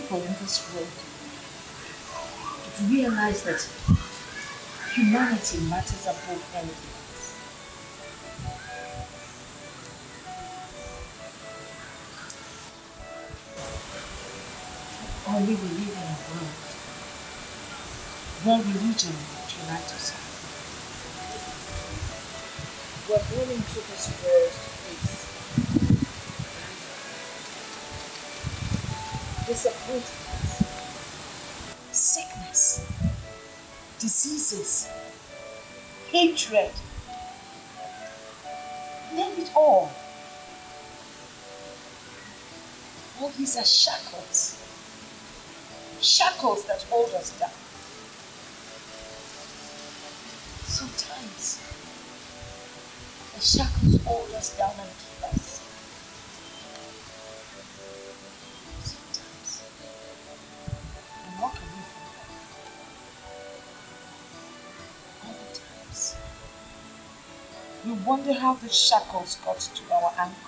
people in this world to realize that humanity matters above anything else. Only we live in a world where religion unites us. We're born into this world to face disappointment, sickness, diseases, hatred, name it all. All these are shackles. Shackles that hold us down. Sometimes the shackles hold us down and keep us. Sometimes we walk away from them. Other times we wonder how the shackles got to our ankles.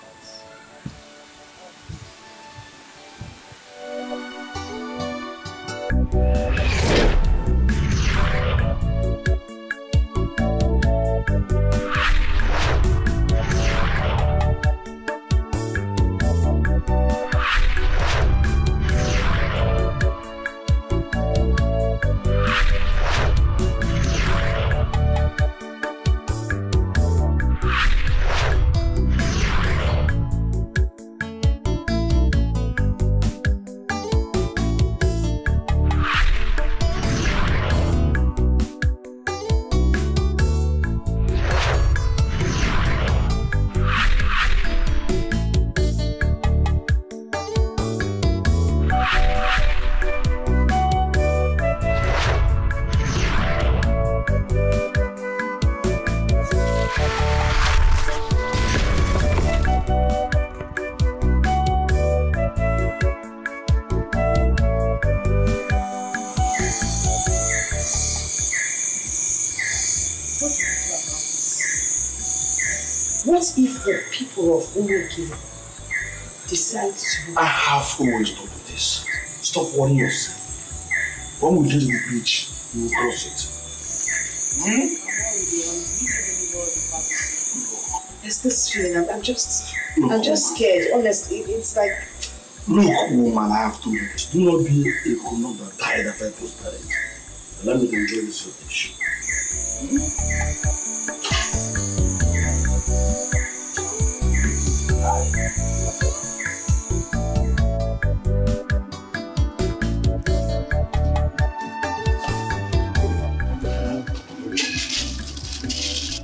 What if the people of Poorgirl decide to... I have always told you this. Stop worrying yourself. When we get to the beach, you will cross it. There's this feeling. I'm just scared. Honestly, it's like... Look, woman, I have told you this. Do not be a grown-up that died after it was buried. Let me enjoy this dish.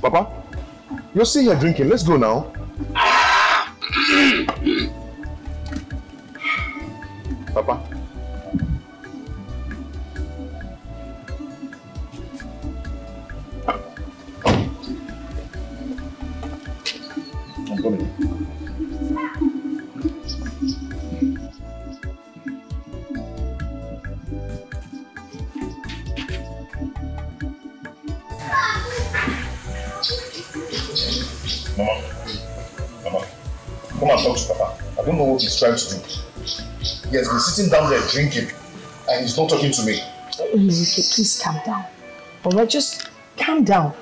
Papa, you're still here drinking. Let's go now. Papa. I'm coming. Mama, come and talk to Papa. I don't know what he's trying to do. He has been sitting down there drinking and he's not talking to me. Enrique, please calm down. Alright, just calm down.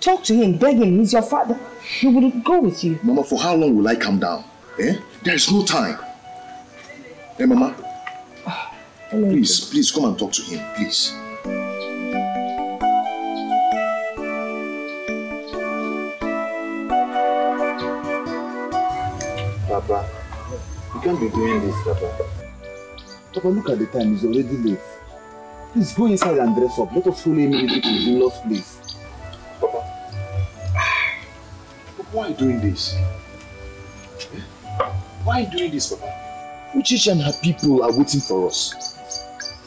Talk to him, beg him. He's your father. He will go with you. Mama, for how long will I calm down? Eh? There is no time. Hey, Mama. Please come and talk to him, please. Papa, you can't be doing this, Papa. Papa, look at the time. It's already late. Please go inside and dress up. Let us follow immediately to his in-law's place. Papa. Papa, why are you doing this? Why are you doing this, Papa? Uchichi and her people are waiting for us.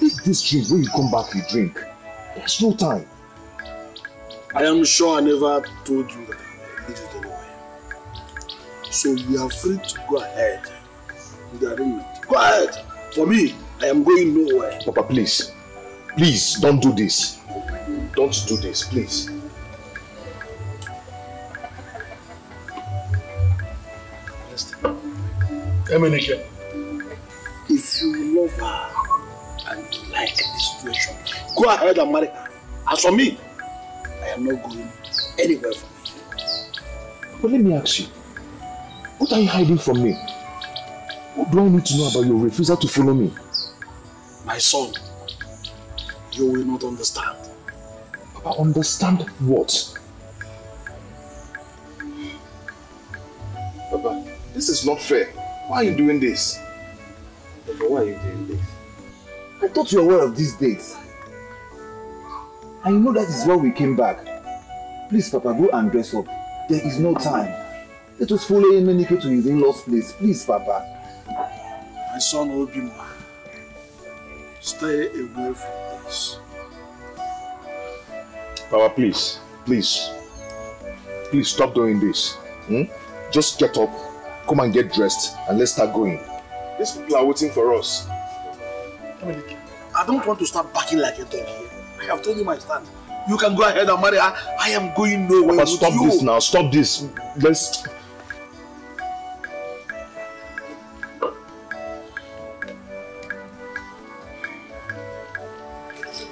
Leave this drink. When you come back, we drink. There's no time. I am sure I never told you that I needed anywhere. So you are free to go ahead with the arrangement. Go ahead. For me, I am going nowhere. Papa, please. Please, don't do this. Don't do this, please. Emenike, if you love her, like this situation, go ahead and marry her. As for me, I am not going anywhere from here. But let me ask you, what are you hiding from me? What do I need to know about your refusal to follow me? My son, you will not understand. Papa, understand what? Papa, this is not fair. Why are you doing this? Papa, why are you doing this? I thought you were aware of these dates. And you know that is why we came back. Please, Papa, go and dress up. There is no time. Let us follow Emenike to his in-laws' place. Please, Papa. My son Obima, stay away from this. Papa, please. Please. Please stop doing this. Just get up, come and get dressed, and let's start going. These people are waiting for us. I don't want to start backing like a dog here. I have told you my stand. You can go ahead and marry her. I am going nowhere. Papa, stop this now. Stop this. Let's...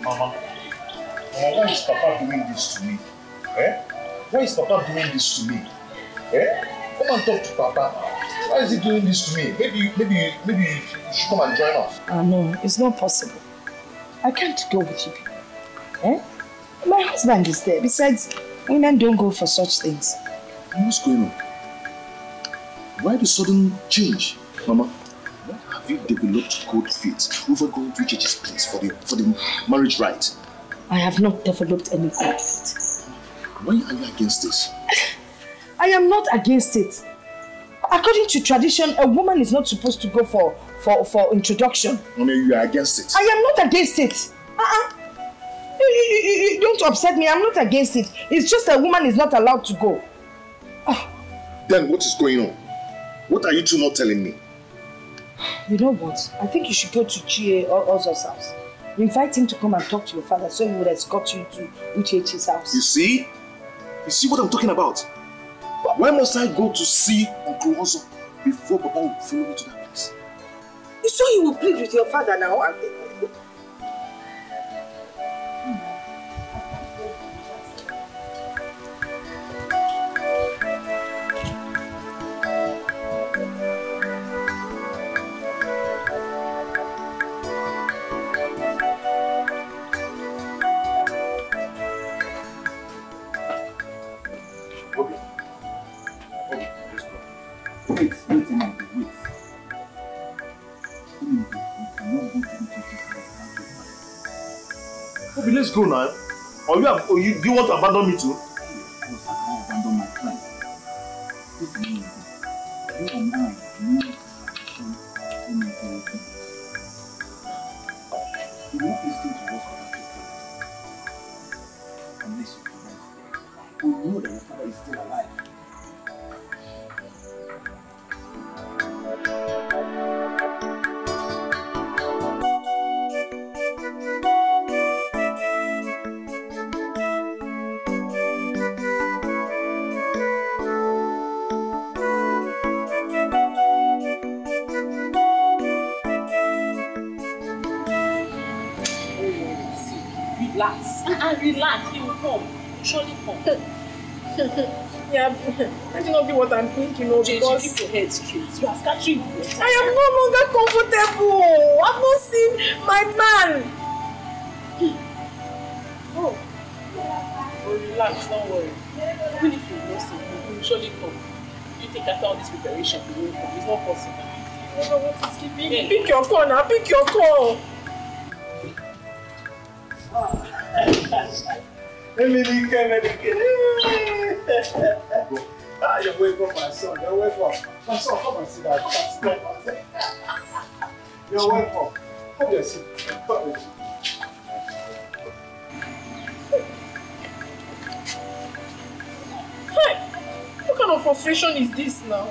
Mama, why is Papa doing this to me? Why is Papa doing this to me? Come and talk to Papa. Why is he doing this to me? Maybe you should come and join us. No, it's not possible. I can't go with you people. My husband is there. Besides, women don't go for such things. What's going on? Why the sudden change? Mama, why have you developed cold feet over going to Chichi's place for the marriage rite? I have not developed any cold feet. Why are you against this? I am not against it. According to tradition, a woman is not supposed to go for introduction. No, you are against it. I am not against it. You don't upset me. I'm not against it. It's just a woman is not allowed to go. Then what is going on? What are you two not telling me? You know what? I think you should go to Chie or Ozo's house. Invite him to come and talk to your father so he would escort you to Uchechi's house. You see? You see what I'm talking about? Why must I go to see Uncle Ozo before Papa will follow me to that place? You saw you will plead with your father now. Let's go now. Or do you want to abandon me too? Yes, I can abandon my friend. This is me. You and I need tradition to make everything. You will not listen to what's about your father. Unless you prevent. You know that your father is still alive. Relax, he will come. He will surely come. Yeah, that will not be what I'm thinking of. Because keep your head straight. You are scattering. I am no longer comfortable. I've not seen my man. Oh, relax, don't worry. Even if you know him, he will surely come. You think after all this preparation, he will come. It's not possible. I don't know what is keeping me. Pick your call now. Pick your call. You're welcome, my son. You're welcome. My son, come and sit down. Come and sit down. You're welcome. Have your seat. Come with you. Hey, what kind of frustration is this now?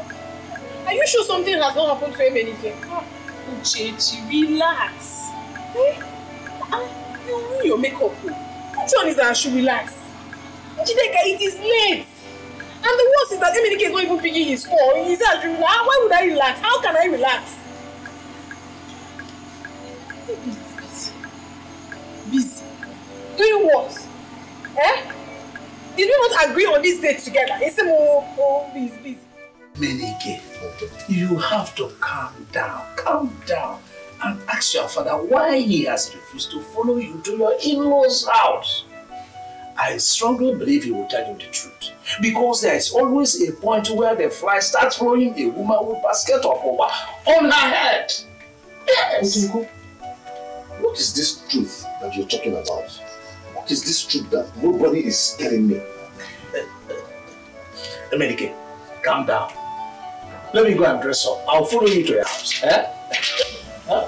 Are you sure something has not happened to him anything? Uchechi, relax. You ruin your makeup. Which one is that I should relax? Dikeh, it is late. And the worst is that Emenike is not even picking his call. He said, why would I relax? How can I relax? Doing what? Eh? Did we not agree on this date together? He said, oh, please. Menike, you have to calm down and ask your father why he has refused to follow you to your in-laws' house. I strongly believe he will tell you the truth, because there is always a point where the fly starts throwing a woman with a basket of over on her head. Yes. What is this truth that you're talking about? What is this truth that nobody is telling me? Menike, calm down. Let me go and dress up. I'll follow you to your house. Eh? Huh?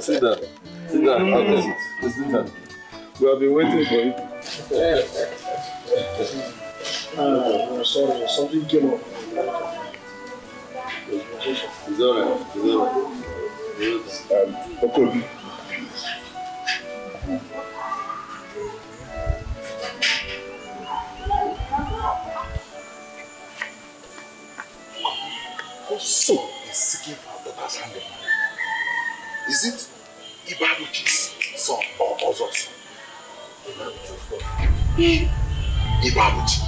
Sit down. Okay. Sit down. We have been waiting for you. Sorry, something came up. It's alright. Okay. Also is seeking for our daughter's hand in marriage. Is it Ibabuchi's son or Ozo's? Ibabuchi.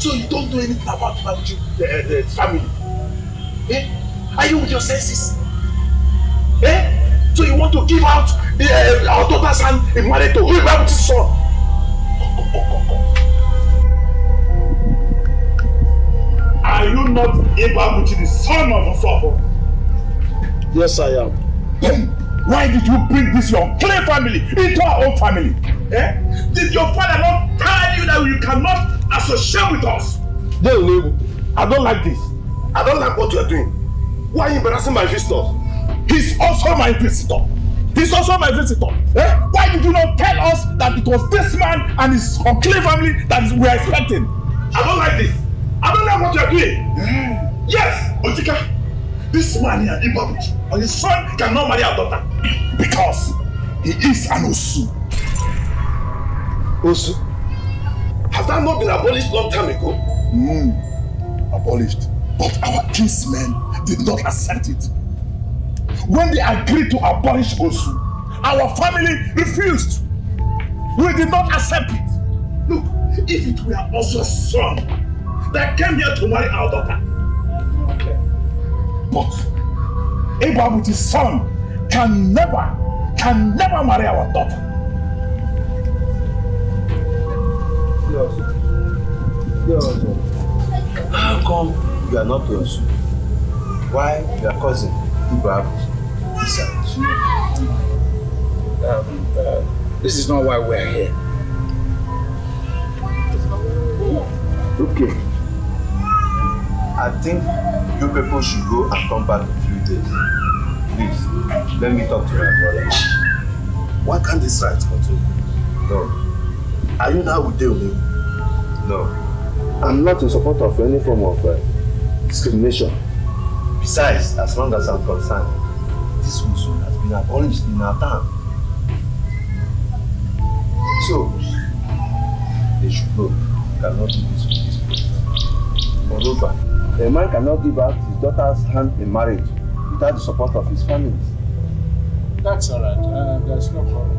So you don't know anything about Ibabuchi's family? Eh? Are you with your senses? Eh? So you want to give out our daughter's hand in marriage to Ibabuchi's son? Are you not Ibabuchi, the son of Osofo? Yes, I am. Then why did you bring this your clay family into our own family? Eh? Did your father not tell you that you cannot associate with us? No, I don't like this. I don't like what you are doing. Why are you embarrassing my visitors? He's also my visitor. Eh? Why did you not tell us that it was this man and his clay family that we are expecting? I don't like this. I don't like what you are doing. Yes, Otika. This man here, Ibabuchi, and his son cannot marry our daughter because he is an Osu. Osu? Has that not been abolished long time ago? Abolished. But our kinsmen did not accept it. When they agreed to abolish Osu, our family refused. We did not accept it. Look, if it were Osu's son that came here to marry our daughter, but Ibabuchi's son can never marry our daughter. How come you are not Osu? Why your cousin Ibabuchi is Osu? This is not why we are here. Okay. I think you people should go and come back in a few days. Please, let me talk to my brother. why can't this right continue? No. Are you now with them? No. I'm not in support of any form of discrimination. Besides, as long as I'm concerned, this Usu has been abolished in our town. So, they should know you cannot do this with this place. Moreover, A man cannot give out his daughter's hand in marriage without the support of his family. That's all right. There's no problem.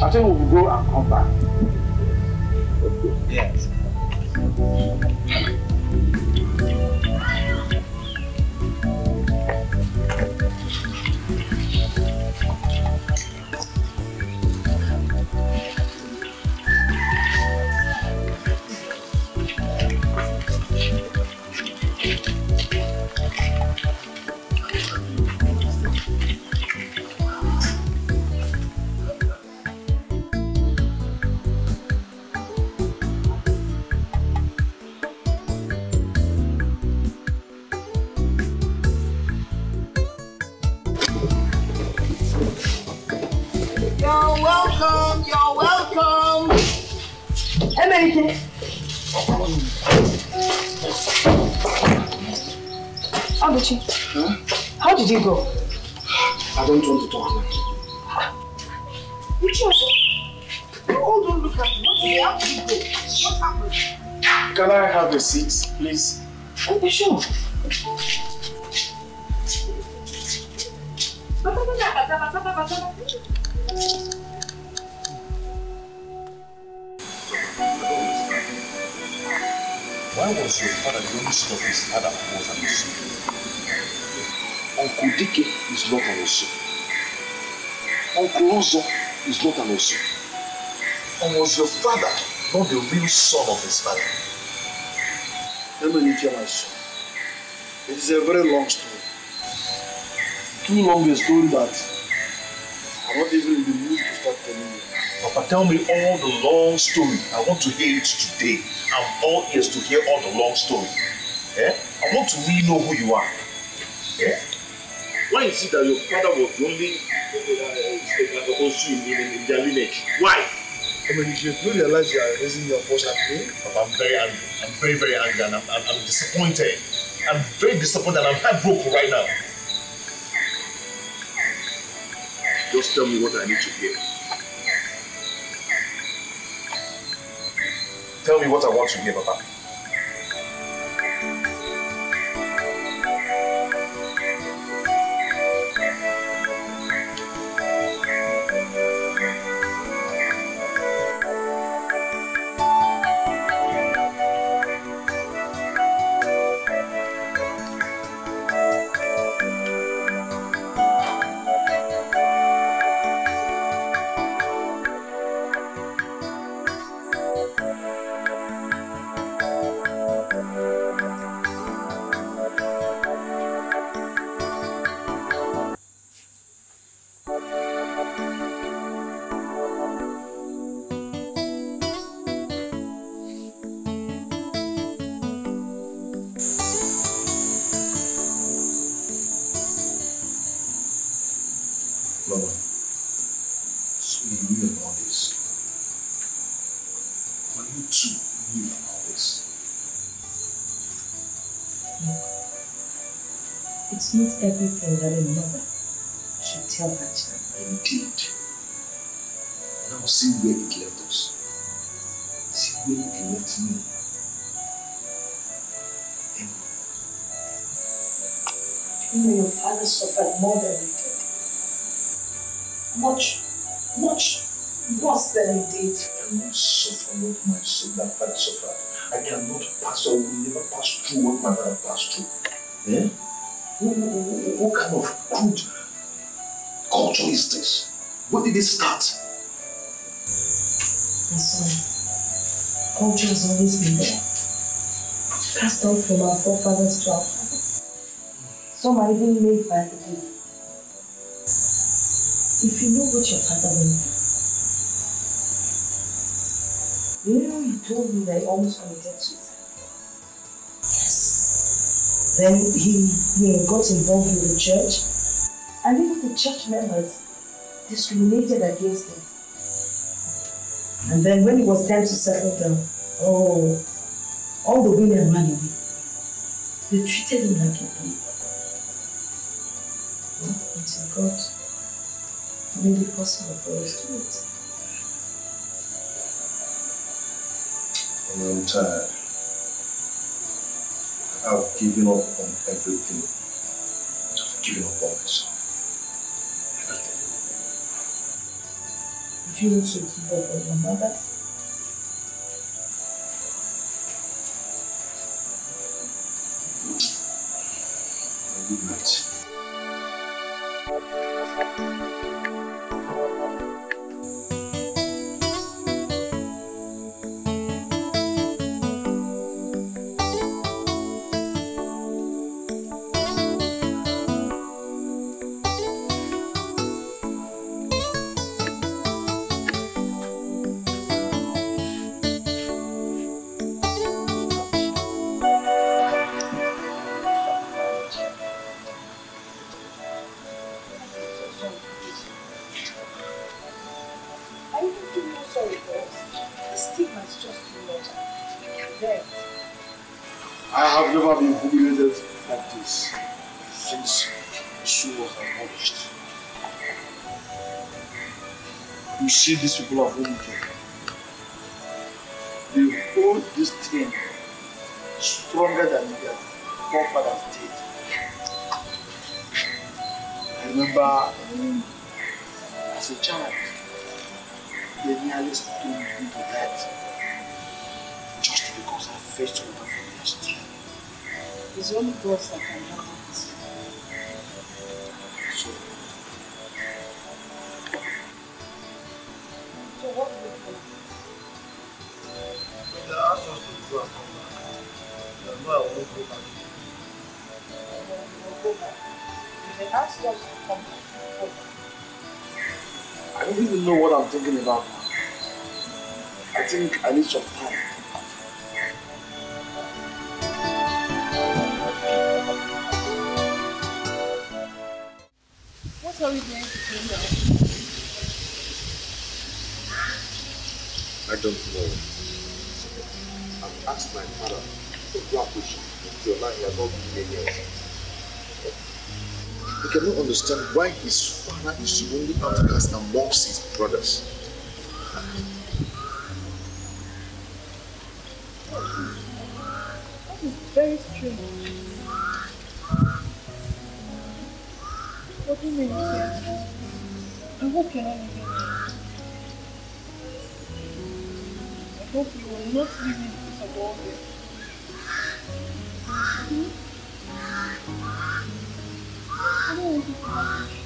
I think we'll go and come back. Yes. You're welcome. Emerike. Abuchi, how did you go? I don't want to talk. Which you all don't look at me. What is how did you go? What happened? Can I have a seat, please? Oh, sure. Why was your father the only son of his father who was an Osu? Uncle Dikeh is not an Osu. Uncle Ozo is not an Osu. And was your father not the real son of his father? Let me tell my son. It is a very long story. Too long a story that I'm not even in the mood to start telling you. Papa, tell me all the long story. I want to hear it today. I'm all ears to hear all the long story. I want to really know who you are. Why is it that your father was the only Osu in their lineage? Why? I mean, if you realize you are raising your voice at me, I'm very angry. I'm very, very angry, and I'm disappointed. I'm very disappointed, and I'm heartbroken right now. Just tell me what I need to hear. Tell me what I want to hear, Papa. It's not everything that a mother should tell her child. Indeed. Now see where it left us. See where it left me. You know your father suffered more than you did. Much worse than you did. I cannot suffer what my son, that father suffered. I cannot pass or will never pass through what my father passed through. Eh? What kind of crude culture is this? When did it start? My son, culture has always been there. Passed on from our forefathers to our fathers. Some are even made by the day. If you know what your father went through, you know he told me that he almost committed suicide. Yes. Then he got involved with the church, and even the church members discriminated against him. And then when it was time to settle down, all the women ran away. They treated him like a baby. Well, until God made it possible for us to meet. I'm tired. I've given up on everything. I've given up on myself. Everything. Did you also give up on your mother? Good night. I have never been humiliated like this since the show was abolished. You see these people of Nollywood. They hold this thing stronger than their forefathers did. I remember as a child, they nearly stoned me to death just because I fetched water from their stream. It's only God that can handle this. So what do you do? they asked us to go and come back. No, I won't go back. We'll go back. If they ask us to come back, we'll go back. I don't even know what I'm thinking about now. I think I need some time. What are we going to do now? I don't know. I've asked my father to go and push him. Until now he has not been any answer. I cannot understand why his father is the only outcast amongst his brothers. That is very strange. What do you mean, sir? I hope you're not leaving me. I hope you will not leave me because of all this. I don't want you to have issues.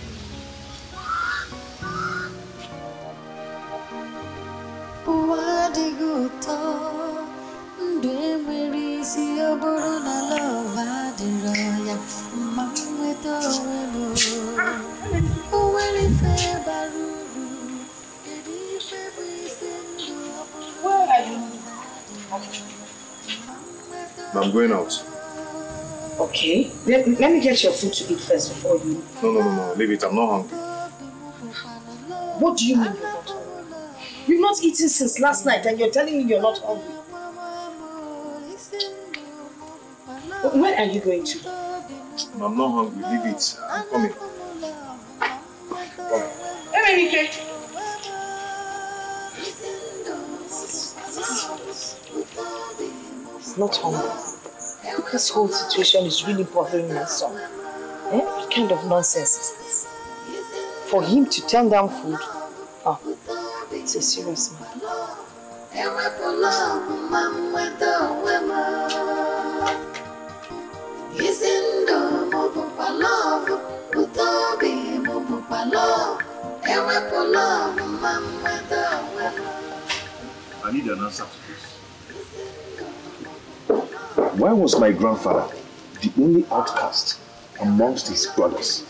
Where are you? I'm going out. Okay, let me get your food to eat first before you. No. Leave it. I'm not hungry. What do you mean you're not hungry? You've not eaten since last night and you're telling me you're not hungry. Where are you going to? I'm not hungry. Leave it. I'm coming. Come. Hey, He's not hungry. This whole situation is really bothering my son. What kind of nonsense is this? For him to turn down food? It's a serious matter. I need an answer to this. Why was my grandfather the only outcast amongst his brothers?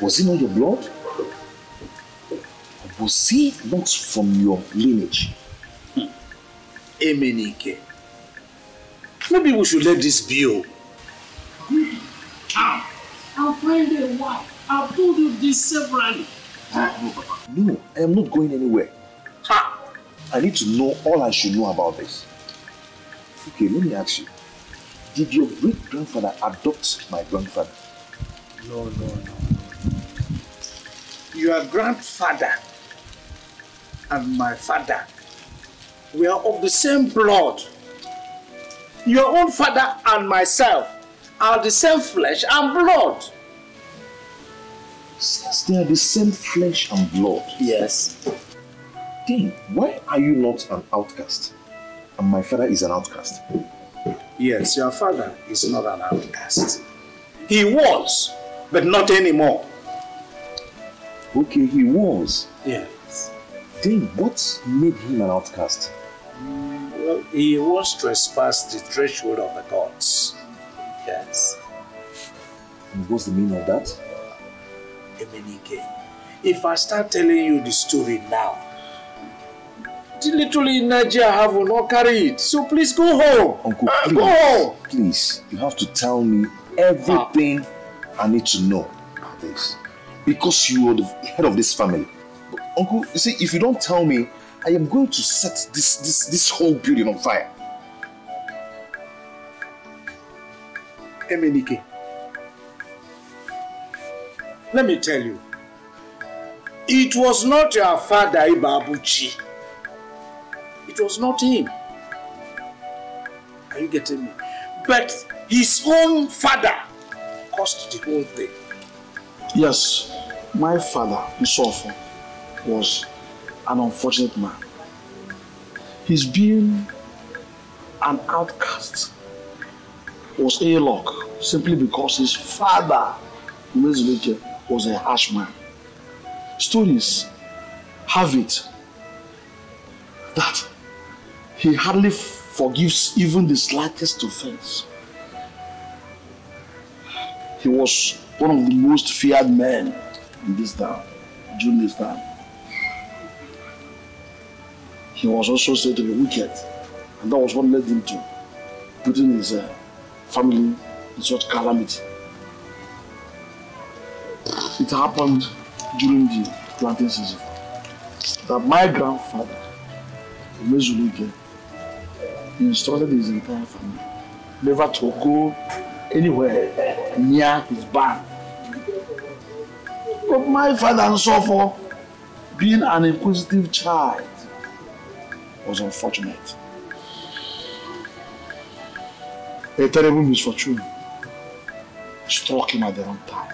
Was he not your blood? Or was he not from your lineage? Emenike. Maybe we should let this be. I'll find a wife. I've told you this severally. No, Papa. No, I am not going anywhere. I need to know all I should know about this. Okay, let me ask you. Did your great-grandfather adopt my grandfather? No. Your grandfather and my father were of the same blood. Your own father and myself are the same flesh and blood. Since they are the same flesh and blood? Yes. Then why are you not an outcast? And my father is an outcast. Yes, your father is not an outcast. He was, but not anymore. Okay, he was. Yes. Then what made him an outcast? Well, he once trespassed the threshold of the gods. Yes. And what's the meaning of that? Emenike, if I start telling you the story now, the little in Nigeria will not carry it. So please go home. Uncle, please. Go home. Please, you have to tell me everything I need to know about this. Because you are the head of this family. But, Uncle, you see, if you don't tell me, I am going to set this whole building on fire. Emenike, let me tell you, it was not your father Ibabuchi. It was not him. Are you getting me? But his own father caused the whole thing. Yes, my father, Isofo, was an unfortunate man. His being an outcast was a luck simply because his father, Dikeh, was a harsh man. Stories have it that he hardly forgives even the slightest offense. He was one of the most feared men in this town, during this time. He was also said to be wicked, and that was what led him to putting his family in such calamity. It happened during the planting season that my grandfather, Dikeh, instructed his entire family never to go anywhere near his barn. But my father and so forth, being an inquisitive child, was unfortunate. A terrible misfortune struck him at the wrong time.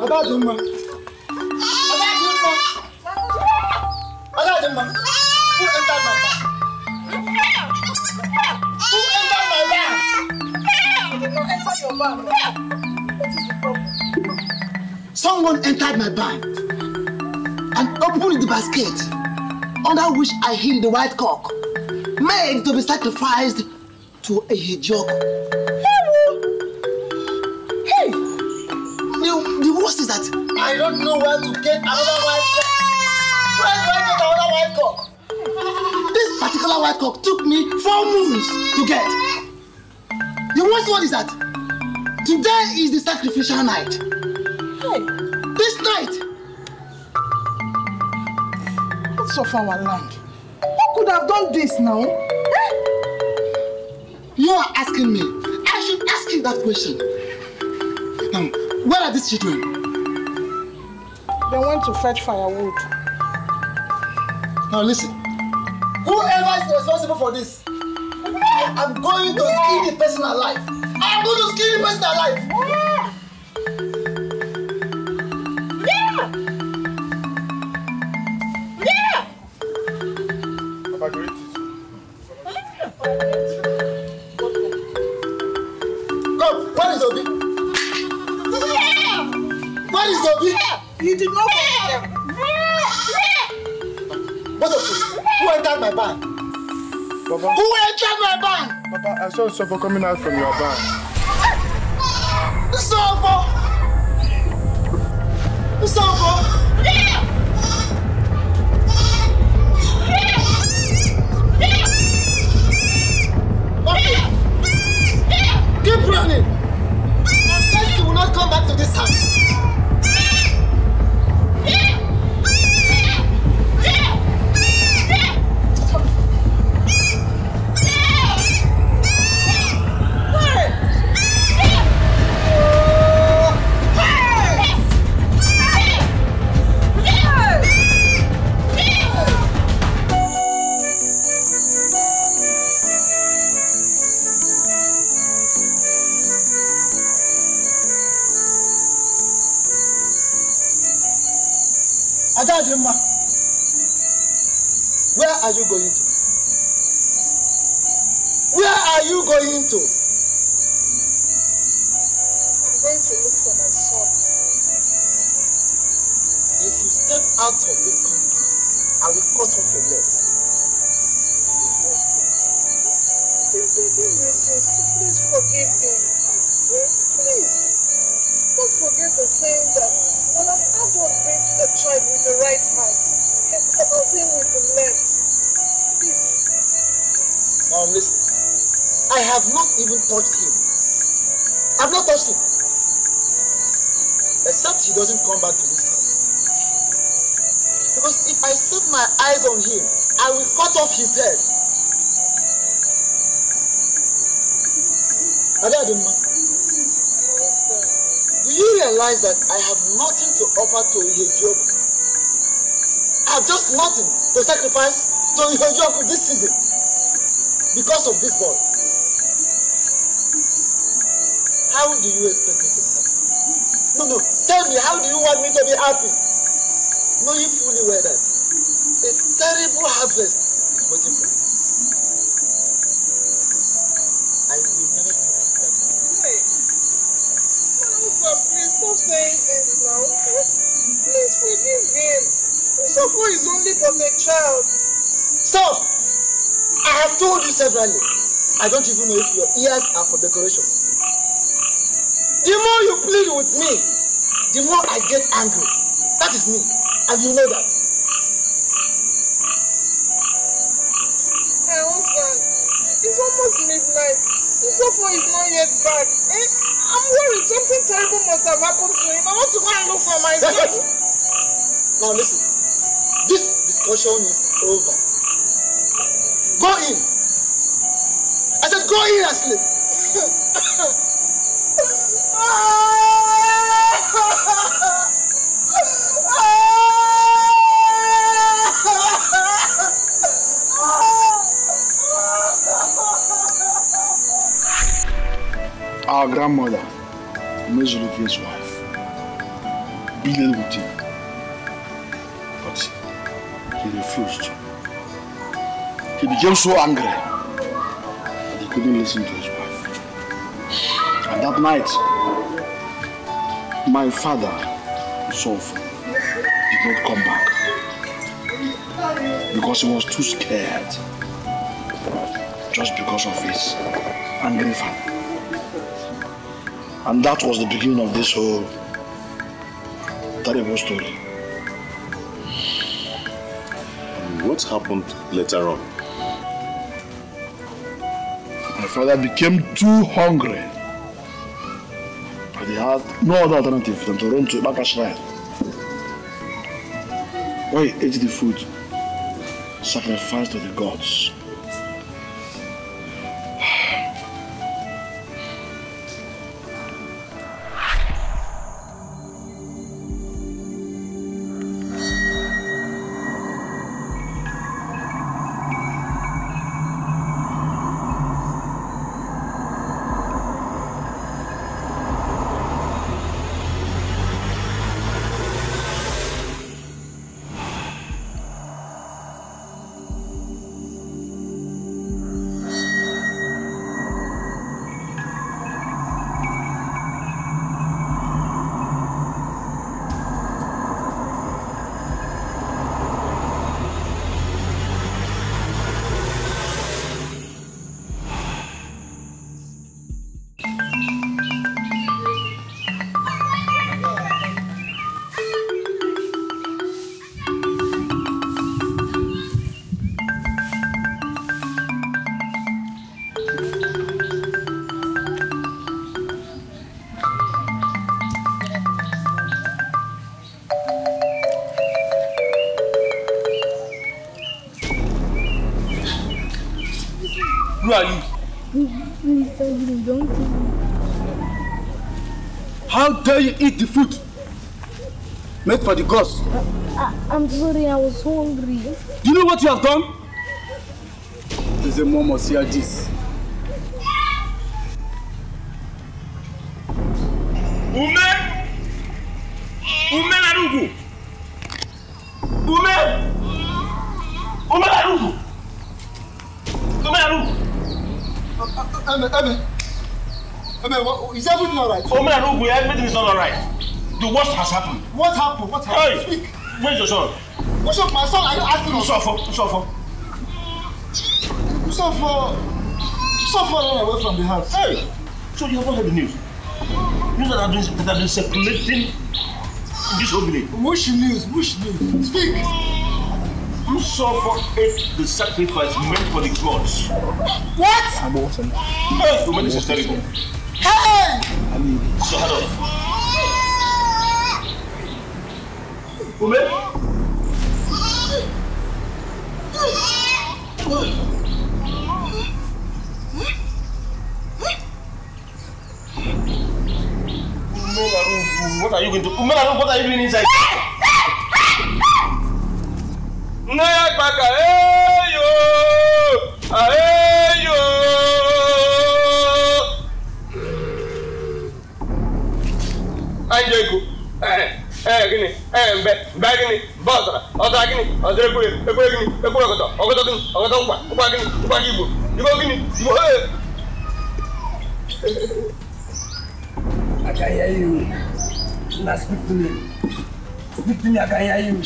Adaduma. Who entered my bar? Who entered my bar? I did not enter your bar. What is the problem? Someone entered my bar and opened the basket under which I hid the white cock, made to be sacrificed to a hedgehog. The worst is that I don't know where to get another white cock. Where do I get another white cock? This particular white cock took me 4 moons to get. The worst one is that today is the sacrificial night. Hey. This night. It's of our land. Who could have done this now? You are asking me. I should ask you that question. Now, where are these children? They went to fetch firewood. Now listen. Whoever is responsible for this, I'm going to skin the person alive. I'm going to skin the person alive. Come, where is Obi? Where is Obi? You did not come here. Both of you, who entered my barn? Baba. Who entered my barn? Baba, I saw Sofo coming out from your barn. Sofo! Sofo! Adadima, where are you going to? Where are you going to? I'm going to look for my son. If you step out of this compound, I will cut off your legs. Please forgive him. Please. Don't forget the saying that when an adult beats a child with the right hand, he covers him with the left. Please. Now listen. I have not even touched him. I have not touched him. Except he doesn't come back to this house. Because if I set my eyes on him, I will cut off his head. Adadima, do you realize that I have nothing to offer to Ihejoku? I have just nothing to sacrifice to Ihejoku this season because of this boy. How do you expect me to be happy? No, tell me, how do you want me to be happy? Knowing fully well that a terrible harvest is waiting for me. I will never forget that. Hey, my husband, please stop saying this now. Please forgive him. Sofo is only but a child. Stop! I have told you severally. I don't even know if your ears are for decoration. The more you plead with me, the more I get angry. That is me, and you know that. My husband, it's almost midnight. Sofo is not yet back. I'm worried something terrible must have happened to him. I want to go and look for my son. Now listen, this discussion is over. Go in. I said go in and sleep. Our grandmother, Mezuluke's wife, pleaded with him, but he refused. He became so angry that he couldn't listen to his wife. And that night, my father, Sof, did not come back because he was too scared, just because of his angry father. And that was the beginning of this whole terrible story. What happened later on? My father became too hungry. But he had no other alternative than to run to Ibaka Shrine, where he ate the food sacrificed to the gods. Who are you? Please, don't kill me. How dare you eat the food made for the gods? I'm sorry, I was hungry. Do you know what you have done? There's a mom must hear this. Ume Narugu! Is everything alright? Everything is not alright. The worst has happened. What happened? What happened? Hey, Speak. where's your son? What's up, my son? I don't ask you. Suffer ran away from the house. Hey, so you haven't heard the news? News that have been circulating in this whole village. Which news? Speak. Suffer ate the sacrifice meant for the gods. What? Hey, woman, this is terrible. Hey! So head off. Woman? What are you going to do? What are you doing inside? I can hear you. Now speak to me. Speak to me, I can hear you.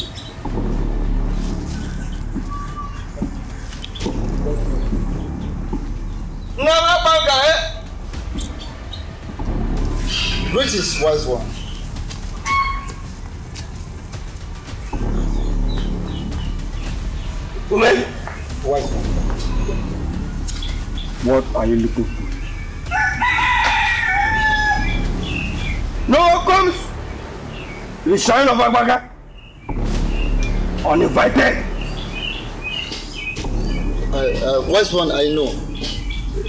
Greetings, wise one. Woman! Wise one. What are you looking for? No one comes! The shrine of Agbaga! Uninvited! Wise one, I know.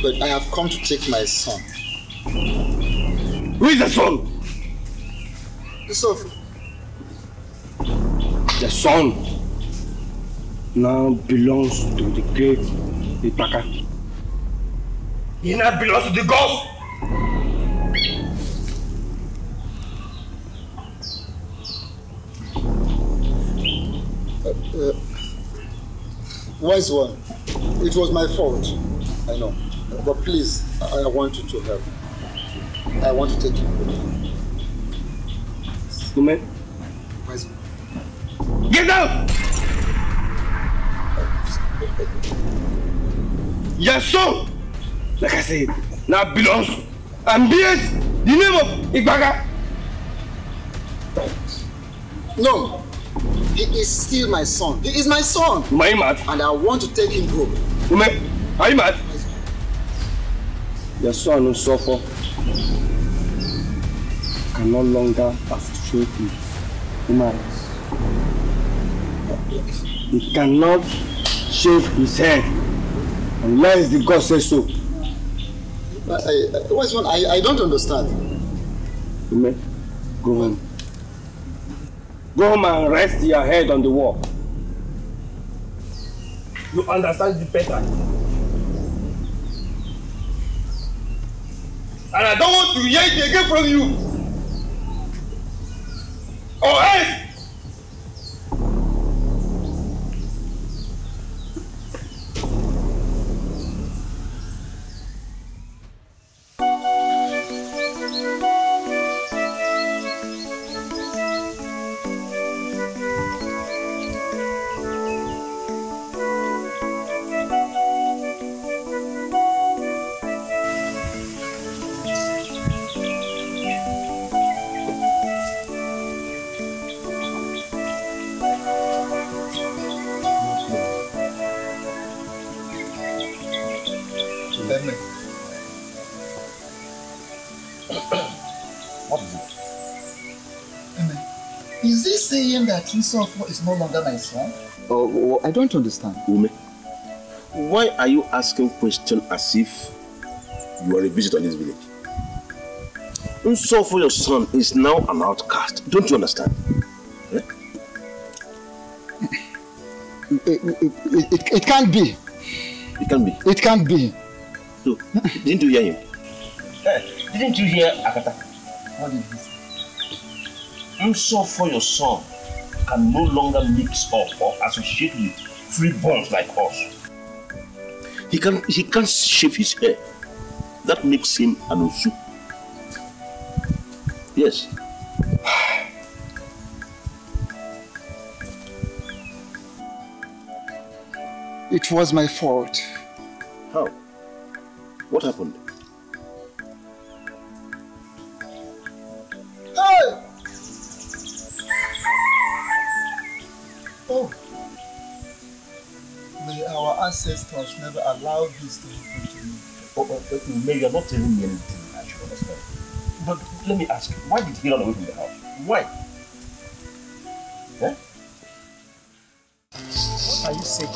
But I have come to take my son. Who is the son? The son. The son now belongs to the great Ipaka. He now belongs to the gods. Wise one, it was my fault. I know. But please, I want you to help. I want to take you. Woman? Wise one. Get out! Your son, like I said, now belongs and bears the name of Igbaga. No, he is still my son. He is my son. Are you mad? And I want to take him home. Woman, are you mad? Your son will suffer. Can no longer associate with humans. He cannot shave his head unless the God says so. What's one? I don't understand. Go home. Go home and rest your head on the wall. You understand it better. And I don't want to hear it again from you. Or else. What is it? Is he saying that Kisofo is no longer my son? Oh, I don't understand. Ume, why are you asking questions as if you are a visitor in this village? Nsofo, your son, is now an outcast. Don't you understand? Eh? It can't be. It can be. It can't be. So, didn't you hear him? Didn't you hear Akata? What did he say? Nsofo, your son, can no longer mix up or associate with free bones like us. He can't shave his hair. That makes him an Osu. Yes. It was my fault. How? What happened? Hey! Oh. May our ancestors never allow this to happen to me. Maybe you're not telling me anything I should understand. But let me ask you, why did he run away from the house? Why? Huh? What are you saying?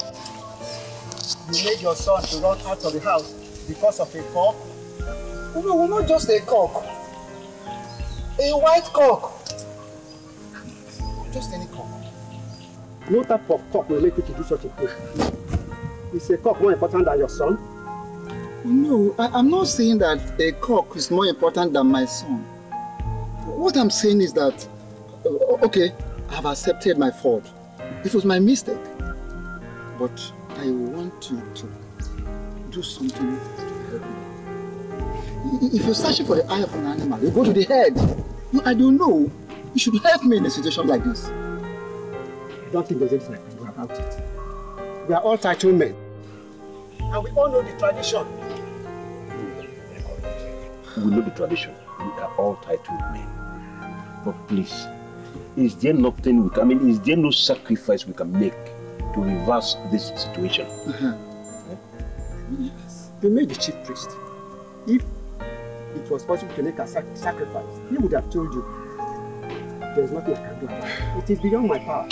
You made your son to run out of the house because of a cock? No, not just a cock. A white cock. Just any cock. No type of cock will make you to do such a thing. Is a cock more important than your son? No, I'm not saying that a cock is more important than my son. What I'm saying is that, okay, I have accepted my fault. It was my mistake. But I want you to do something to help me. If you're searching for the eye of an animal, you go to the head. No, I don't know. You should help me in a situation like this. I don't think there's anything I can do about it. We are all titled men. And we all know the tradition. We know the tradition. We are all titled men. But please, is there nothing we can, is there no sacrifice we can make to reverse this situation? Yes. They made the chief priest. If it was possible to make a sacrifice, he would have told you. There's nothing I can do about it. It is beyond my power.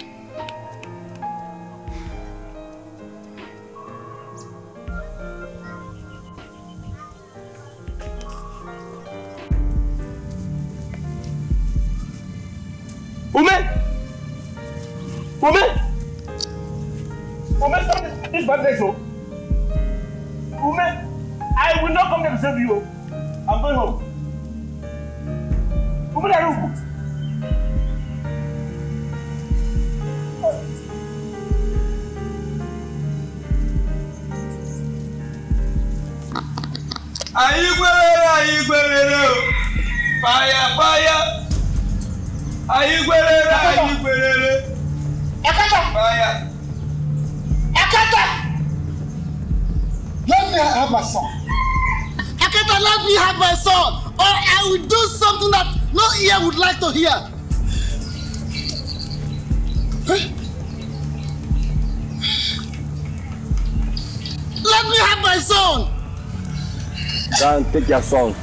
Woman, stop this bad place, oh. Woman, I will not come there to save you. I'm going home. Woman, I don't. Fire. Let me have my son. Akata, let me have my son, or I will do something that no ear would like to hear. Let me have my son. Go and take your son.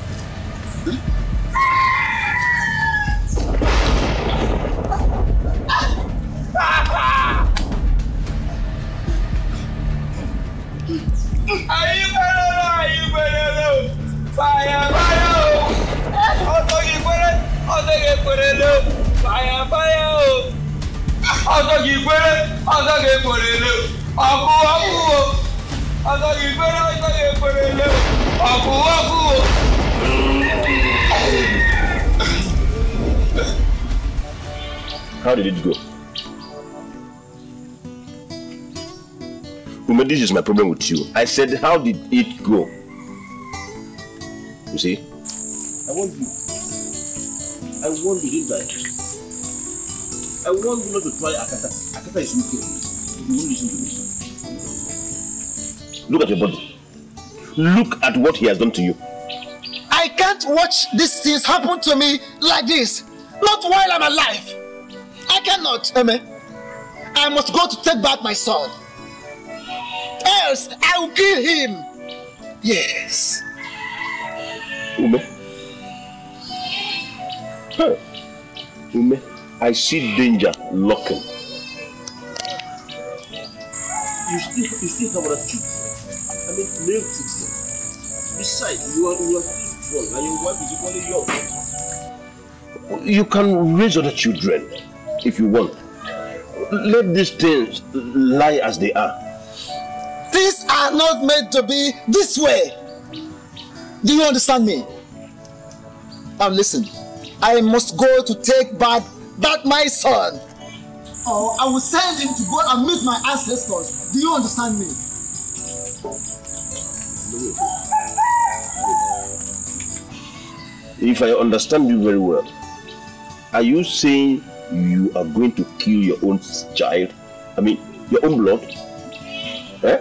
How did it go? Uma, this is my problem with you. I said, how did it go? You see? I want you. I want you, didn't I? I want you not to try Akata. Akata is wicked. You won't listen to me. Look at your body. Look at what he has done to you. I can't watch these things happen to me like this. Not while I'm alive. I cannot. Amen. I must go to take back my son. Else, I will kill him. Yes. Ume. Huh. Ume, I see danger lurking. You still have other children. I mean, male children. Besides, you are young and your wife is equally young. You can raise other children if you want. Let these things lie as they are. Things are not meant to be this way. Do you understand me? Now listen, I must go to take back my son. Or I will send him to go and meet my ancestors. Do you understand me? If I understand you very well, are you saying you are going to kill your own child? I mean, your own blood? Eh?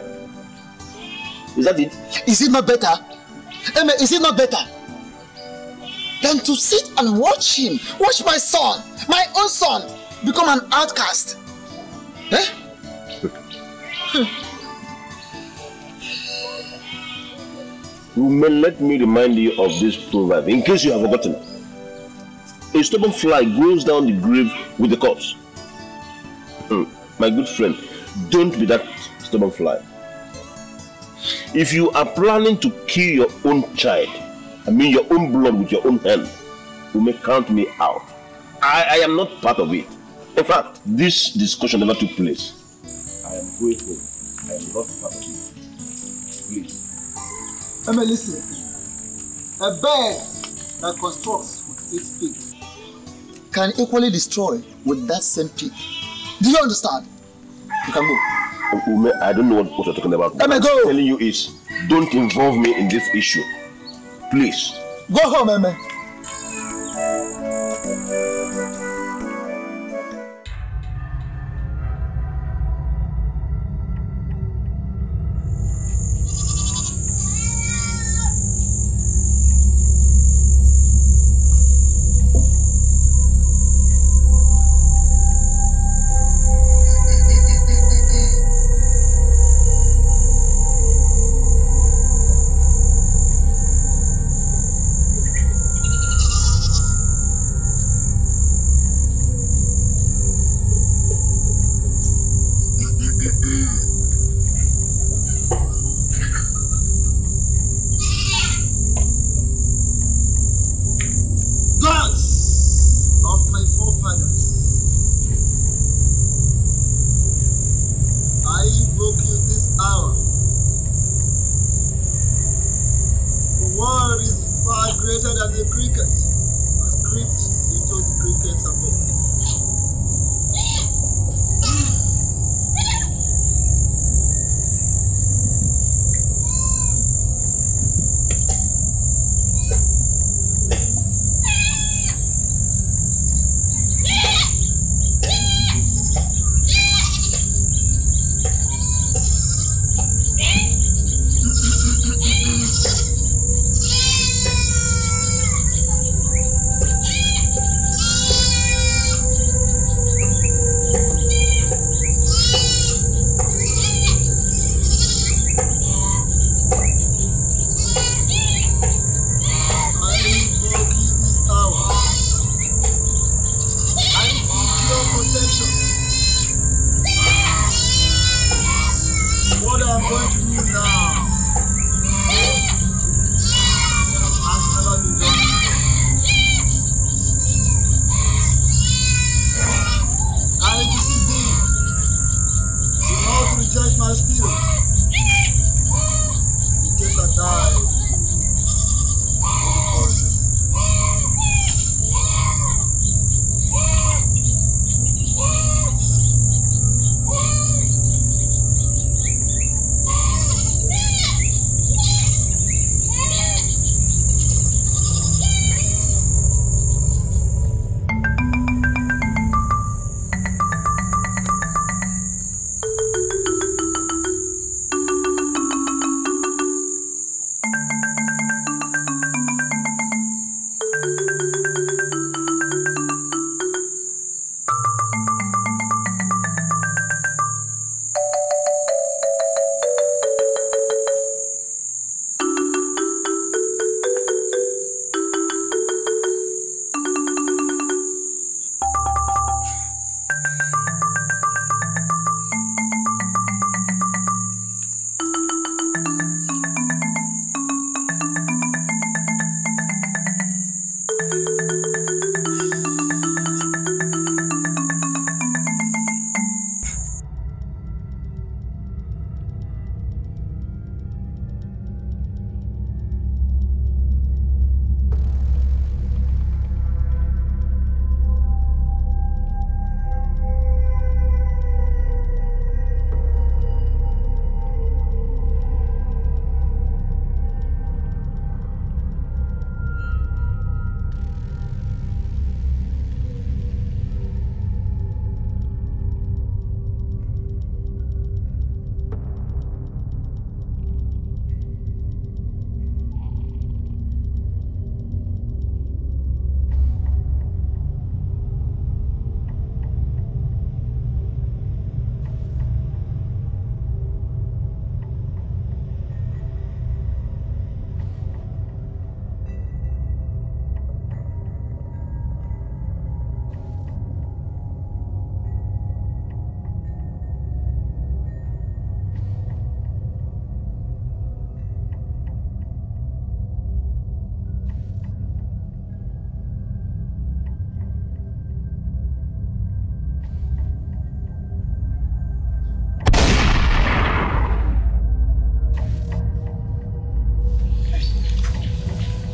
Is that it? Is it not better? Eme, is it not better than to sit and watch him, watch my son, my own son, become an outcast? Eh? Women, let me remind you of this proverb, in case you have forgotten. A stubborn fly goes down the grave with the corpse. My good friend, don't be that stubborn fly. If you are planning to kill your own child, I mean your own blood with your own hand, you may count me out. I am not part of it. In fact, this discussion never took place. I am going home. I am not part of it. Please. Eme, listen. A bird that constructs with its beak can equally destroy with that same beak. Do you understand? You can go. Ume, I don't know what you're talking about. Eme, go. What I'm telling you is, don't involve me in this issue. Please. Go home, Eme.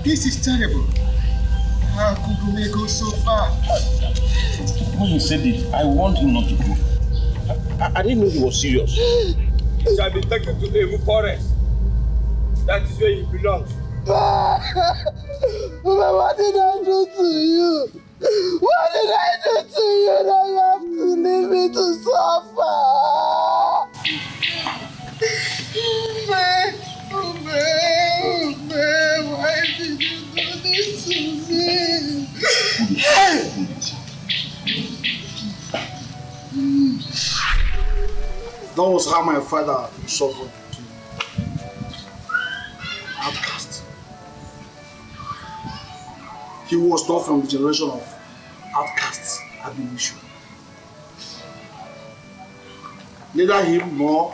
This is terrible. How could we go so far? When he said it, I warned him not to go. I didn't know he was serious. He shall be taken to the forest. That is where he belongs. What did I do to you? What did I do to you that you have to leave me to suffer? Why did you do this to me? That was how my father suffered. Outcast. He was not from the generation of outcasts had been issue. Neither him nor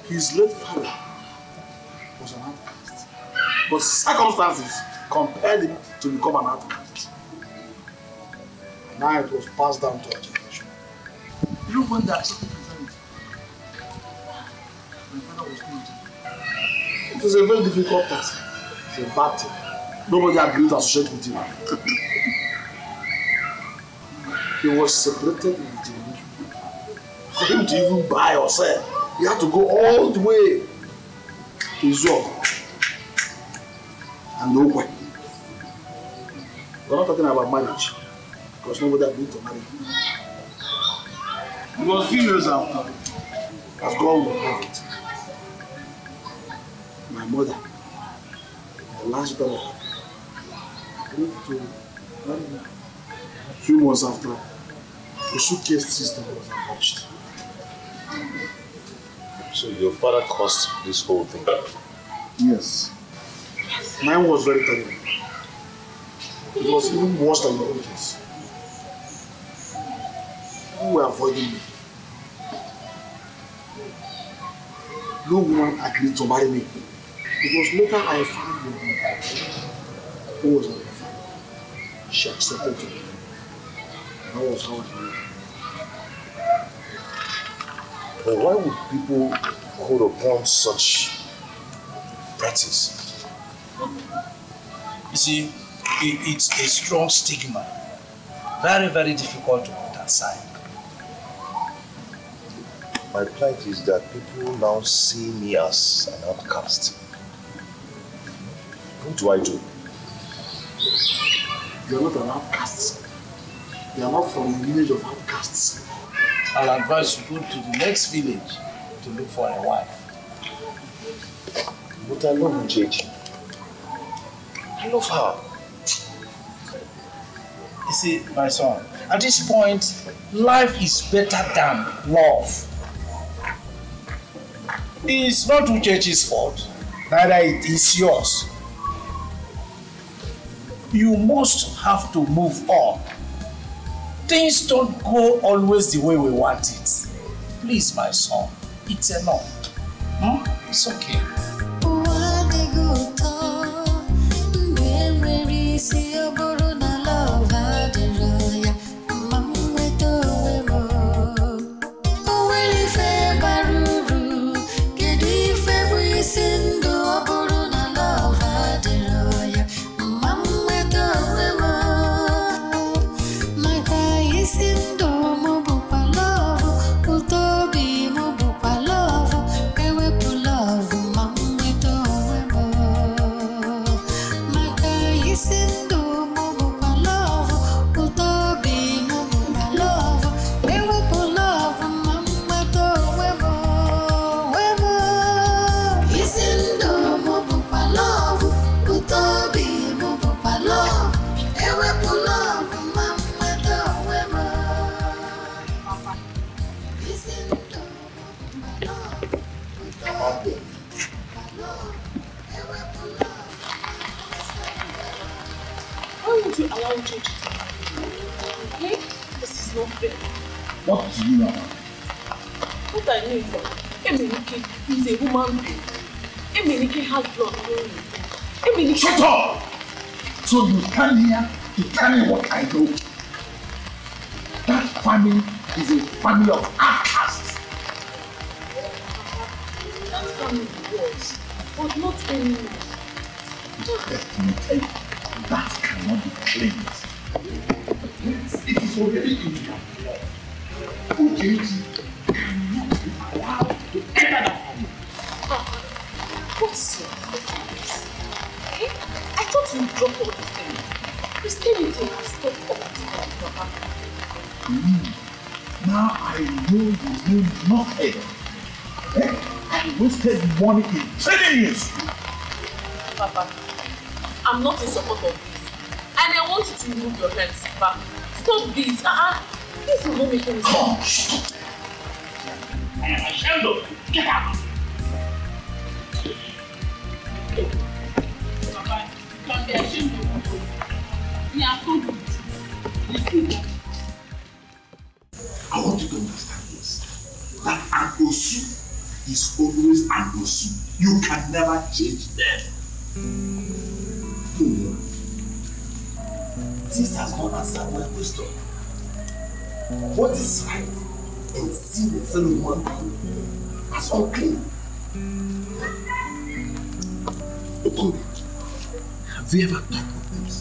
his late father was an outcast. But circumstances compelled him to become an outcast. And now it was passed down to our generation. You know when they accepted Christianity? My father was doing it. It was a very difficult task. It's a bad thing. Nobody agreed to associate with him. He was separated in the generation. For him to even buy or sell, he had to go all the way to his job. And nowhere. We're not talking about marriage, because nobody agreed to marry him. It was a few years after, as God would have it. My mother, the last daughter, went to a few months after, the suitcase system was abolished. So your father caused this whole thing? Yes. Mine was very terrible. It was even worse than your own case. People were avoiding me. No woman agreed to marry me. It was later I found a woman who was on my family. She accepted me. That was how I knew. But why would people hold upon such practice? You see, it's a strong stigma. Very, very difficult to put aside. My plight is that people now see me as an outcast. What do I do? You are not an outcast. You are not from the lineage of outcasts. I'll advise you go to the next village to look for a wife. But I love Uchechi. I love her. You see, my son, at this point, life is better than love. It's not Uchechi's fault, neither it is yours. You must have to move on. Things don't go always the way we want it. Please, my son, it's enough. It's okay. What do you know? What I know is that Emenike is a human being. Emenike has blood flowing. Emenike. Shut up! So you stand here to tell me what I know. That family is a family of outcasts. That family was, but not anymore. Let me tell you, That cannot be claimed. It is already in your blood. Uchechi cannot be allowed to enter that family. What's your this? Okay? I thought you dropped all these things. Christianity has stopped all these things, Papa. Now I know you know nothing. I wasted money in training you. Papa, I'm not in support of this. And I want you to remove your hands back. Stop this. This will not make any sense. I am ashamed of you. Get out. Papa, you can be ashamed of you. We are told you. I want you to understand this. That an Osu is always an Osu. You can never change them. This has not answered my question. What is right in seeing a fellow human being as unclean? Okori, have you ever thought of this?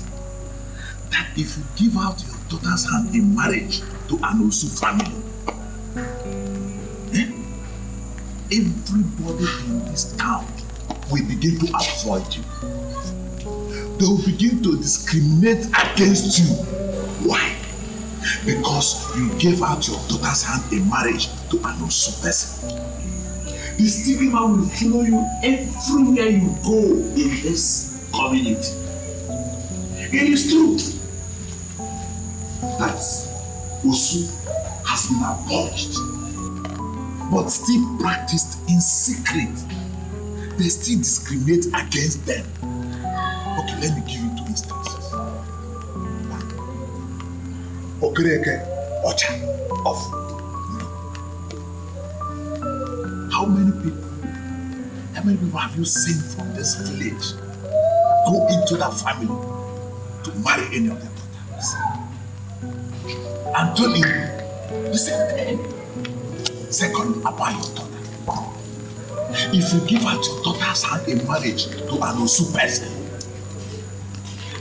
That if you give out your daughter's hand in marriage to an Osu family, everybody in this town will begin to avoid you. They will begin to discriminate against you. Why? Because you gave out your daughter's hand in marriage to an Osu person. The stigma will follow you everywhere you go in this community. It is true that Osu has been abolished, but still practiced in secret. They still discriminate against them. Okay, let me give you 2 instances. Okereke Ocha of How many people have you seen from this village go into that family to marry any of their daughters? Anthony, the same thing. Second, about your daughter. If you give out your daughter's hand in marriage to an Osu person,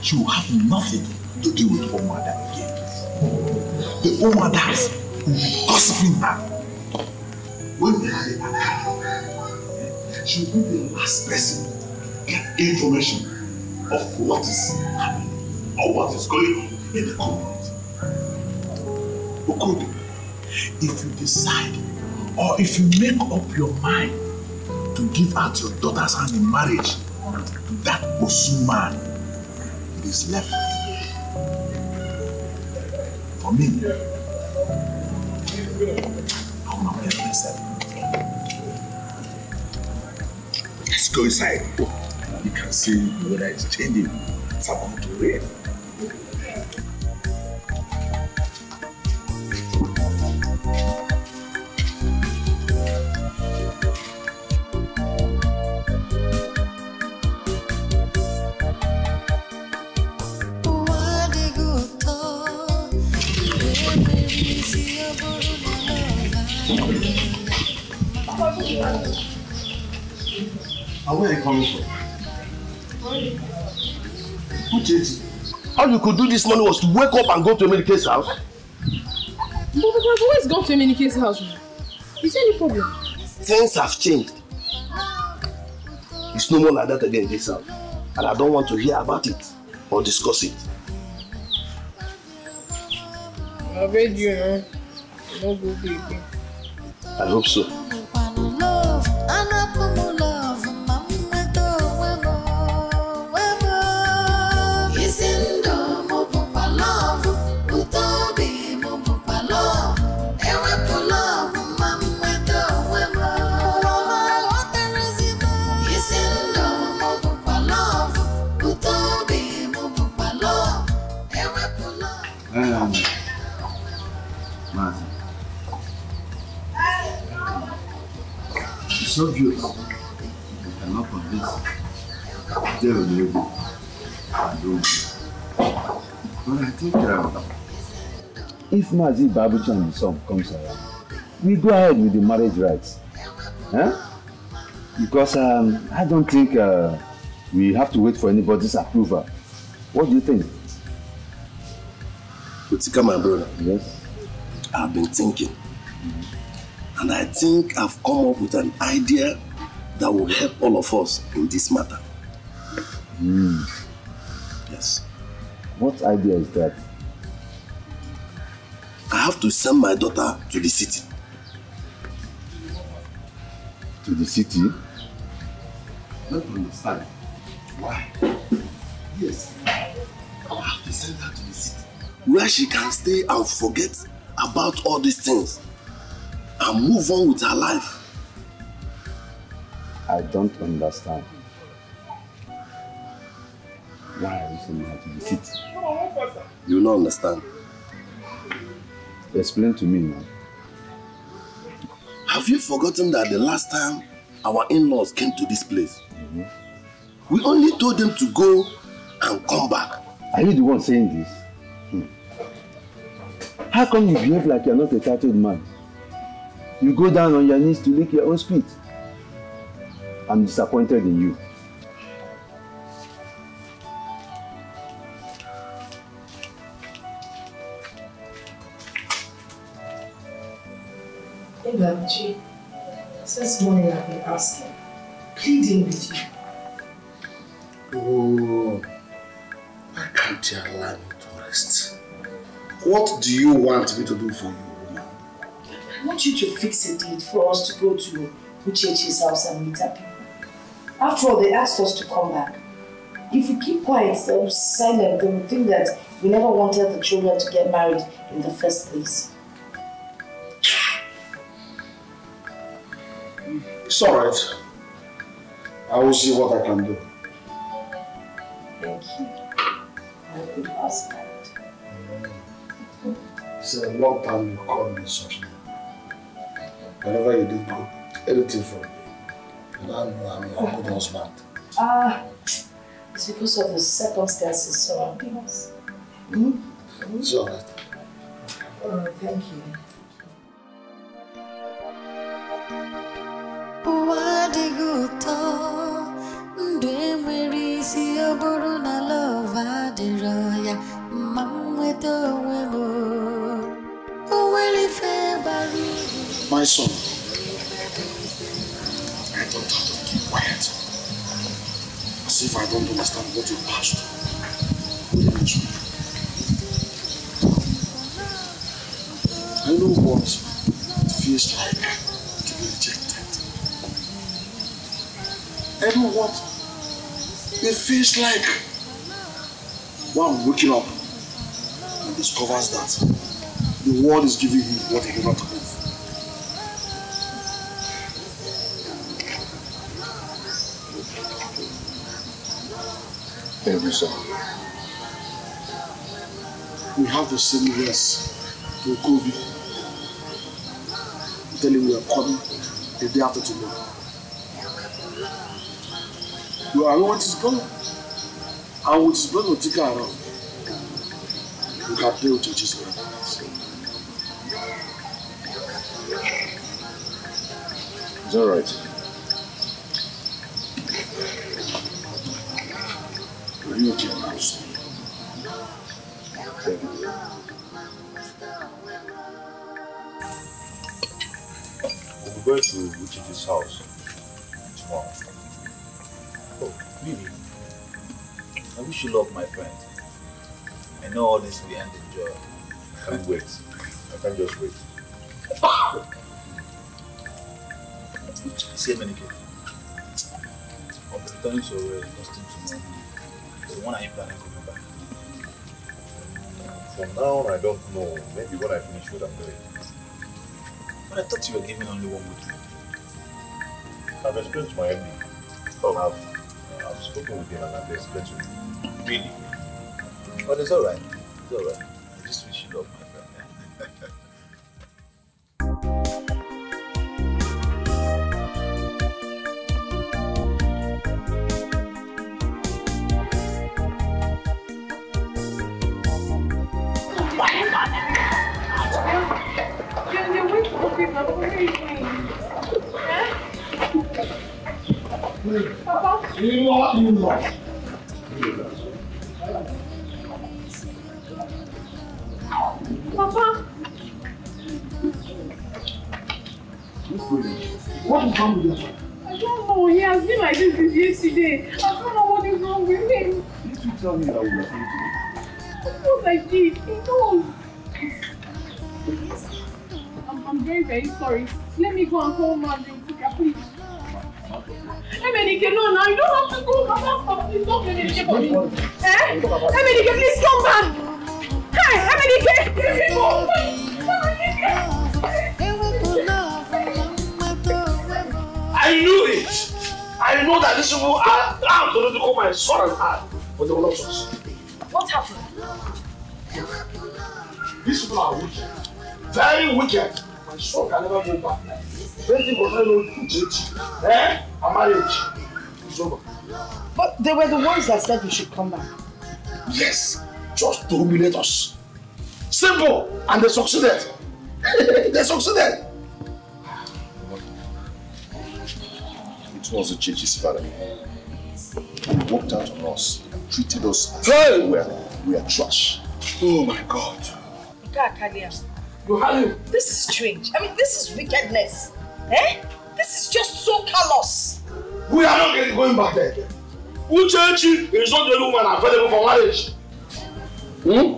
she will have nothing to do with her mother again. The Omadas will be gossiping her. When they have a car, she will be the last person to get information of what is happening or what is going on in the community. Okodi, if you decide or if you make up your mind to give out your daughter's hand in marriage to that Osu man, it is left for me. I will not get myself. Let's go inside. You can see the weather is changing. It's about to rain. And where are you coming from? All you could do this morning was to wake up and go to Emenike's house? But I've always gone to Emenike's house. Is there any problem? Things have changed. It's no more like that again in this house. And I don't want to hear about it or discuss it. I bet you know. No good baby. I hope so. It's so beautiful. You cannot convince. They will be able to do it. But I think if Mazi Babuchi and his son comes around, we go ahead with the marriage rights. Huh? Because I don't think we have to wait for anybody's approval What do you think? Utika, my brother. Yes. I've been thinking. And I think I've come up with an idea that will help all of us in this matter. Yes. What idea is that? I have to send my daughter to the city. To the city? I don't understand. Why? Yes. I have to send her to the city, where she can stay and forget about all these things and move on with her life. I don't understand. Why are you sending her to the city? You will not understand. Explain to me now. Have you forgotten that the last time our in-laws came to this place, we only told them to go and come back? Are you the one saying this? How come you behave like you're not a titled man? You go down on your knees to lick your own spit. I'm disappointed in you. Hey, Babuchi, since morning I've been asking, pleading with you. Oh, why can't you allow me to rest? What do you want me to do for you, woman? I want you to fix a date for us to go to Uchechi's house and meet our people. After all, they asked us to come back. If we keep quiet, silent, they will think that we never wanted the children to get married in the first place. It's alright. I will see what I can do. Thank you, my good husband. It's a long time you called me such name. Whenever you did good, anything for me. And I know I'm your good husband. It's because of the circumstances surrounding us. It's alright. Oh, thank you. My son, I don't have to keep quiet. As if I don't understand what you passed through. I know what it feels like to be rejected. I know what it feels like one waking up and discovers that the world is giving him what he never took. Every song. We have the same yes to Kobe. Tell him we are coming the day after tomorrow. You are with his brother. And with his brother, Dikeh around. You can play with your Jesus. It's alright. Are you okay now, son? Thank you. We'll be going to Uchi's house tomorrow. Oh, really? I wish you luck, my friend. I know all this will end in joy. I can't wait. I can't just wait. Say many people. I'll be returning to first thing tomorrow. So when are you planning coming back? For now, I don't know. Maybe when I finish what I'm doing. But I thought you were giving only 1 week. I've explained to my MD. Oh. I've spoken with him and I've explained to him. Really? But it's alright. It's alright. I just wish you luck, my friend. Papa? You know. What is wrong with your son? I don't know. He has been like this since yesterday. I don't know what is wrong with him. Did you tell me that we were going to? Of course I did. He knows. I'm very, very sorry. Let me go and call Madman, please. Emenike, no, you don't have to go. Please don't, Emenike, for me. Emenike, please come back. Hey, Emenike, let me go. I knew it. I know that these people are going to call my son and I, but they will not succeed. What happened? These people are wicked. Very wicked. My son can never go back. Anything concerning a marriage is over. But they were the ones that said we should come back. Yes, just to humiliate us. Simple, and they succeeded. They succeeded. It was Chichi's father. He walked out on us and treated us as we are trash. Oh my God. This is strange. I mean, this is wickedness. This is just so callous. We are not going back there again. Uchechi is not the only woman available for marriage.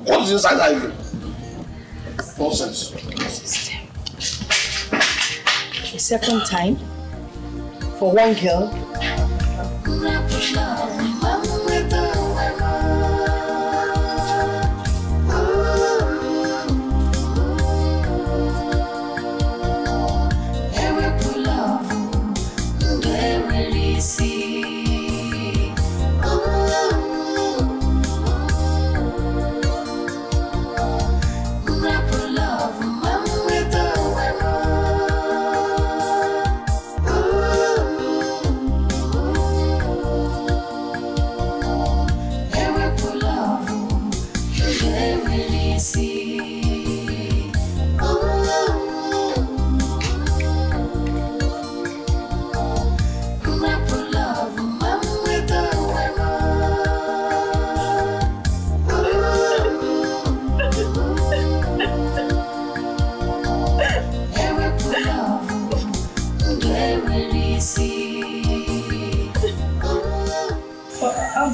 What is inside that even? Nonsense. The second time, for one girl.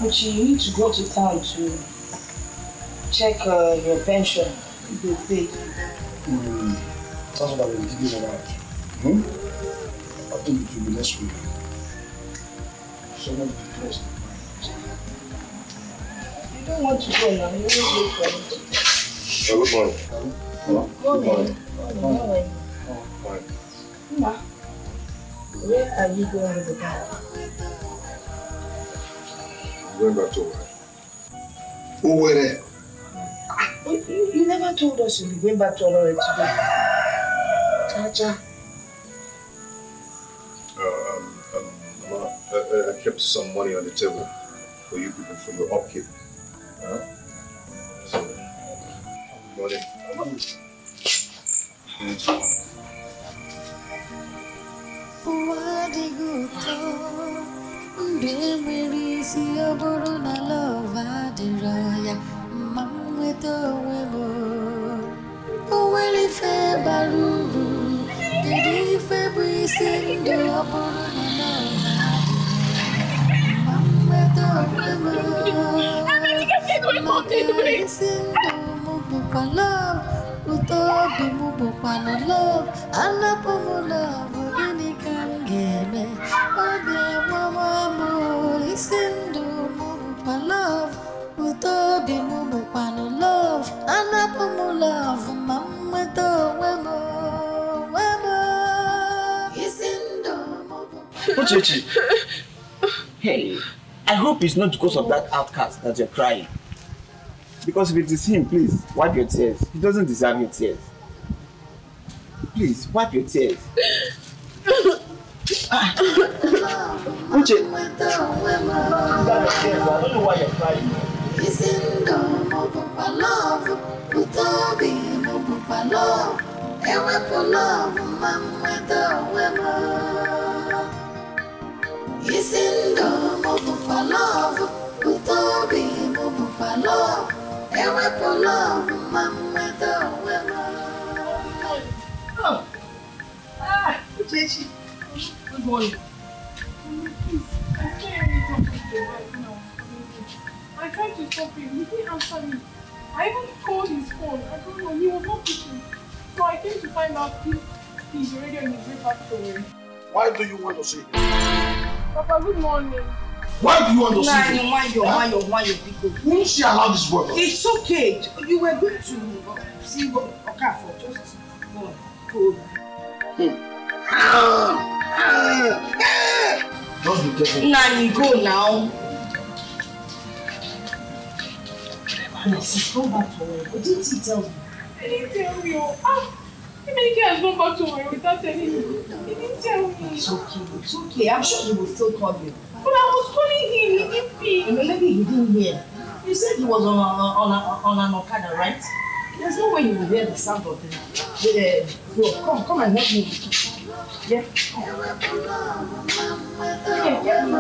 You need to go to town to check your pension. They pay. That's what I've been thinking about. I think it will be next week. Someone will be depressed. You don't want to go now. You won't wait for it. Good morning. Good morning. Ma, where are you going with the guy? Going back to Owerri. You never told us you'll be going back to Owerri today. Chacha. I kept some money on the table for you people for your upkeep. So, morning. Hey, I hope it's not because of that outcast that you're crying. Because if it is him, please, wipe your tears. He doesn't deserve your tears. Please, wipe your tears. Uche! I don't know why you're crying. Good morning. Please, I saw you talking to the right now. I tried to stop him. He didn't answer me. I even called his phone. I don't know. He was not picking. So I came to find out if he's already on his way back somewhere. Why do you want to see him? Papa, good morning. Why do you want to see him? Won't she allow this boy? It's okay. You were going to see what Okafor. Just go on. Just be careful. Nani, go now. Sis, go back to work. What didn't he tell me? He didn't tell me. He has gone back to work without telling me. He didn't tell me. It's okay. It's okay. I'm sure he will still call you. But I was calling him. He didn't pick. Maybe he didn't hear. You said he was on an Okada, right? There's no way you will hear the sound of the floor. Come and help me. Yeah. Get me.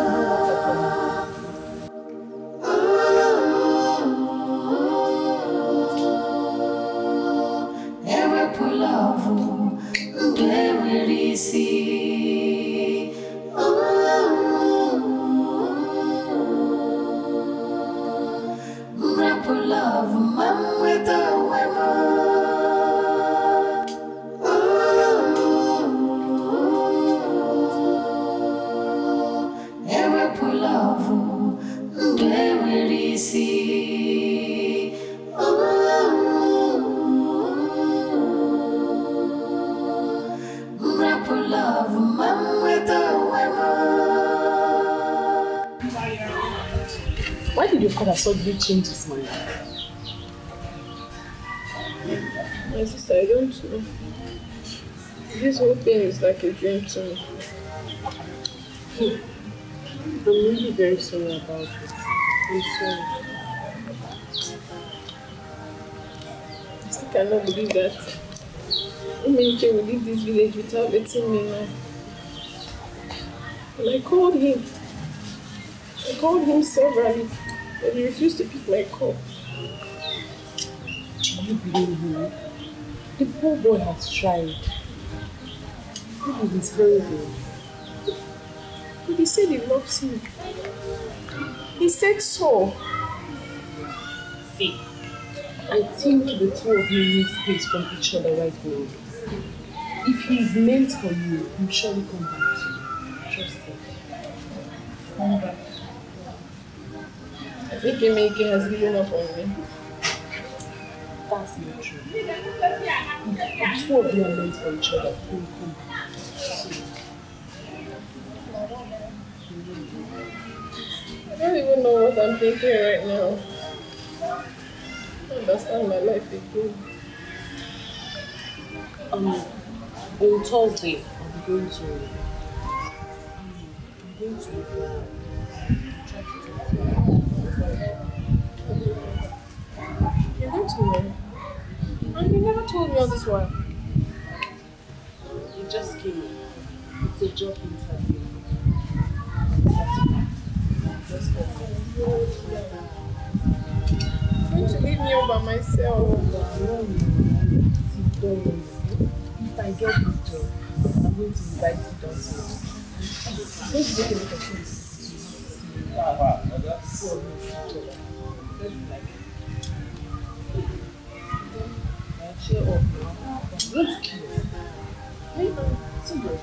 Why did your father suddenly change his mind? My sister, I don't know. This whole thing is like a dream to me. I'm really very sorry about it. I'm sorry. I still cannot believe that Ini will leave this village without letting me know. And I called him severally, but he refused to pick my call. Do you believe me? The poor boy has tried. Maybe he's hungry. But he said he loves me. He said so. See, I think the two of you need space from each other right now. If he's meant for you, he'll surely come back to you. Trust him. Come back. I think Emeke has given up on me. That's not true. If the two of you are meant for each other, he'll come back. I don't even know what I'm thinking right now. I don't understand my life again. On Thursday, I'll be going to You're going to where? And you never told me all this while. You just came in. It's a job interview. You're going to leave me all by myself. If I get this job, I'm going to invite you down to let's make a lot of things. Cheer up. Let's kill it. Hey, see you.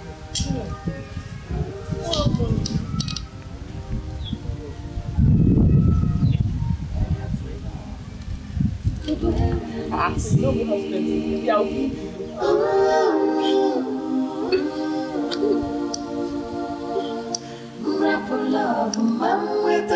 Love, man with a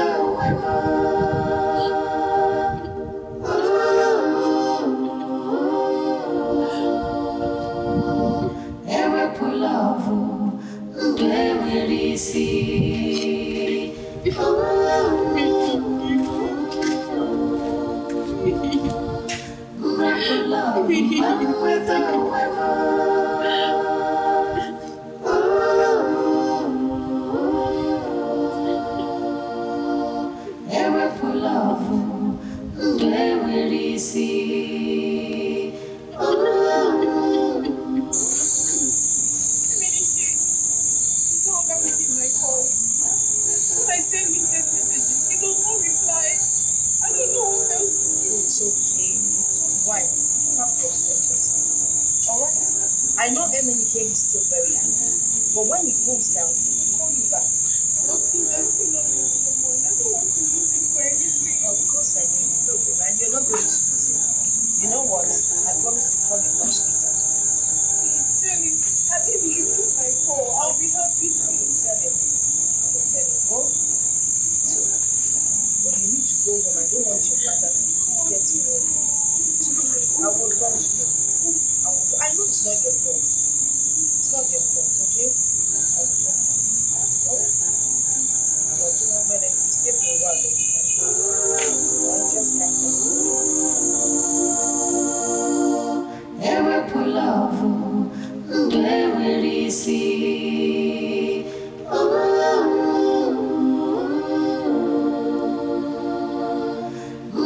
really see.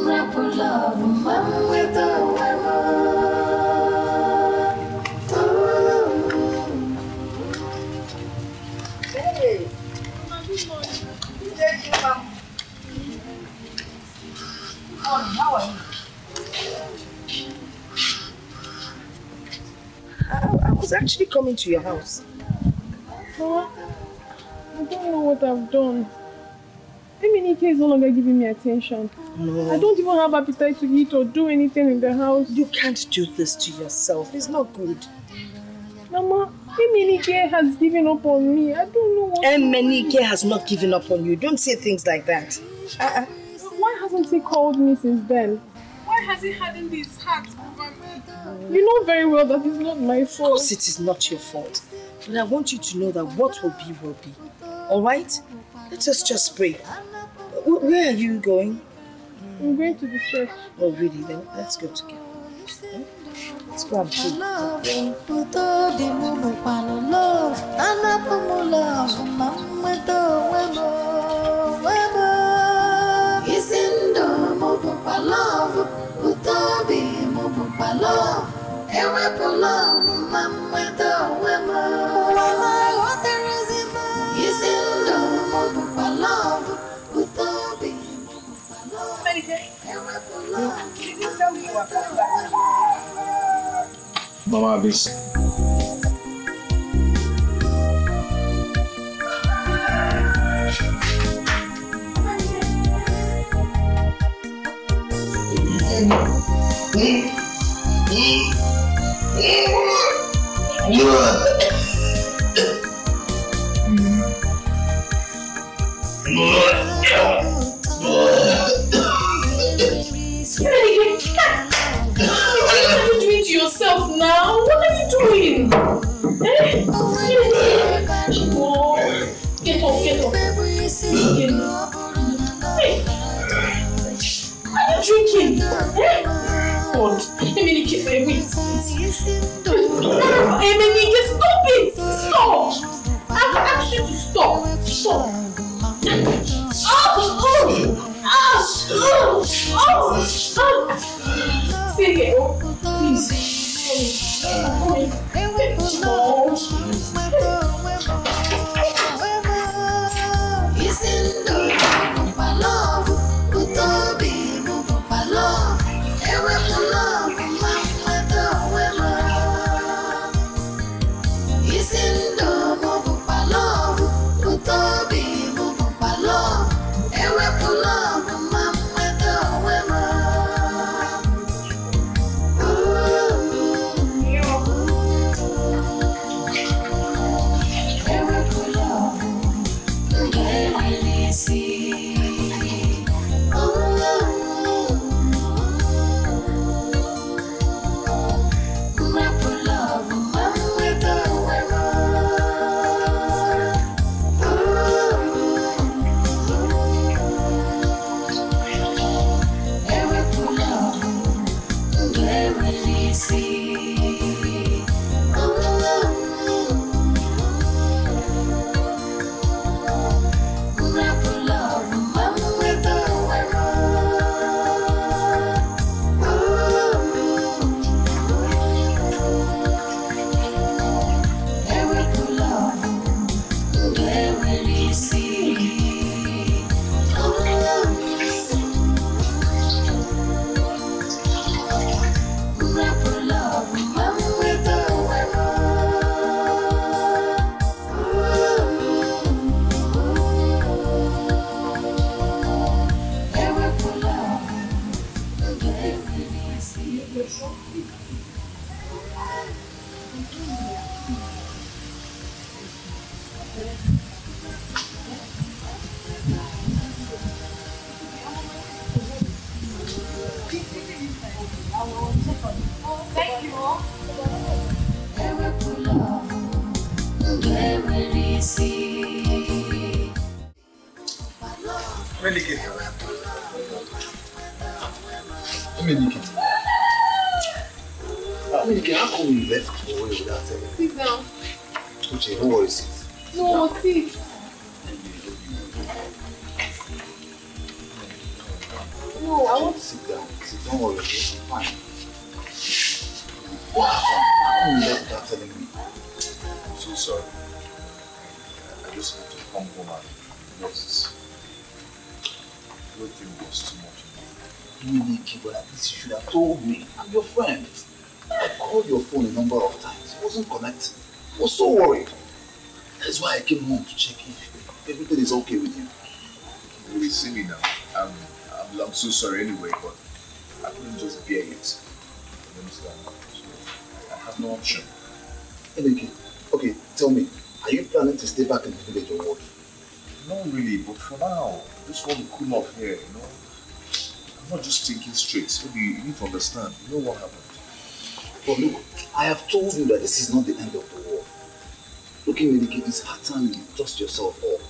Rapper love, man with a Hey! Thank you, Mom. How are you? I was actually coming to your house. Mama, I don't know what I've done. Eminike is no longer giving me attention. No. I don't even have appetite to eat or do anything in the house. You can't do this to yourself. It's not good. Mama, Eminike has given up on me. I don't know what. Eminike has not given up on you. Don't say things like that. Why hasn't he called me since then? Why has he hardened his heart over me? You know very well that it's not my fault. Of course it is not your fault. But I want you to know that what will be, will be. Alright? Let us just pray. Where are you going? I'm going to the church. Oh really? Then let's go together. Let's go and pray. Mama Abis. What are you doing to yourself now? What are you doing? Oh, get off. Hey. Are you drinking? God, Eminike, wait. Eminike, stop it! Stop! I've asked you to stop. Stop. Stay here, please. Thank you. Eminike. Eminike. Eminike, how come you left away without telling me? Sit down. Uche, don't worry, sit. No, sit. No, I want to sit down. Sit, don't worry, okay? Fine. What happened? How come you left without telling me? I'm so sorry. I just had to come home and just... Everything was too much. Really, but at least you should have told me. I'm your friend. I called your phone a number of times. It wasn't connecting. I was so worried. That's why I came home to check if everything is okay with you. You will see me now. I'm so sorry anyway, but I couldn't just bear it. You understand? So I have no option. Okay, tell me, are you planning to stay back in the village or what? Not really, but for now, I just want to cool off here, you know? I'm not just thinking straight. So you need to understand. You know what happened? But look, I have told you that this is not the end of the war. Look, Inedike, it's hard time you dust yourself off.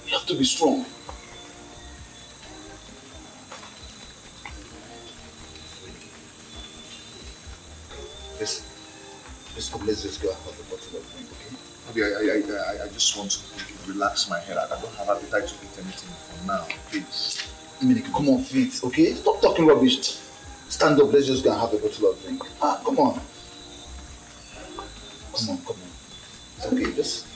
You have to be strong. Let's come, let's just go and have a bottle of drink, okay? Maybe I just want to relax my head. I don't have appetite to eat anything for now, please. Inedike, come on, feet, okay? Stop talking rubbish. Stand up, let's just go and have a bottle of drink. Come on. Come on. It's okay, just...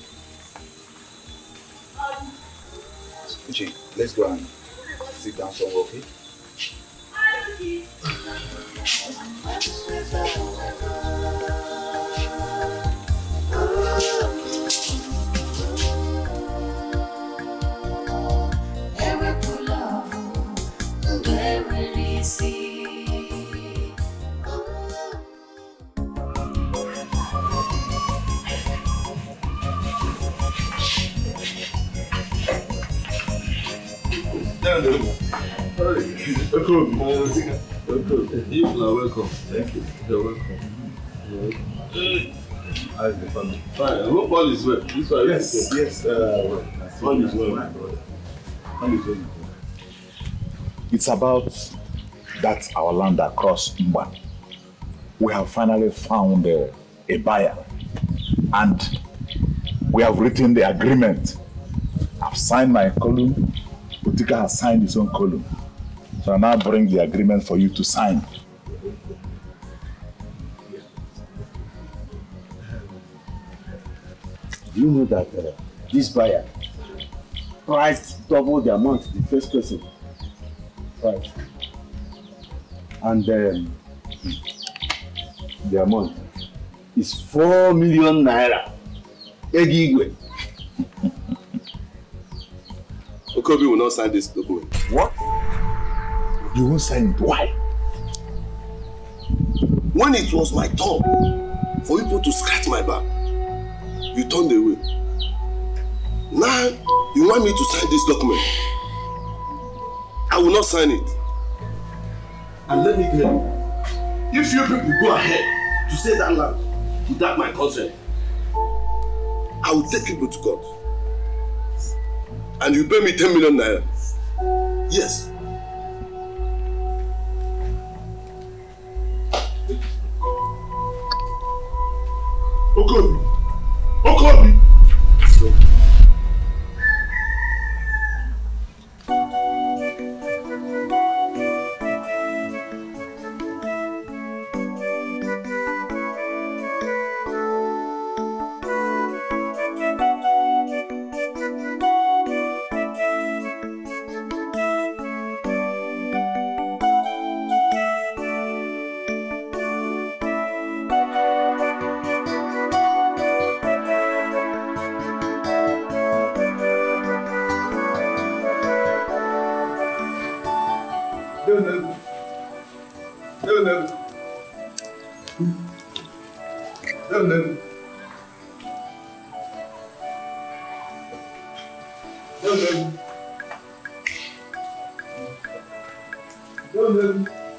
Uche, let's go and sit down somewhere, okay? You are welcome. Thank you. You're welcome. How's the family? Fine. I hope all is well. This one yes. All is well. All is well. It's about that our land across Mba. We have finally found a buyer, and we have written the agreement. I've signed my column. Dikeh has signed his own column. So I now bring the agreement for you to sign. Do you know that this buyer priced double the amount the first person priced? And the amount is 4 million naira. Egigwe. Okobi will not sign this document. What? You won't sign it. Why? When it was my turn for people to scratch my back, you turned away. Now you want me to sign this document. I will not sign it. And let me tell you, if you people go ahead to say that land without my consent, I will take people to court. And you pay me 10 million naira. Yes. Okobi!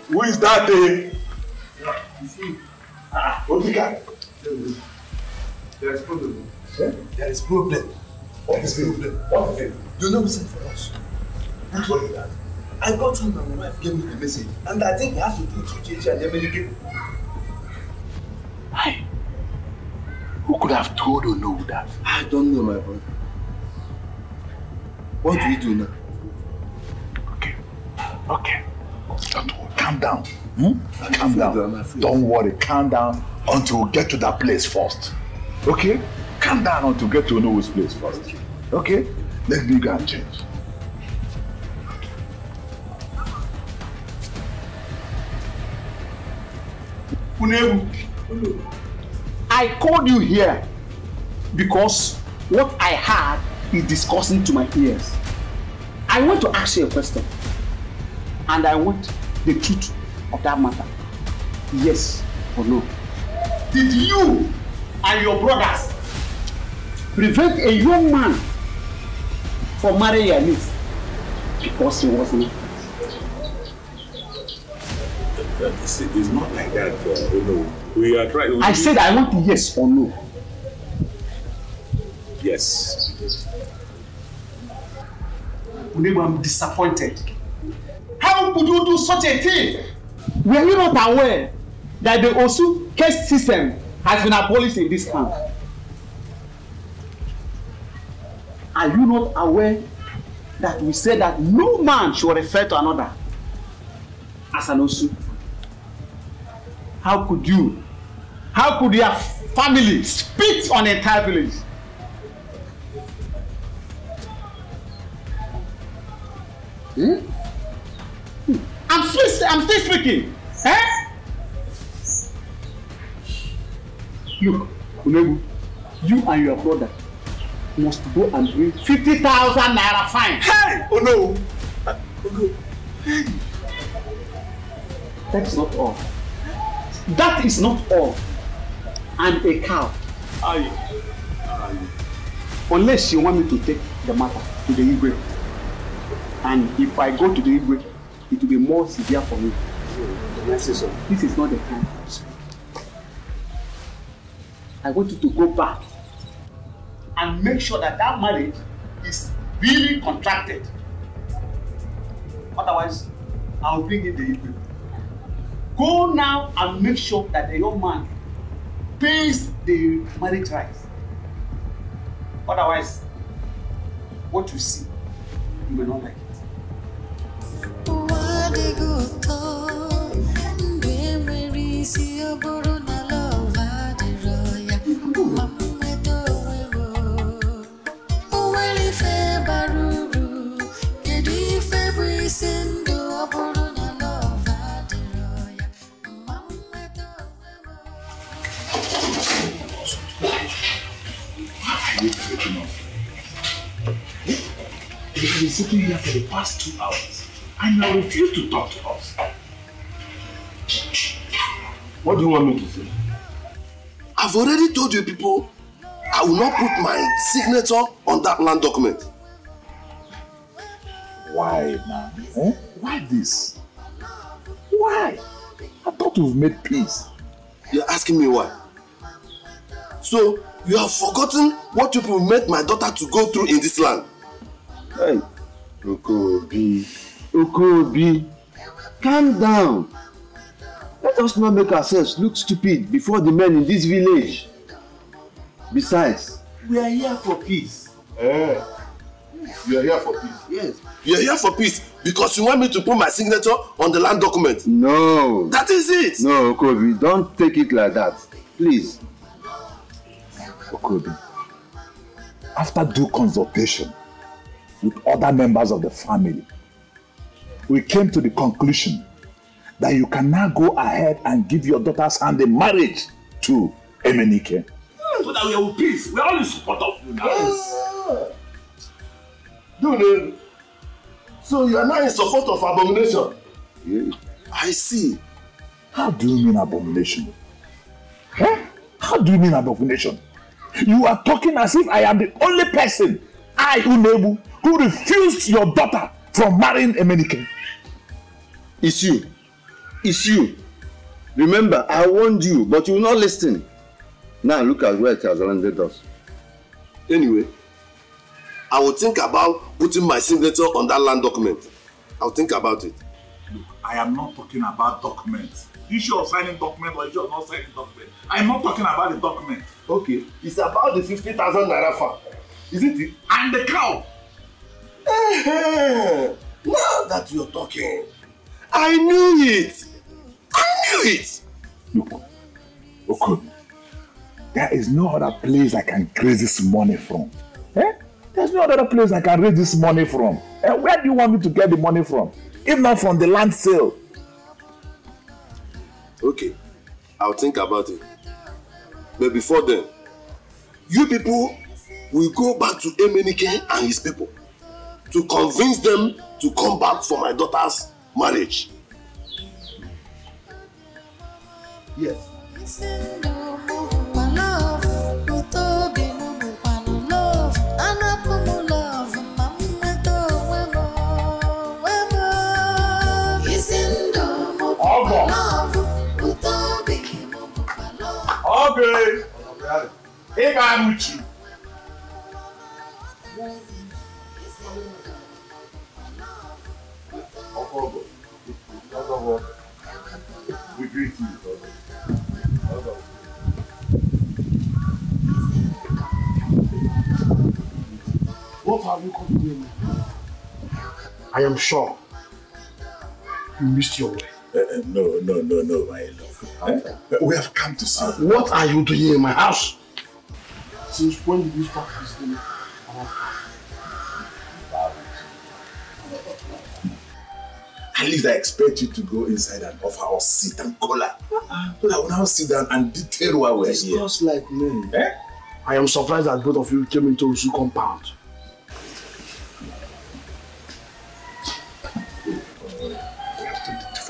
Who is that? Dikeh. There is problem. There is problem. What is the problem? What is it? You know something for us. Who told you that? I got home and my wife gave me the message, and I think it has to do with change and Emelike. Why? Who could have told Ono that. I don't know, my brother. What do we do now? Okay. Don't worry. Calm down. Calm down. Don't worry. Calm down until we get to that place first. Okay? Calm down until we get to Ono's place first. Okay? Let me go and change. I called you here because what I heard is disgusting to my ears. I want to ask you a question, and I want the truth of that matter. Yes or no? Did you and your brothers prevent a young man from marrying your niece because he wasn't? It's not like that. No. We are trying. I said I want yes or no. Yes. I'm disappointed. How could you do such a thing? Were you not aware that the Osu caste system has been abolished in this town? Are you not aware that we said that no man should refer to another as an Osu? How could you? How could your family spit on an entire village? I'm still speaking. Eh? Look, Unebu, you and your brother must go and bring 50,000 naira fine. Hey! Oh no! Hey! That's not all. That is not all. And a cow. Unless you want me to take the matter to the Igwe. And if I go to the Igwe, it will be more severe for me. This is not the time. I want you to go back and make sure that that marriage is really contracted. Otherwise, I'll bring in the Igwe. Go now and make sure that the young man pays the marriage rights. Otherwise, what you see, you may not like it. You've been sitting here for the past 2 hours and you refuse to talk to us. What do you want me to say? I've already told you people I will not put my signature on that land document. Why now? Eh? Why this? Why? I thought we've made peace. You're asking me why? So, you have forgotten what people made my daughter to go through in this land. Hey, Okobi, calm down. Let us not make ourselves look stupid before the men in this village. Besides, we are here for peace. You are here for peace? Yes. You are here for peace because you want me to put my signature on the land document? No. That is it. No, Okobi, don't take it like that. Please. Okobi, after due consultation with other members of the family, we came to the conclusion that you can now go ahead and give your daughter's hand in marriage to Emenike. So that we are with peace. We are all in support of you now. Yes. Dude, so you are now in support of abomination? Yeah. I see. How do you mean abomination? Huh? How do you mean abomination? You are talking as if I am the only person, I, Unebu, who refused your daughter from marrying Emenike. It's you. It's you. Remember, I warned you, but you will not listen. Now look at where it has landed us. Anyway, I will think about putting my signature on that land document. I will think about it. I am not talking about documents. Issue of signing document or issue of not signing document. I am not talking about the document. Okay, it's about the 50,000 naira farm. Isn't it? And the cow. Now that you're talking, I knew it. Look, okay. There is no other place I can raise this money from. There's no other place I can raise this money from. Where do you want me to get the money from? If not from the land sale. Okay, I'll think about it. But before then, you people will go back to Emenike and his people to convince them to come back for my daughter's marriage. Yes. Okay. Hey, I'm with you. We greet you. What have you come doing? I am sure you missed your way. No, my love. We have come to see you. What are you doing in my house? Since when did you start visiting our house? At least I expect you to go inside and offer us seat and collar. So that we'll now sit down and detail why we're here. Discuss like men. I am surprised that both of you came into Usu compound.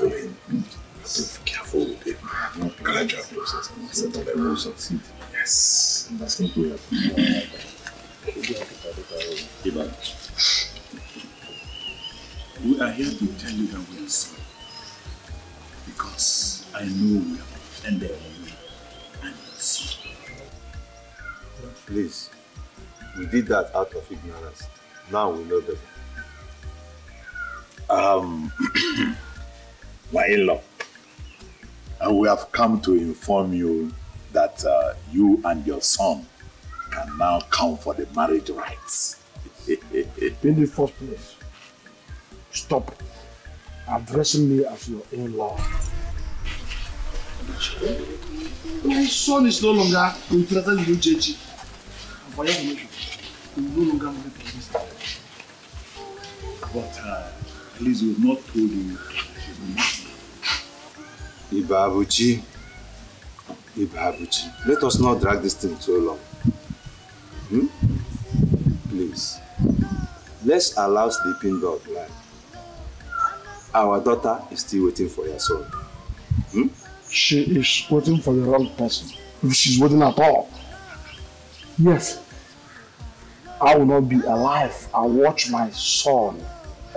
Be careful with it. Gradual process. Set up a rules succeed. Yes. That's what we have. We are here to tell you that we are sorry. Because I know we have offended you and your son. Please, we did that out of ignorance. Now we know better. My in-law, and we have come to inform you that you and your son can now come for the marriage rites. In the first place, stop addressing me as your in-law. My son is no longer interested in JG. And for your information, he will no longer marry for this time. But at least we have not told you Ibabuchi, let us not drag this thing too long. Please, let's allow sleeping dog lie. Our daughter is still waiting for your son. She is waiting for the wrong person. If she's waiting at all, yes, I will not be alive and watch my son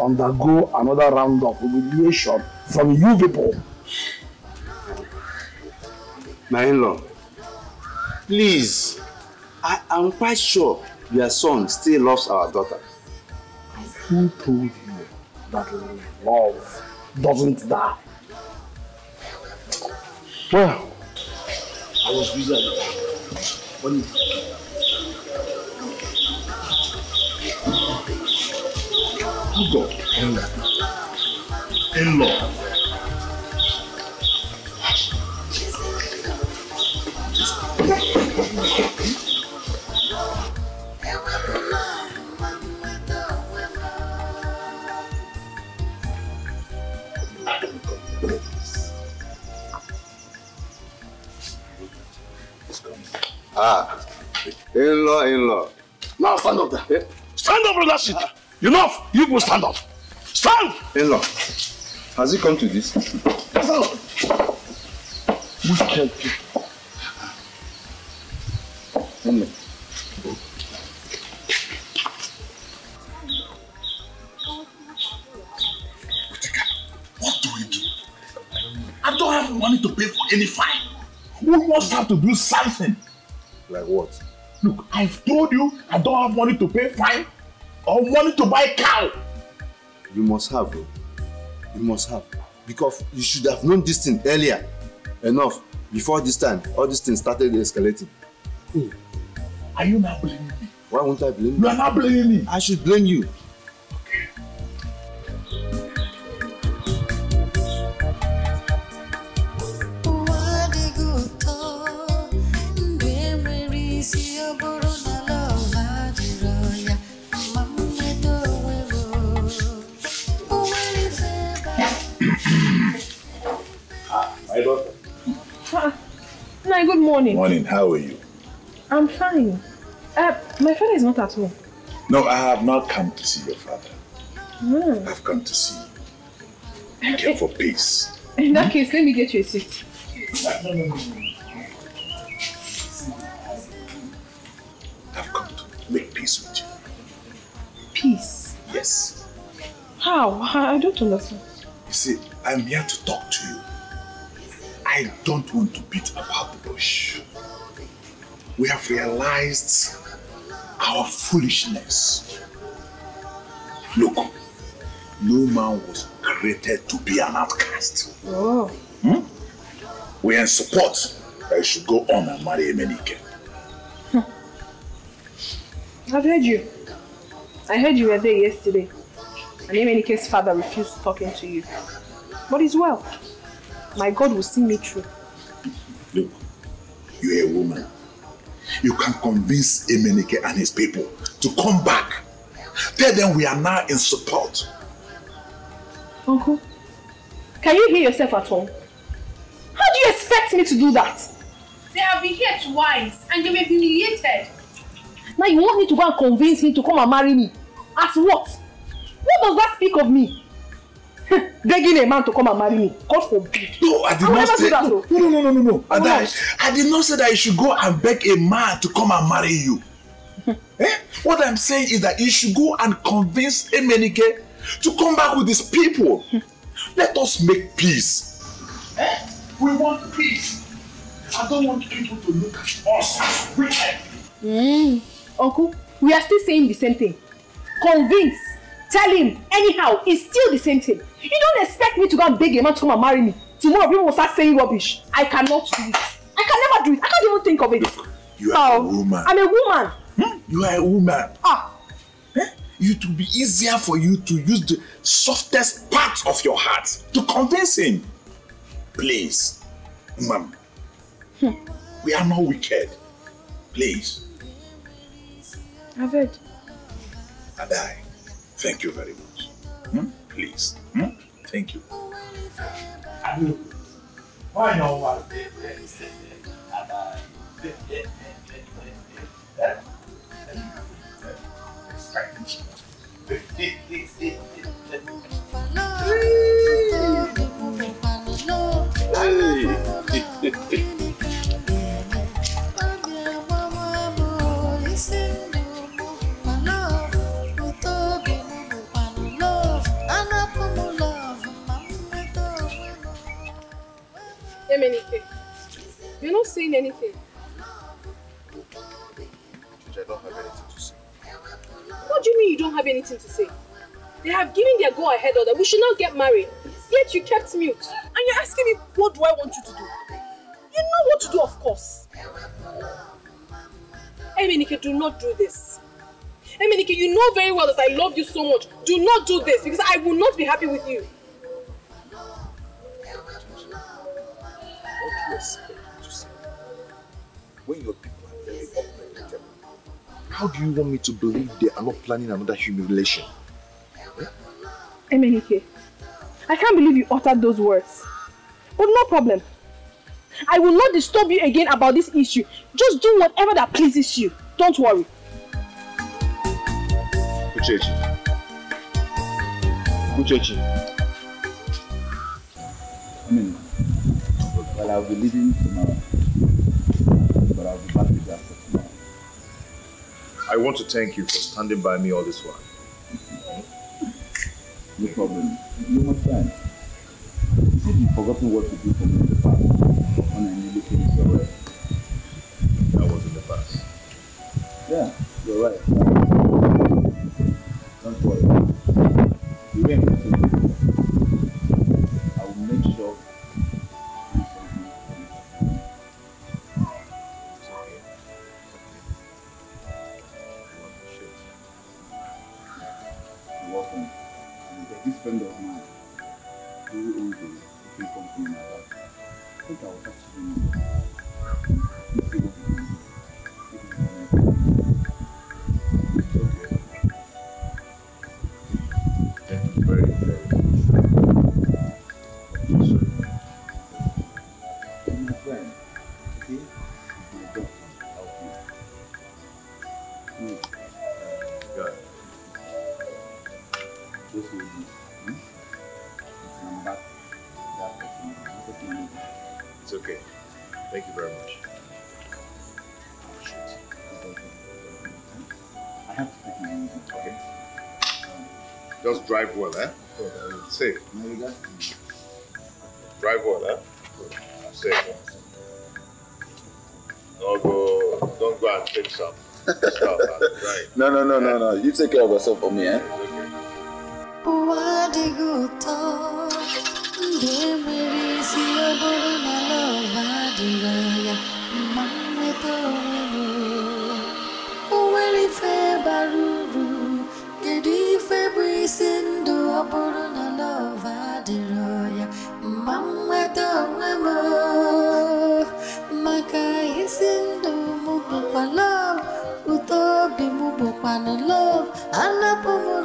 undergo another round of humiliation from you people. My in-law, please, I am quite sure your son still loves our daughter. Who told you that love doesn't die? Well, I was busy at the time. When you go, in-law. In-law. Now stand up there. Stand up on that seat. Enough. You go stand up. Stand. In-law, has he come to this? Stand up. Wicked people. What do we do? I don't have money to pay for any fine. We must have to do something. Like what? Look, I've told you I don't have money to pay fine or money to buy cow. You must have, though. You must have. Because you should have known this thing earlier enough before this time. All these things started escalating. Oh, are you not blaming me? Why won't I blame you? You are not blaming me. I should blame you. My daughter. Hi, good morning. Morning, how are you? I'm fine. My father is not at home. No, I have not come to see your father. I've come to see you. Care for peace. In that case, let me get you a seat. No. I've come to make peace with you. Peace? Yes. How? I don't understand. You see, I'm here to talk to you. I don't want to beat about the bush. We have realized our foolishness. Look, no man was created to be an outcast. Oh. We are in support that you should go on and marry Emenike. I've heard you. I heard you were there yesterday. And Emenike's father refused talking to you. But it's well. My God will see me through. Look, you're a woman. You can convince Emenike and his people to come back. Tell them we are now in support. Uncle, can you hear yourself at home? How do you expect me to do that? They have been here twice and they were humiliated. Now you want me to go and convince him to come and marry me? As what? What does that speak of me? Begging a man to come and marry me. God forbid. No, I did not say that. No. I did not say that you should go and beg a man to come and marry you. What I'm saying is that you should go and convince Emenike to come back with his people. Let us make peace. We want peace. I don't want people to look at us as wicked. Uncle, we are still saying the same thing. Convince. Tell him, anyhow, it's still the same thing. You don't expect me to go and beg a man to come and marry me. Tomorrow people will start saying rubbish. I cannot do it. I can never do it. I can't even think of it. Look, you are a woman. I'm a woman. You are a woman. It will be easier for you to use the softest part of your heart to convince him. Please, ma'am. We are not wicked. Please. I've heard. And I thank you very much. Please. Thank you. Why not one? Emenike, you're not saying anything. I don't have anything to say. What do you mean you don't have anything to say? They have given their go-ahead order. We should not get married. Yet you kept mute. And you're asking me, what do I want you to do? You know what to do, of course. Emenike, do not do this. Emenike, you know very well that I love you so much. Do not do this because I will not be happy with you. What do you expect me to say? When your people are very unpredictable, how do you want me to believe they are not planning another humiliation? Emenike, I can't believe you uttered those words. But no problem. I will not disturb you again about this issue. Just do whatever that pleases you. Don't worry. Uchechi. Well, I'll be leaving tomorrow. But I'll be back with you after tomorrow. I want to thank you for standing by me all this while. No problem. You must try. You said you've forgotten what you did for me in the past. When I nearly finished your work. That was in the past. Yeah, you're right. Don't worry. You ain't I will this friend of mine who owns the cooking company in my life. I think I will talk to him and see what he can do. Thank you very, very much. My friend, okay, is my daughter. Help me. God. Just hold this. It's I'm back. That person. It's okay. Thank you very much. I have to take my engine. Okay. Just drive well, eh? Safe. No, you got Drive well, eh? Safe. Don't go and take some stuff. Right. No. You take care of yourself for me, eh?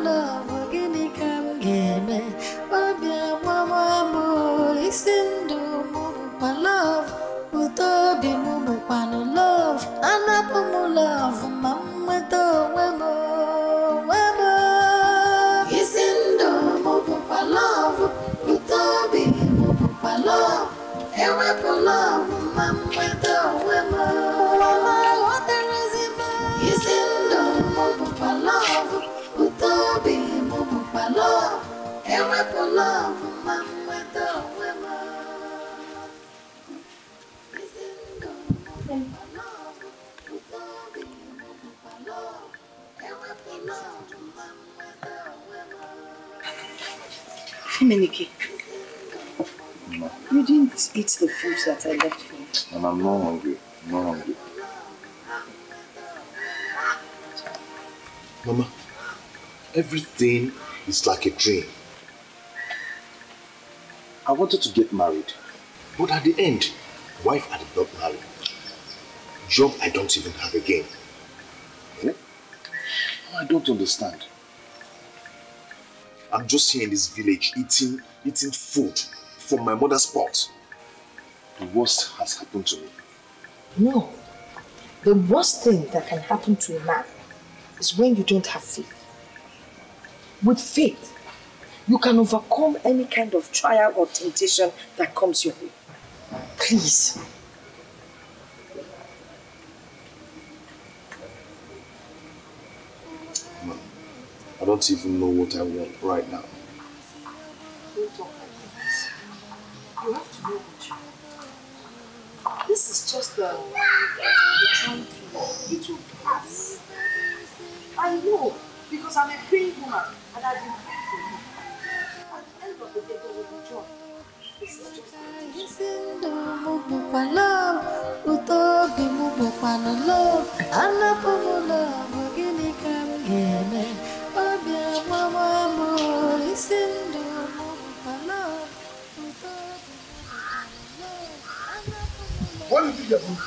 Love, gini kam geme, babia mama mo isindu mupa love, utobi mupa love, anapo mo love, mama to wemo, isindu mupa love, utobi mupa love, ewepo love, mama to wemo, mama what the reason, isindu mupa love. Utobi mupa love, ewepo love, mama to wema. Miniki, you didn't eat the food that I left for you. And I'm not hungry. Mama, everything is like a dream. I wanted to get married, but at the end, wife I did not marry. Job I don't even have again. I don't understand. I'm just here in this village eating food from my mother's pot. The worst has happened to me. No. The worst thing that can happen to a man is when you don't have faith. With faith, you can overcome any kind of trial or temptation that comes your way. Please. Mom, I don't even know what I want right now. Don't talk like this. You have to know what you want. This is just the trying period. It will pass. I know, because I'm a praying woman and I've been praying for you. At the end of the day, there will be joy. This is just What is it you're doing?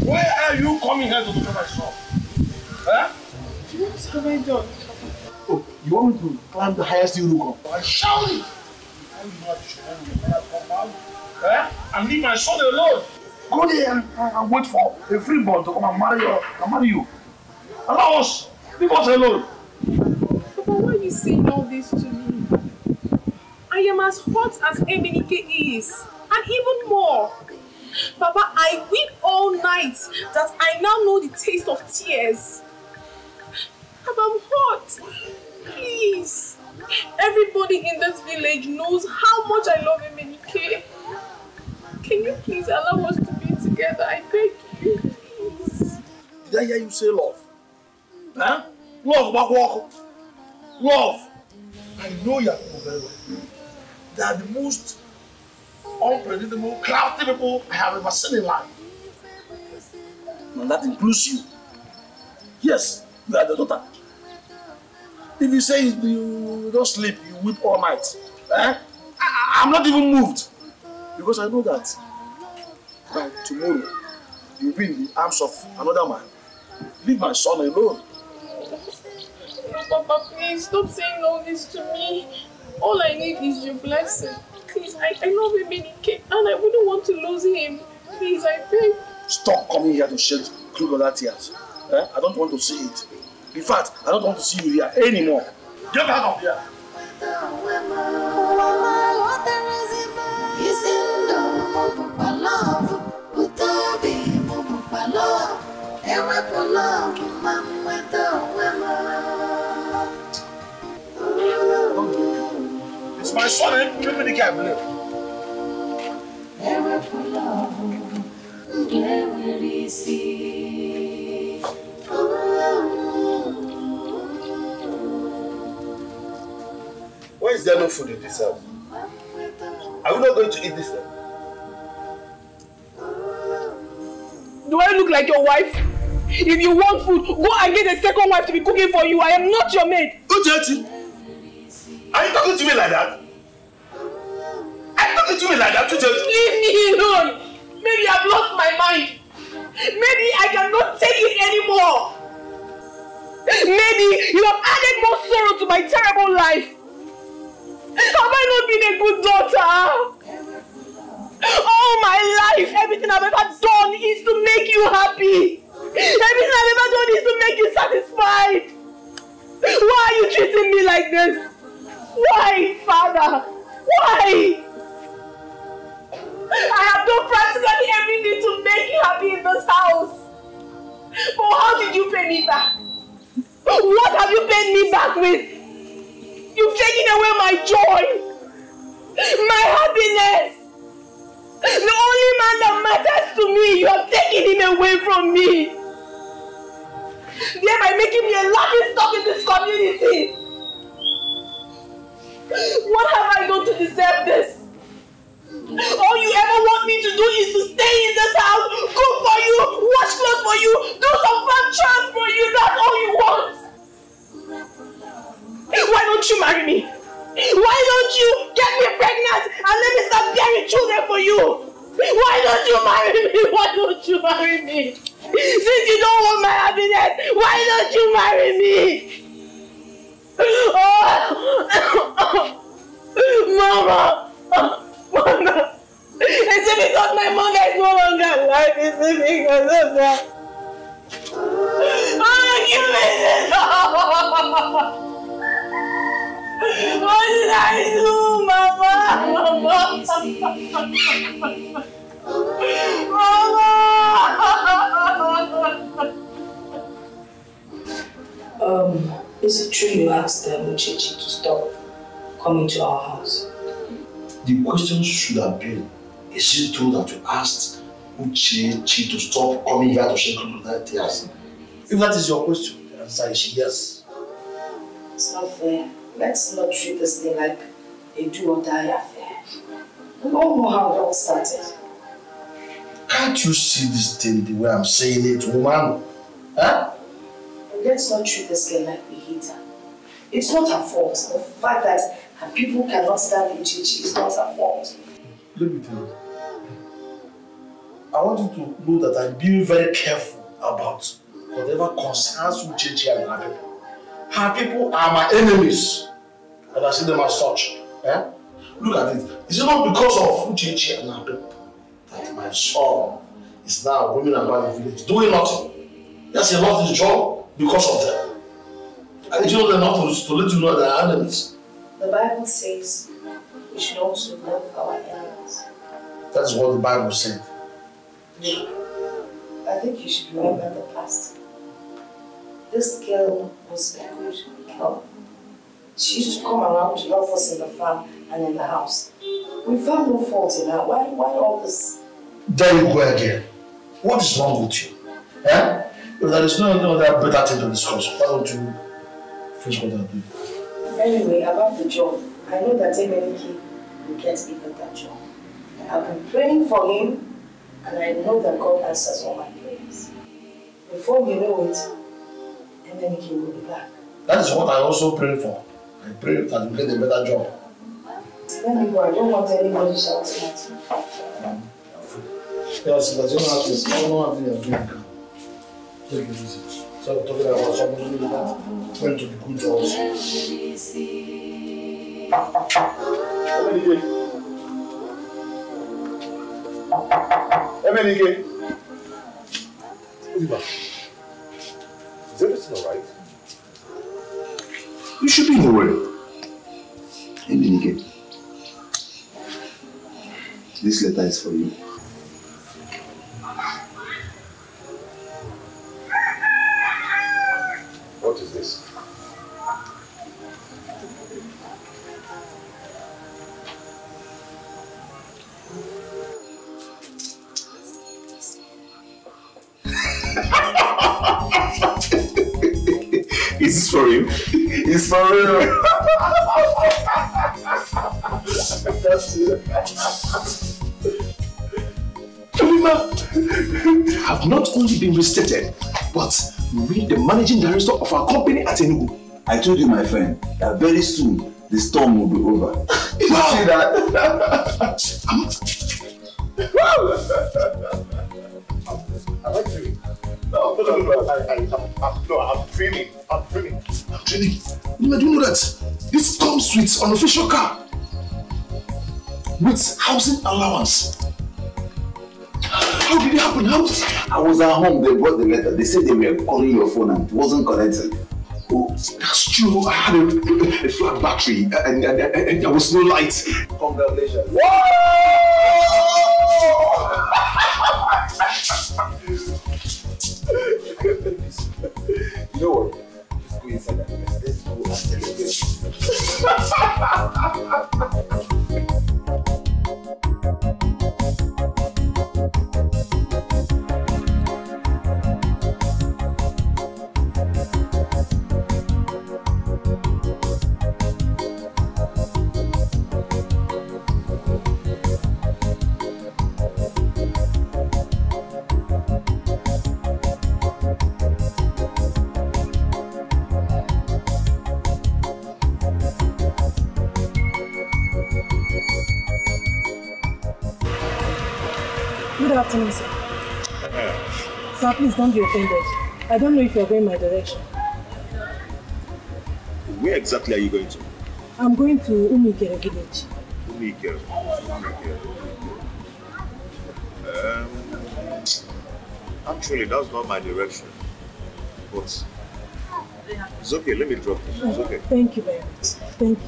Why are you coming here to destroy my shop? Huh? What have I done? Oh, you want me to climb the highest hill you can? I shall it! And leave my son alone. Go there and wait for a free boy to come and marry you. Allow us. Leave us alone. Papa, why are you saying all this to me? I am as hot as Emenike is. And even more. Papa, I weep all night that I now know the taste of tears. Papa, I'm hot. Please. Everybody in this village knows how much I love Emenike. Can you please allow us to be together? I beg you, please. Did I hear you say love? Huh? Love, Bakwako. Love. I know you are people very well. They are the most unpredictable, crafty people I have ever seen in life. And that includes you. Yes, you are the daughter. If you say you don't sleep, you weep all night. I'm not even moved. Because I know that by tomorrow, you'll be in the arms of another man. Leave my son alone. No, Papa, please stop saying all this to me. All I need is your blessing. Please, I love him Dikeh, and I wouldn't want to lose him. Please, I beg. Stop coming here to shed crocodile tears. I don't want to see it. In fact, I don't want to see you here anymore. Get out of here. It's my son, remember the guy, believe. Why is there no food in this house? Are we not going to eat this now? Do I look like your wife? If you want food, go and get a second wife to be cooking for you. I am not your maid. Uchechi, are you talking to me like that? Are you talking to me like that, Uchechi? Leave me alone. Maybe I've lost my mind. Maybe I cannot take it anymore. Maybe you have added more sorrow to my terrible life. Have I not been a good daughter? All my life, everything I've ever done is to make you happy. Everything I've ever done is to make you satisfied. Why are you treating me like this? Why, Father? Why? I have done practically everything to make you happy in this house. But how did you pay me back? What have you paid me back with? You've taken away my joy, my happiness. The only man that matters to me, you have taken him away from me. Thereby making me a laughing stock in this community. What have I done to deserve this? All you ever want me to do is to stay in this house, cook for you, wash clothes for you, do some fun chores for you. That's all you want. Why don't you marry me? Why don't you get me pregnant and let me start bearing children for you? Why don't you marry me? Why don't you marry me? Since you don't want my happiness, why don't you marry me? Oh. Mama! Mama! Is it because my mother is no longer alive? Is it because of that? Oh, give me this! What did I do, Mama? Mama! Is it true you asked Uchechi to stop coming to our house? The question should have been, is it true that you asked Uchechi to stop coming here to shake crocodile tears? If that is your question, the answer is yes. It's not fair. Let's not treat this thing like a do or die affair. We all know how it all started. Can't you see this thing the way I'm saying it, woman? Huh? Let's not treat this girl like we hate her. It's not her fault. The fact that her people cannot stand Uchechi is not her fault. Let me tell you. I want you to know that I'm being very careful about whatever concerns Uchechi and her people. Her people are my enemies, and I see them as such. Eh? Look at it. Is it not because of Uchechi and her people that my son is now roaming about the village doing nothing? Yes, he lost his job because of them. And you know they're not to let you know they're enemies. The Bible says we should also love our enemies. That's what the Bible said. Yeah. I think you should remember the past. This girl was a good girl. She used to come around to help us in the farm and in the house. We found no fault in her. Why all this? There you go again. What is wrong with you? Eh? If there is no other better thing to discuss, why don't you finish what I'm doing? Anyway, about the job, I know that Emenike will get even that job. I've been praying for him, and I know that God answers all my prayers. Before we know it, Emenike will be back. That is what I also pray for. I pray that you get a better job. Let me go. I don't want anybody shouting at me. Yes, because you don't have to. I don't know how to do it. Take it easy. So I'm talking about somebody that went to be good to us. Emenike. Oliver, is everything alright? You should be in a worry. Emenike, this letter is for you. What is this? Is this for you? It's for real. That's it. Have not only been restated, but we, the managing director of our company at Enugu. I told you, my friend, that very soon the storm will be over. You see that? I like dreaming. No, I'm dreaming. I'm dreaming. I'm dreaming. Do you know that this comes with an official car, with housing allowance? How did it happen? How? I was at home, they brought the letter. They said they were calling your phone and it wasn't connected. Oh, that's true. I had a flat battery and there was no light. Congratulations. Whoa! You know what? Just go inside that mess. Let's go and Good afternoon, sir. Sir, please don't be offended. I don't know if you're going my direction. Where exactly are you going to? I'm going to Umikere village. Umikere. Actually, that's not my direction. But it's okay, let me drop you. It's okay. Thank you very much. Thank you.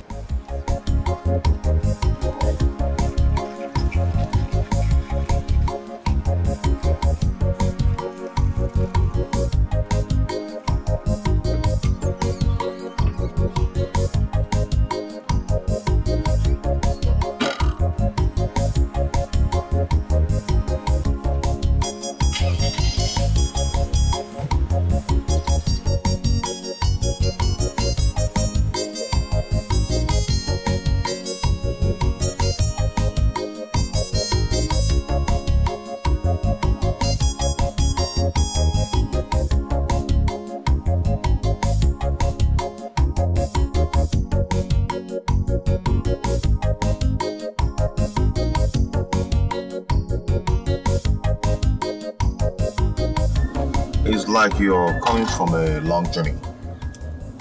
It's like you're coming from a long journey.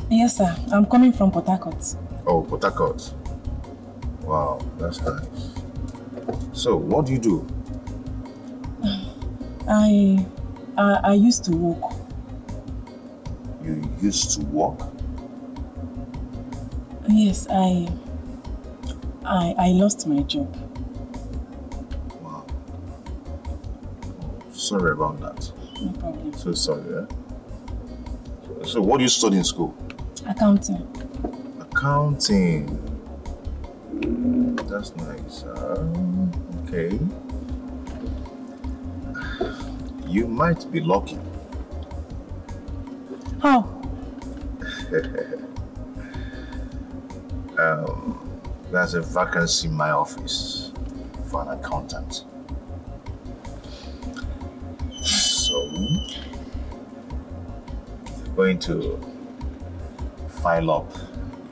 Yes, sir. I'm coming from Port Harcourt. Oh, Port Harcourt. Wow, that's nice. So, what do you do? I used to walk. You used to walk? Yes, I lost my job. Wow. Sorry about that. No problem. So sorry, eh? So what do you study in school? Accounting. Accounting. That's nice. Okay. You might be lucky. How? There's a vacancy in my office for an accountant. So, you're going to file up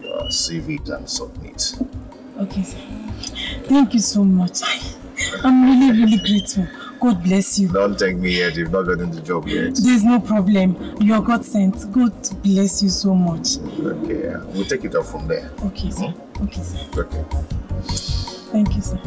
your CVs and submit. Okay, sir. Thank you so much. I'm really, really grateful. God bless you. Don't thank me yet. You've not gotten the job yet. There's no problem. You are God sent. God bless you so much. Okay, we'll take it up from there. Okay, sir. Okay, sir. Okay. Thank you, sir.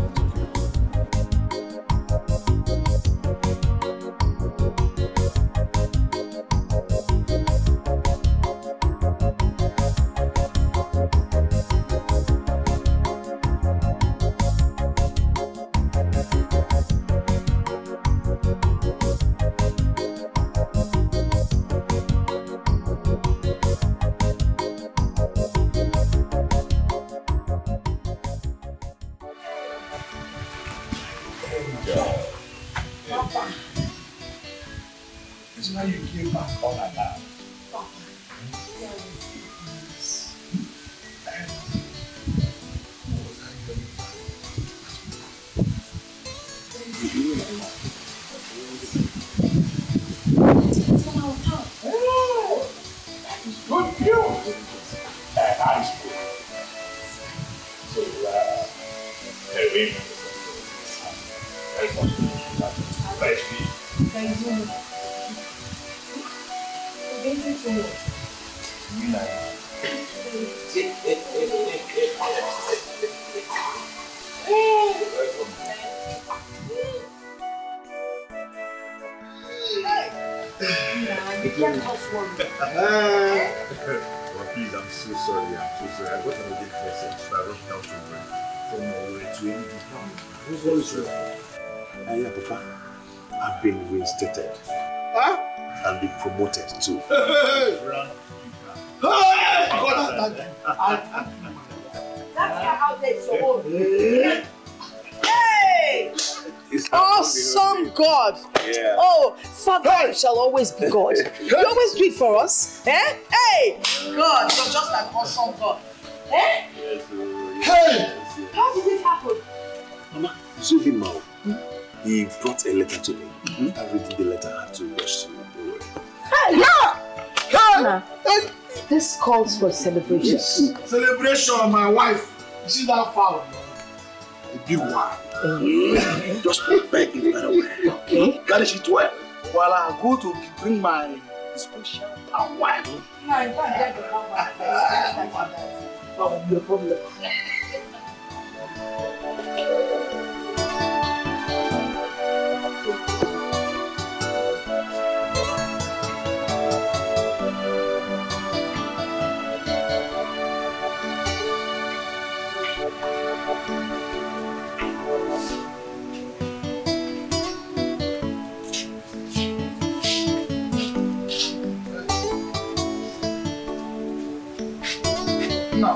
Please, I'm so sorry. I got an urgent message, so I rushed down to work from Nollywood to Ini Edo. Papa, I've been reinstated. Huh? And been promoted too. That's how they so Hey! Awesome God! Yeah. Oh, Father shall always be God. You always do it for us. Eh? Hey! God, you're just an awesome God. Eh? Yes, Hey! How did it happen? Mama, so him now. He brought a letter to me. I read the letter, I had to rush to the way. Hey! Yeah! Hey! This calls for celebration. Yes. Celebration of my wife. You see that foul? A big one. Just prepare it right away. Okay. Garnish it well. While I go to bring my special palm wine. No, you can't get the palm wine. No problem. No.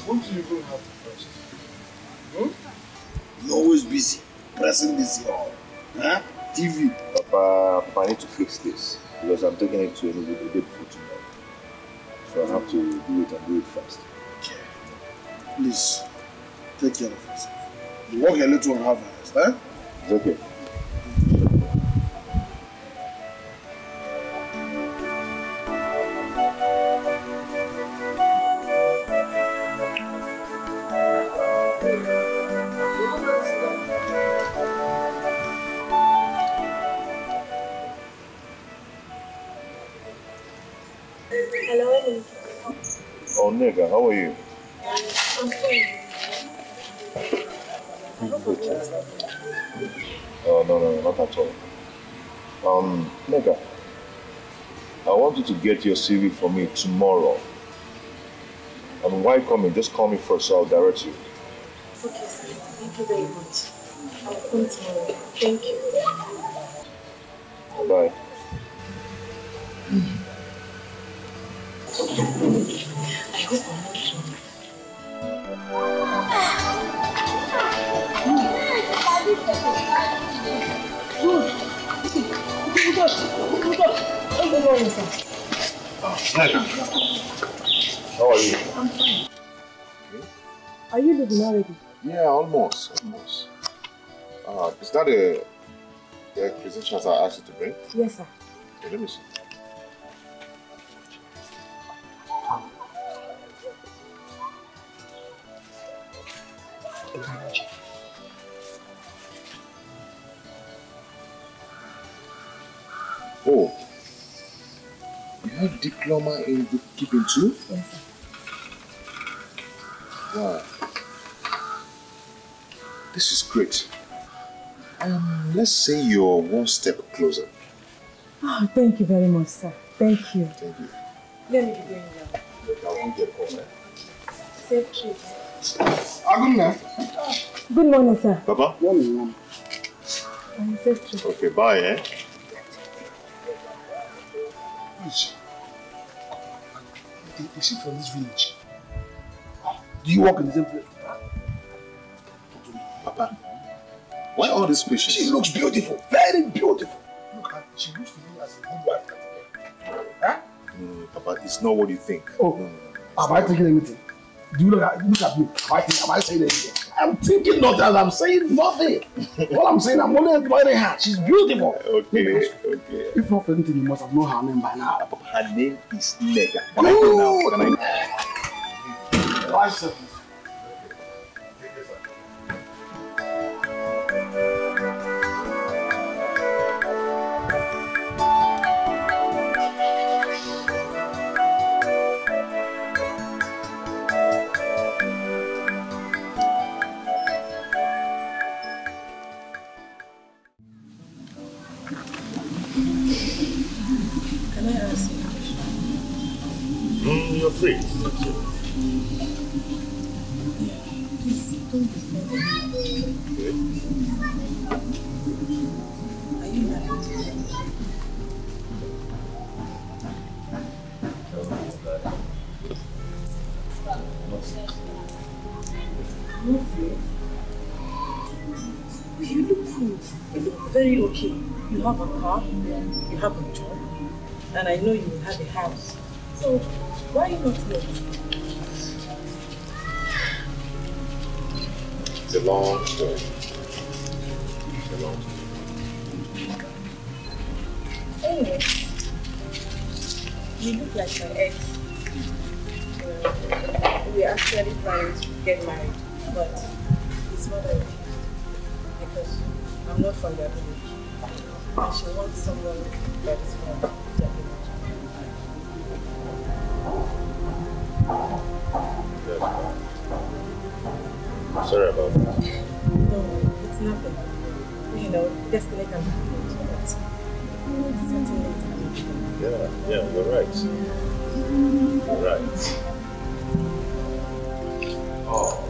What do you go have first? You're always busy, pressing this here. Huh? TV. Papa, I need to fix this because I'm taking it to Nollywood the day before tomorrow. So I have to do it and do it fast. Okay. Please, take care of yourself. You work a little and have a rest, eh? It's okay. Hello, Ini. Oh, nigga, how are you? I'm fine. Oh, no, not at all. Nigga, I want you to get your CV for me tomorrow. And why coming? Just call me first, so I'll direct you. Okay, sir. Thank you very much. I'll come tomorrow. Thank you. Bye. I hope I'm not wrong. How are you? I'm fine. Are you leaving already? Yeah, almost. Is that a The credentials I asked you to bring? Yes, sir. Okay, let me see. Oh, you have diploma in bookkeeping too? Yes, sir. Wow. This is great. Let's say you're one step closer. Oh, thank you very much, sir. Thank you. Thank you. Let me be going now. Look, I won't get home, Safe trip. Good night. Good morning, sir. Papa? Morning, Mom. Safe trip. Okay, bye, eh? Is she from this village? Do you work in the same place? Papa, why all these questions? She looks beautiful, very beautiful. Look at, she looks to me as a good wife. Huh? Papa, it's not what you think. Oh, am I thinking anything? Do you look at me? Am I saying anything? I'm thinking nothing. I'm saying nothing. All I'm saying, I'm only admiring her. She's beautiful. Okay. If not for anything, you must have known her name by now. Papa, her name is Nega. Can I go now? Can I? 5 seconds. You're free. Please, don't be offended. Are you married? You look cool. You look very okay. You have a car, you have a job, and I know you will have a house. So, why are you not here? It's a long story. It's a long story. Anyway, you look like my ex. We're actually planning to get married, but his mother refused because I'm not from their village. And she wants someone that is from their village. I'm sorry about that. No, it's nothing. You know, destiny can be good, but certainly it's not. Yeah, you're right. You're right. Oh.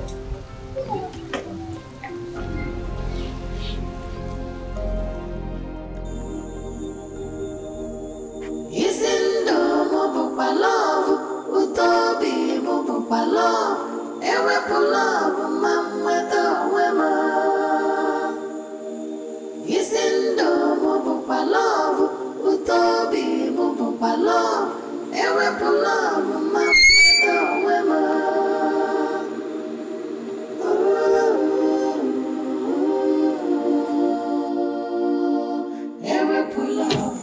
Love, utobi, bubu pa love, ewe pa love, mama da wema. Isindo, bubu pa love, utobi, bubu pa love, ewe pa love, mama da wema. Ewe pa love.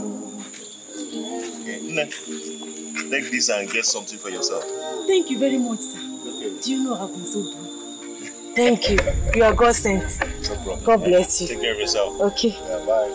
Take this and get something for yourself. Thank you very much, sir. Okay. Do you know I've been so broke? Thank you. You are God sent. No problem. God bless you. Take care of yourself. Okay. Yeah, bye.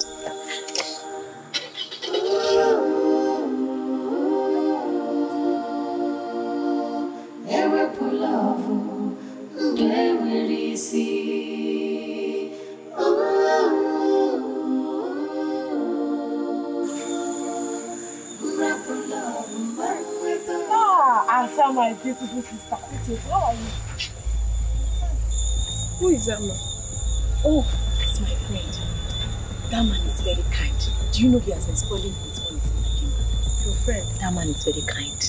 My beautiful sister. How are you? Who is that man? Oh, it's my friend. That man is very kind. Do you know he has been spoiling his money since I came back? Your friend? That man is very kind.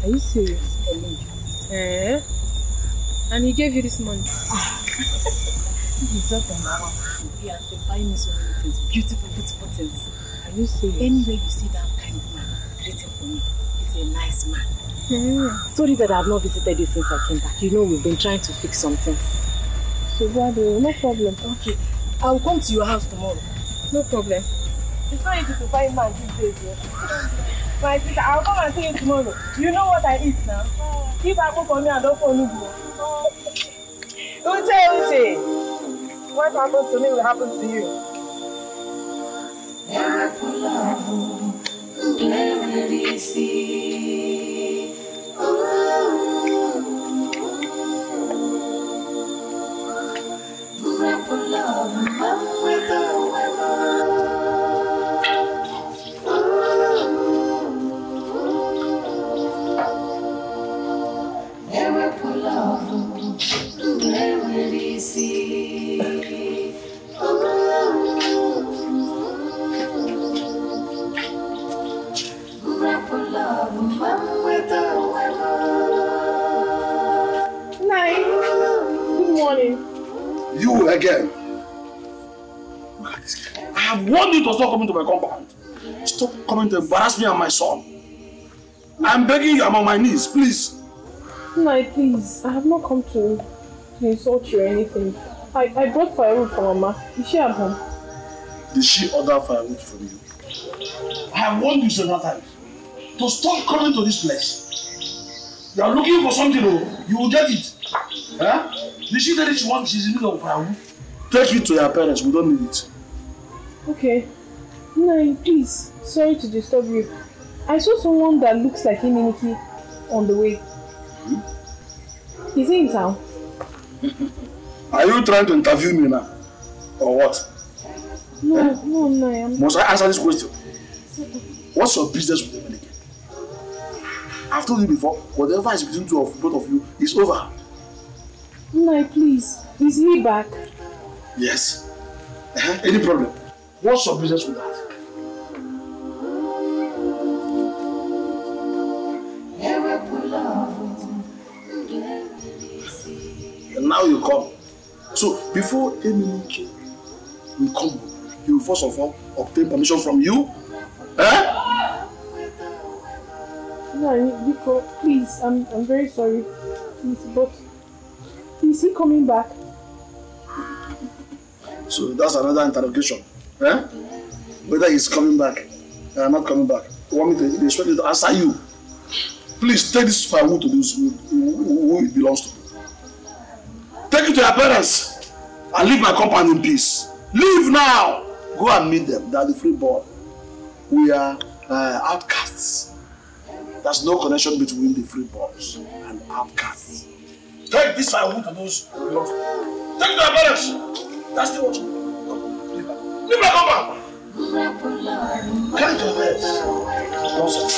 Are you serious? I know you. Eh? And he gave you this money? This is just an hour. He has been buying me so many things. Beautiful, beautiful things. Are you serious? Anyway you see that kind of man, greet him for me. He's a nice man. Sorry that I have not visited you since I came back. You know we've been trying to fix some things. So, no problem. Okay. I'll come to your house tomorrow. No problem. It's not easy to find man these days, yeah. My sister, I'll come and see you tomorrow. You know what I eat now? If I cook for me, I don't for you. Uche. What happens to me will happen to you. Good morning. You again. Look at this guy. I have warned you to stop coming to my compound. Stop coming to embarrass me and my son. I'm begging you, I'm on my knees, please. No, please. I have not come to insult you or anything. I brought firewood for Mama. Is she at home? Did she order firewood from you? I have warned you several times to stop coming to this place. You are looking for something, you will get it. Huh? Did she tell you she's in need of firewood? Take it to your parents, we don't need it. Okay. No, please. Sorry to disturb you. I saw someone that looks like Ini Edo on the way. Is he in town? Are you trying to interview me now? Or what? No, I'm... Must I answer this question? What's your business with the Dikeh? I've told you before, whatever is between both of you is over. No, please. Is he back? Yes. Any problem? What's your business with that? And now you come. So before Ini Edo will come, he will first of all obtain permission from you. No, Biko, please, I'm very sorry. Please, but is he coming back? So that's another interrogation. Whether he's coming back or not coming back. You want me to expect me to answer you? Please take this firewood to those who it belongs to. Take it to your parents and leave my compound in peace. Leave now! Go and meet them. They are the free born. We are outcasts. There's no connection between the freeborns and outcasts. Take this firewood to those who belong to them. Take it to your parents. That's the what you do. Leave my compound. Carry it to your parents. Nonsense.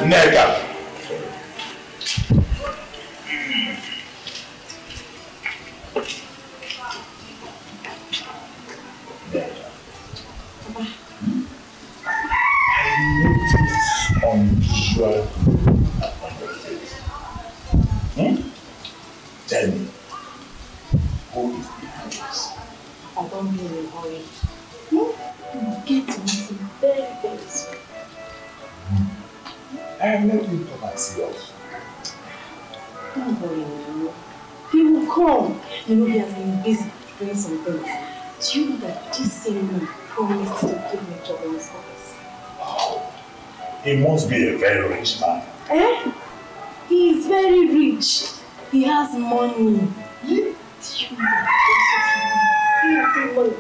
Nega. Unusual. Tell me, who is behind this? I don't be in a hurry. You get to meet him very, very soon. Let him come and see us. Don't worry, no. He will come. You know he has been busy doing some things. Do you know that this same man promised to give me a job in his office? Oh, he must be a very rich man. He is very rich. He has money. Do you know that he has money?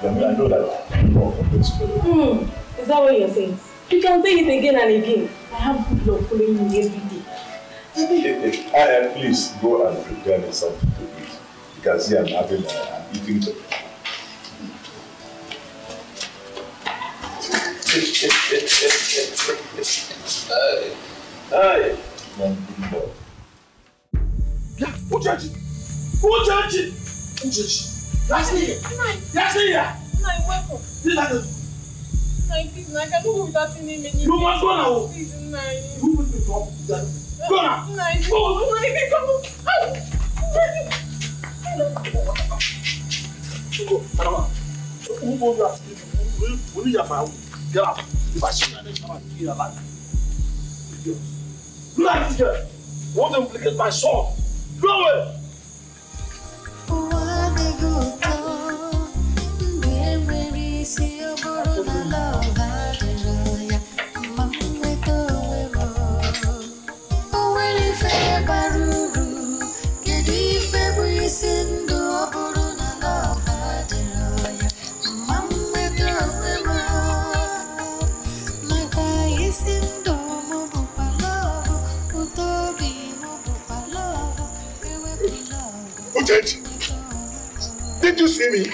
I know that you know of this fellow. Is that what you're saying? You can say it again and again. I have good luck following you every day. Please go and prepare me something to eat. You can see I'm having an eating break. Hi. Yeah, who judge it? Who judge it? Who judge it? That's me. That's me. No, welcome. This is Please, I cannot go without seeing him anymore. You must go now. Please, Nine. You will be trouble. Go now. Nine, go. Nine, come on. Go, Madam. Who told you that? We need your fire. Get out. If I see you, come and kill your life. Look at this girl. Want to implicate my son. Go away. Did you see me?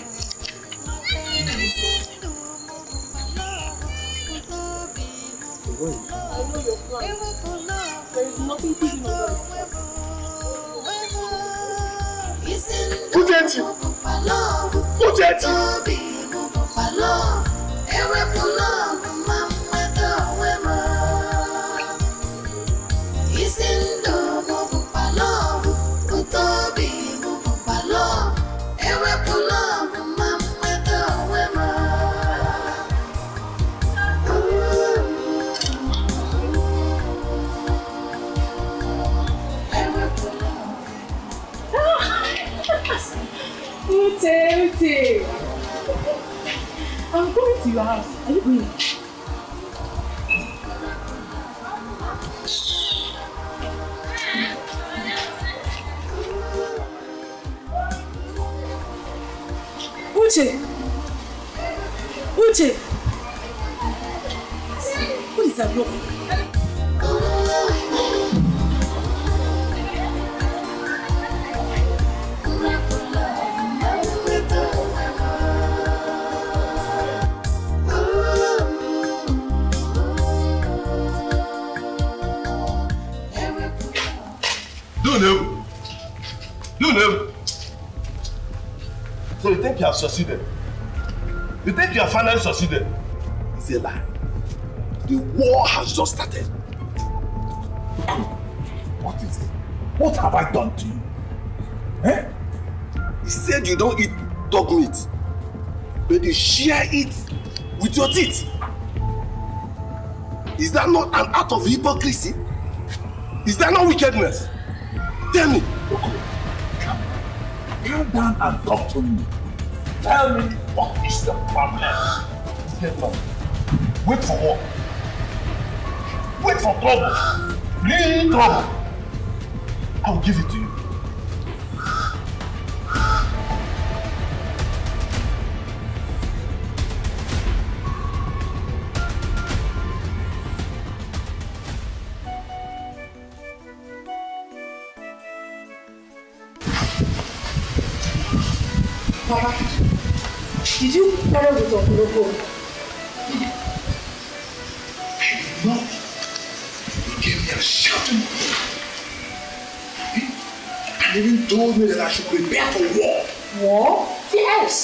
There is nothing to do with I'm going to your house. Are you going? Uche! Uche! What is that look? You know. So you think you have succeeded? You think you have finally succeeded? It's a lie. The war has just started. What is it? What have I done to you? Eh? He said you don't eat dog meat, but you share it with your teeth. Is that not an act of hypocrisy? Is that not wickedness? Tell me. Calm down and talk to me. Tell me what is the problem? Wait for what? Wait for trouble. Real trouble. I will give it to you. Papa, did you quarrel with Okuloko? No. He gave me a shouting and even told me that I should prepare for war. War? Yes.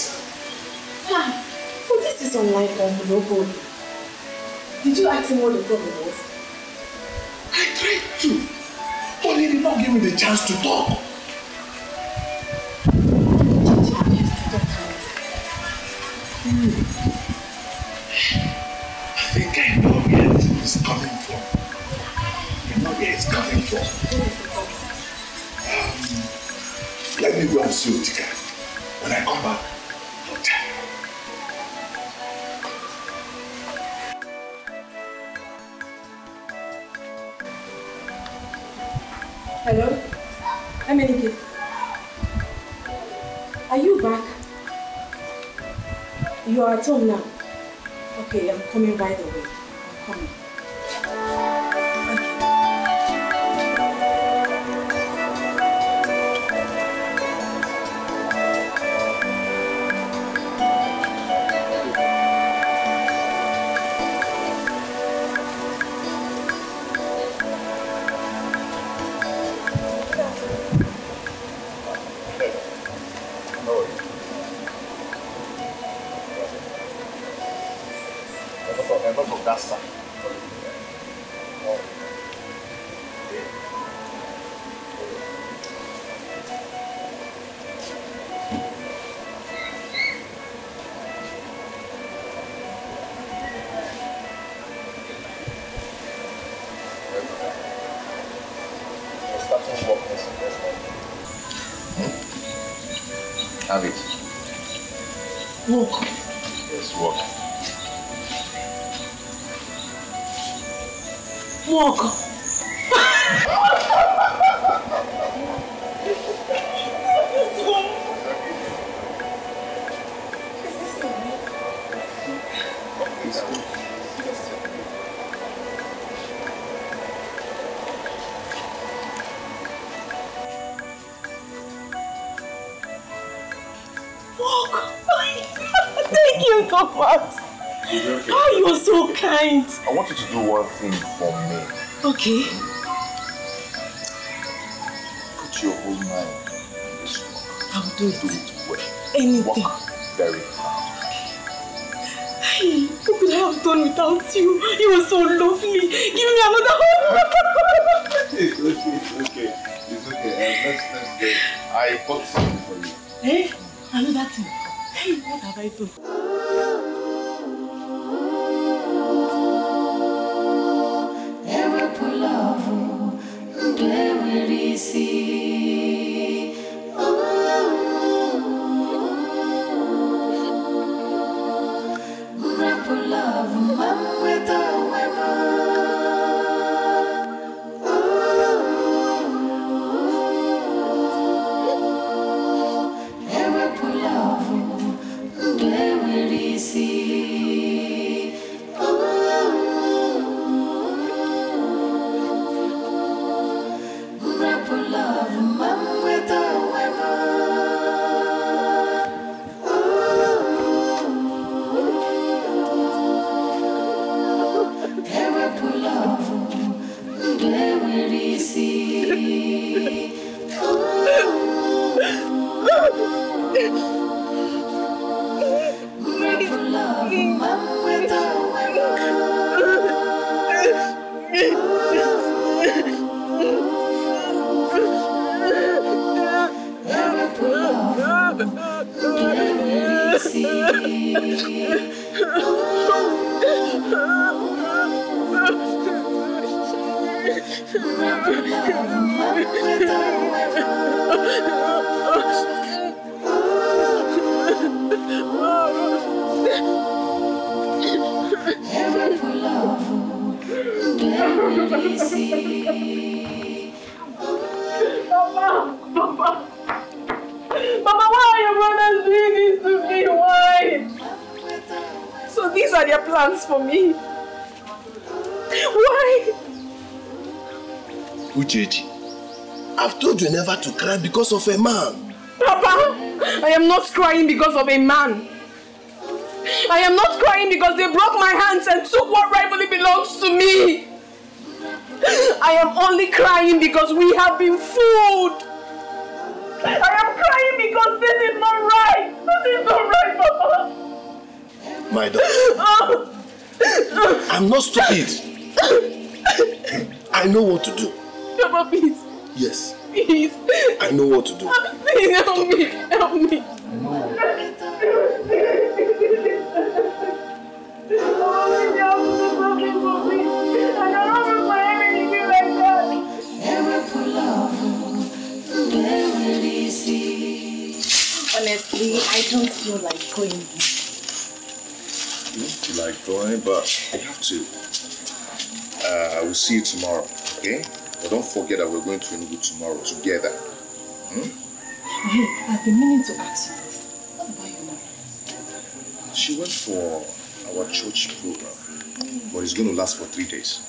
But this is unlike Okuloko. Did you ask him what the problem was? I tried to, but he did not give me the chance to talk. I think I know where it's coming from. I know where it's coming from. Let me go and see Dikeh. When I come back, I'll tell you. Hello? Emenike. Are you back? You are at home now. Okay, I'm coming right away. I'm coming. Have it. Walk. Yes, walk. Walk. Thank you so much. Okay. Oh, you're so kind. I want you to do one thing for me. Okay. Put your whole mind in this work. I'll do it. Do it well. Anything. Work very hard. Hey, what could I have done without you? You were so lovely. Give me another hug. It's okay. It's okay. Let's go. I bought something for you. Hey, another thing. Hey, what have I done? For me. Why? Uchechi, I've told you never to cry because of a man. Papa, I am not crying because of a man. I am not crying because they broke my hands and took what rightfully belongs to me. I am only crying because we have been fooled. I am crying because this is not right. This is not right, Papa. My daughter. I'm not stupid. I know what to do. Papa, please. Yes. Please. I know what to do. Please help me. Help me. Honestly, I don't feel like going. You don't feel like going, but I have to. I will see you tomorrow, okay? But don't forget that we're going to Nollywood tomorrow together. Hey, I've been meaning to ask you this. What about your mom? She went for our church program, but it's going to last for 3 days.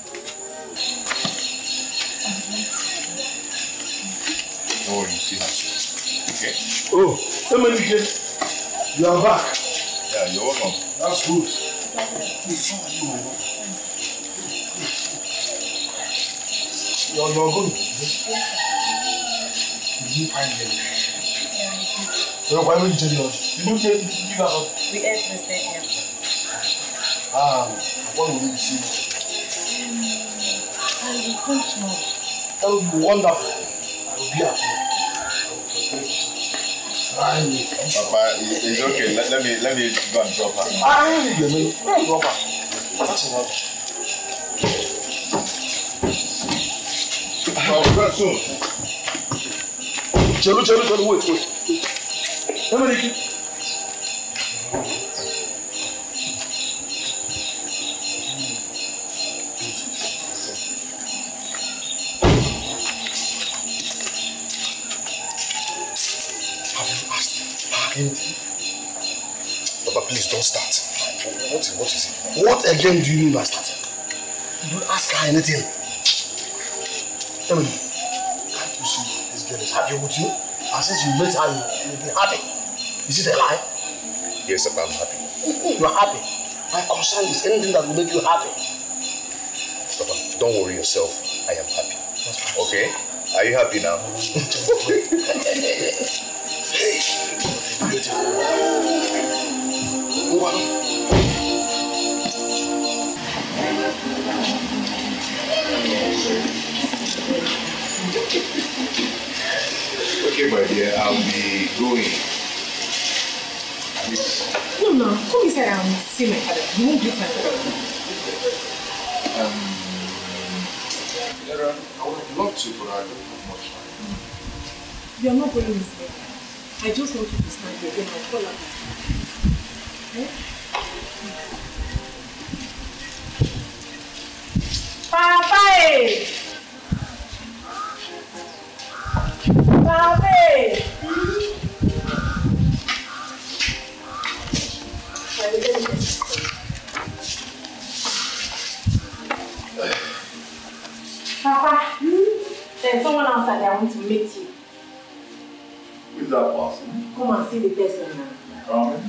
Don't worry, you see her. Okay? Oh, Emelike, you are back. Yeah, you're welcome. That's good. You're going. Did you find them? Yeah. Why would you tell us? Did you give us up? We ate the steak here. What will we see? I will come tomorrow. That will be wonderful. I will be at home. Papa, it's okay. Let me go and drop her. Drop her. That's enough. Chelu, wait. Papa, please don't start. What is it? What again do you mean by starting? You don't ask her anything. Emily, can't you see this girl is happy with you? And since you met her, you'll be happy. Is it a lie? Yes, Papa, I'm happy. You are happy. My concern is anything that will make you happy. Papa, don't worry yourself. I am happy. Okay? Are you happy now? Hey, beautiful. Okay, my dear, I'll be going. No, come inside and see my father. You won't greet my father. I would love to, but I don't have much time. You're not going inside. I just want you to stand here. Then I'll call her. Okay? Papa! Papa! Papa, there's someone outside that I want to meet you. Who is that person? Come and see the person now. Come in.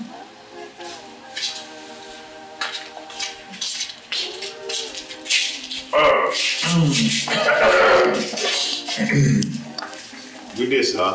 Good day, sir.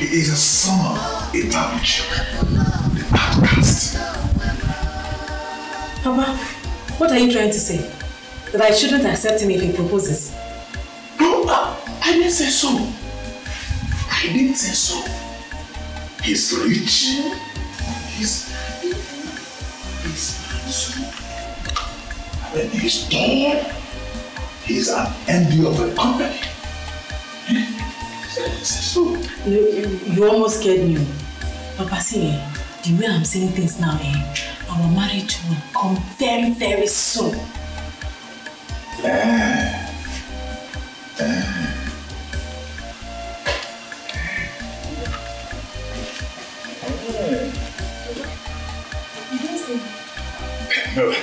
He is a son of a bunch, the outcast. Papa, what are you trying to say? That I shouldn't accept him if he proposes? No, I didn't say so. I didn't say so. He's rich. He's handsome. And he's tall. He's an MD of a company. So. You almost scared me. Papa, see, the way I'm saying things now, our marriage will come very, very soon. You don't say. No.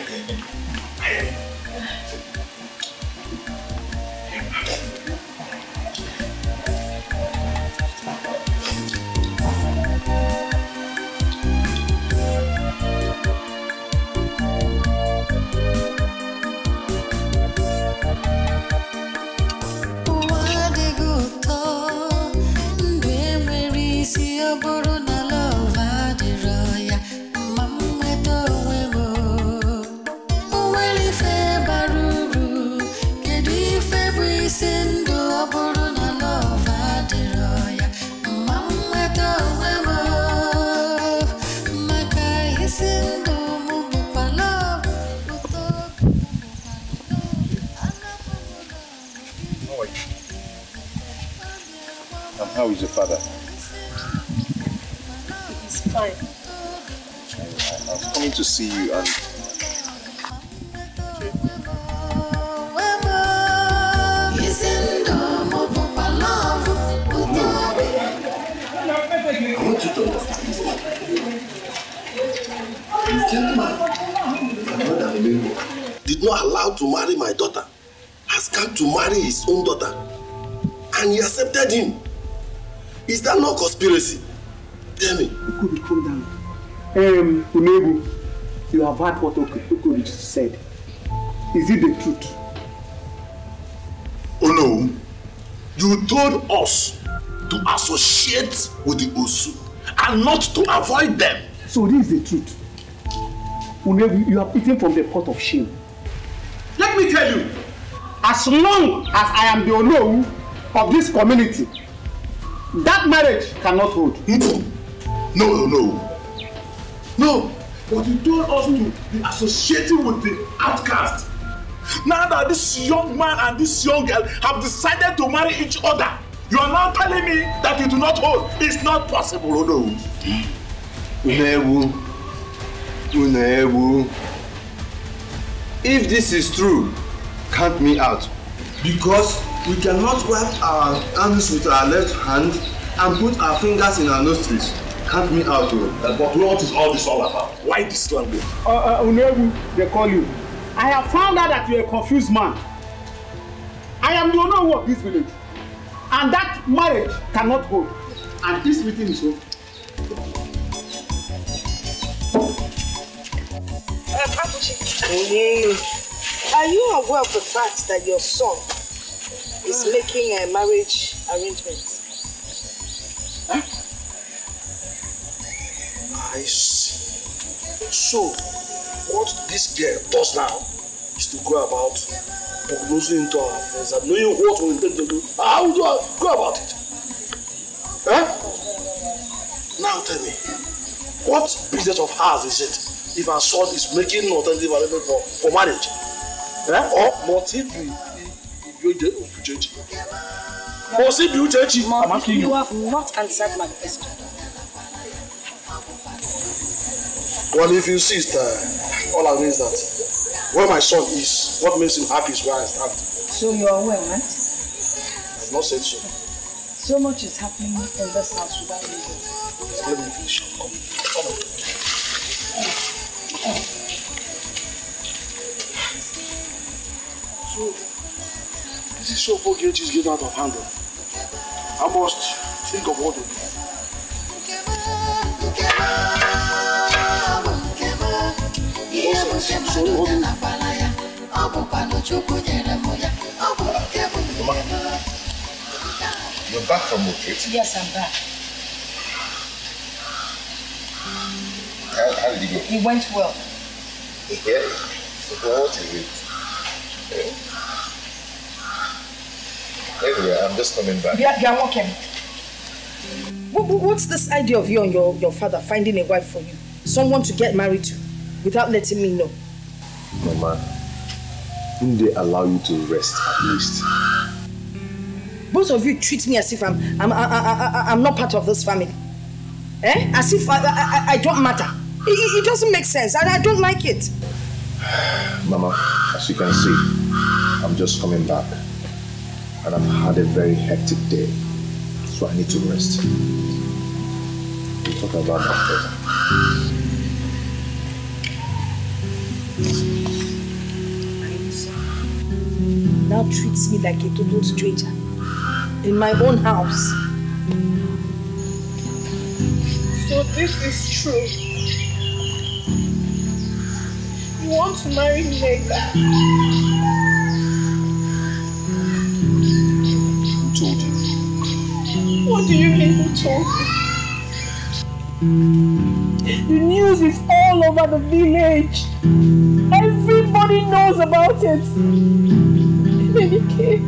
How is your father? He's fine. I was coming to see you and... I want you to understand this. This gentleman, my brother did not allow to marry my daughter, has come to marry his own daughter, and he accepted him. Is that not conspiracy? Tell me. Calm down. Unebu, you have heard what Okori said. Is it the truth? Oh no. You told us to associate with the Osu and not to avoid them. So this is the truth. Unebu, you have eaten from the pot of shame. Let me tell you, as long as I am the Onowu of this community, that marriage cannot hold. No, but you told us to be associating with the outcast. Now that this young man and this young girl have decided to marry each other, you are now telling me that you do not hold. It's not possible, Onowu. Unebu. If this is true, count me out. Because we cannot wipe our hands with our left hand and put our fingers in our nostrils. Count me out, But what is all this all about? Why this language? Unebu, they call you. I have found out that you are a confused man. I am the owner of this village. And that marriage cannot hold. And this meeting is over. Are you aware of the fact that your son is making a marriage arrangement? Huh? I see. So, what this girl does now is to go about prognosing into our affairs and knowing what we intend to do. How do I go about it? Huh? Now tell me, what business of ours is it if our son is making alternative arrangement for marriage? Or must it be Uchechi? Must it be Uchechi? I'm asking you. You have not answered my question. Well, if you insist, all I mean is that where my son is, what makes him happy is where I stand. So you're aware, right? I've not said so. So much is happening in this house without reason. Let me finish. Come on. So, this is so forget is getting out of hand. I must think of what to do. You're back from retreat? Yes, I'm back. How did it go? It went well. Yeah. What is it? Anyway, I'm just coming back. Yeah, okay. What's this idea of you and your father finding a wife for you? Someone to get married to without letting me know? Mama, wouldn't they allow you to rest at least? Both of you treat me as if I'm not part of this family. As if I don't matter. It doesn't make sense. I don't like it. Mama, as you can see, I'm just coming back. And I've had a very hectic day. So I need to rest. We'll talk about that later. Now treats me like a total stranger in my own house. So this is true. You want to marry me later? Who told you? What do you mean who told you? The news is all over the village. Everybody knows about it. Dikeh,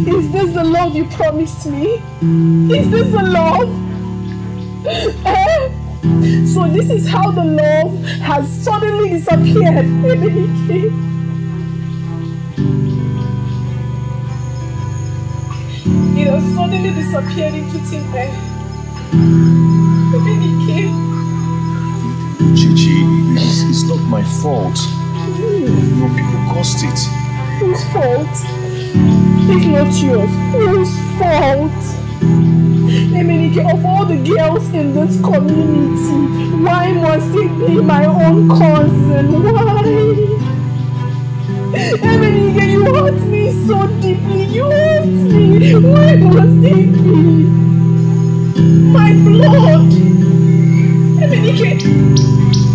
is this the love you promised me? Is this the love? So this is how the love has suddenly disappeared. Dikeh. It has suddenly disappeared into thin air. Dikeh. Chichi, it's not my fault. Your people caused it. Whose fault? It's not yours. Whose fault? Emenike, of all the girls in this community, why must it be my own cousin? Why? Emenike, you hurt me so deeply. You hurt me. Why must it be my blood? Emenike,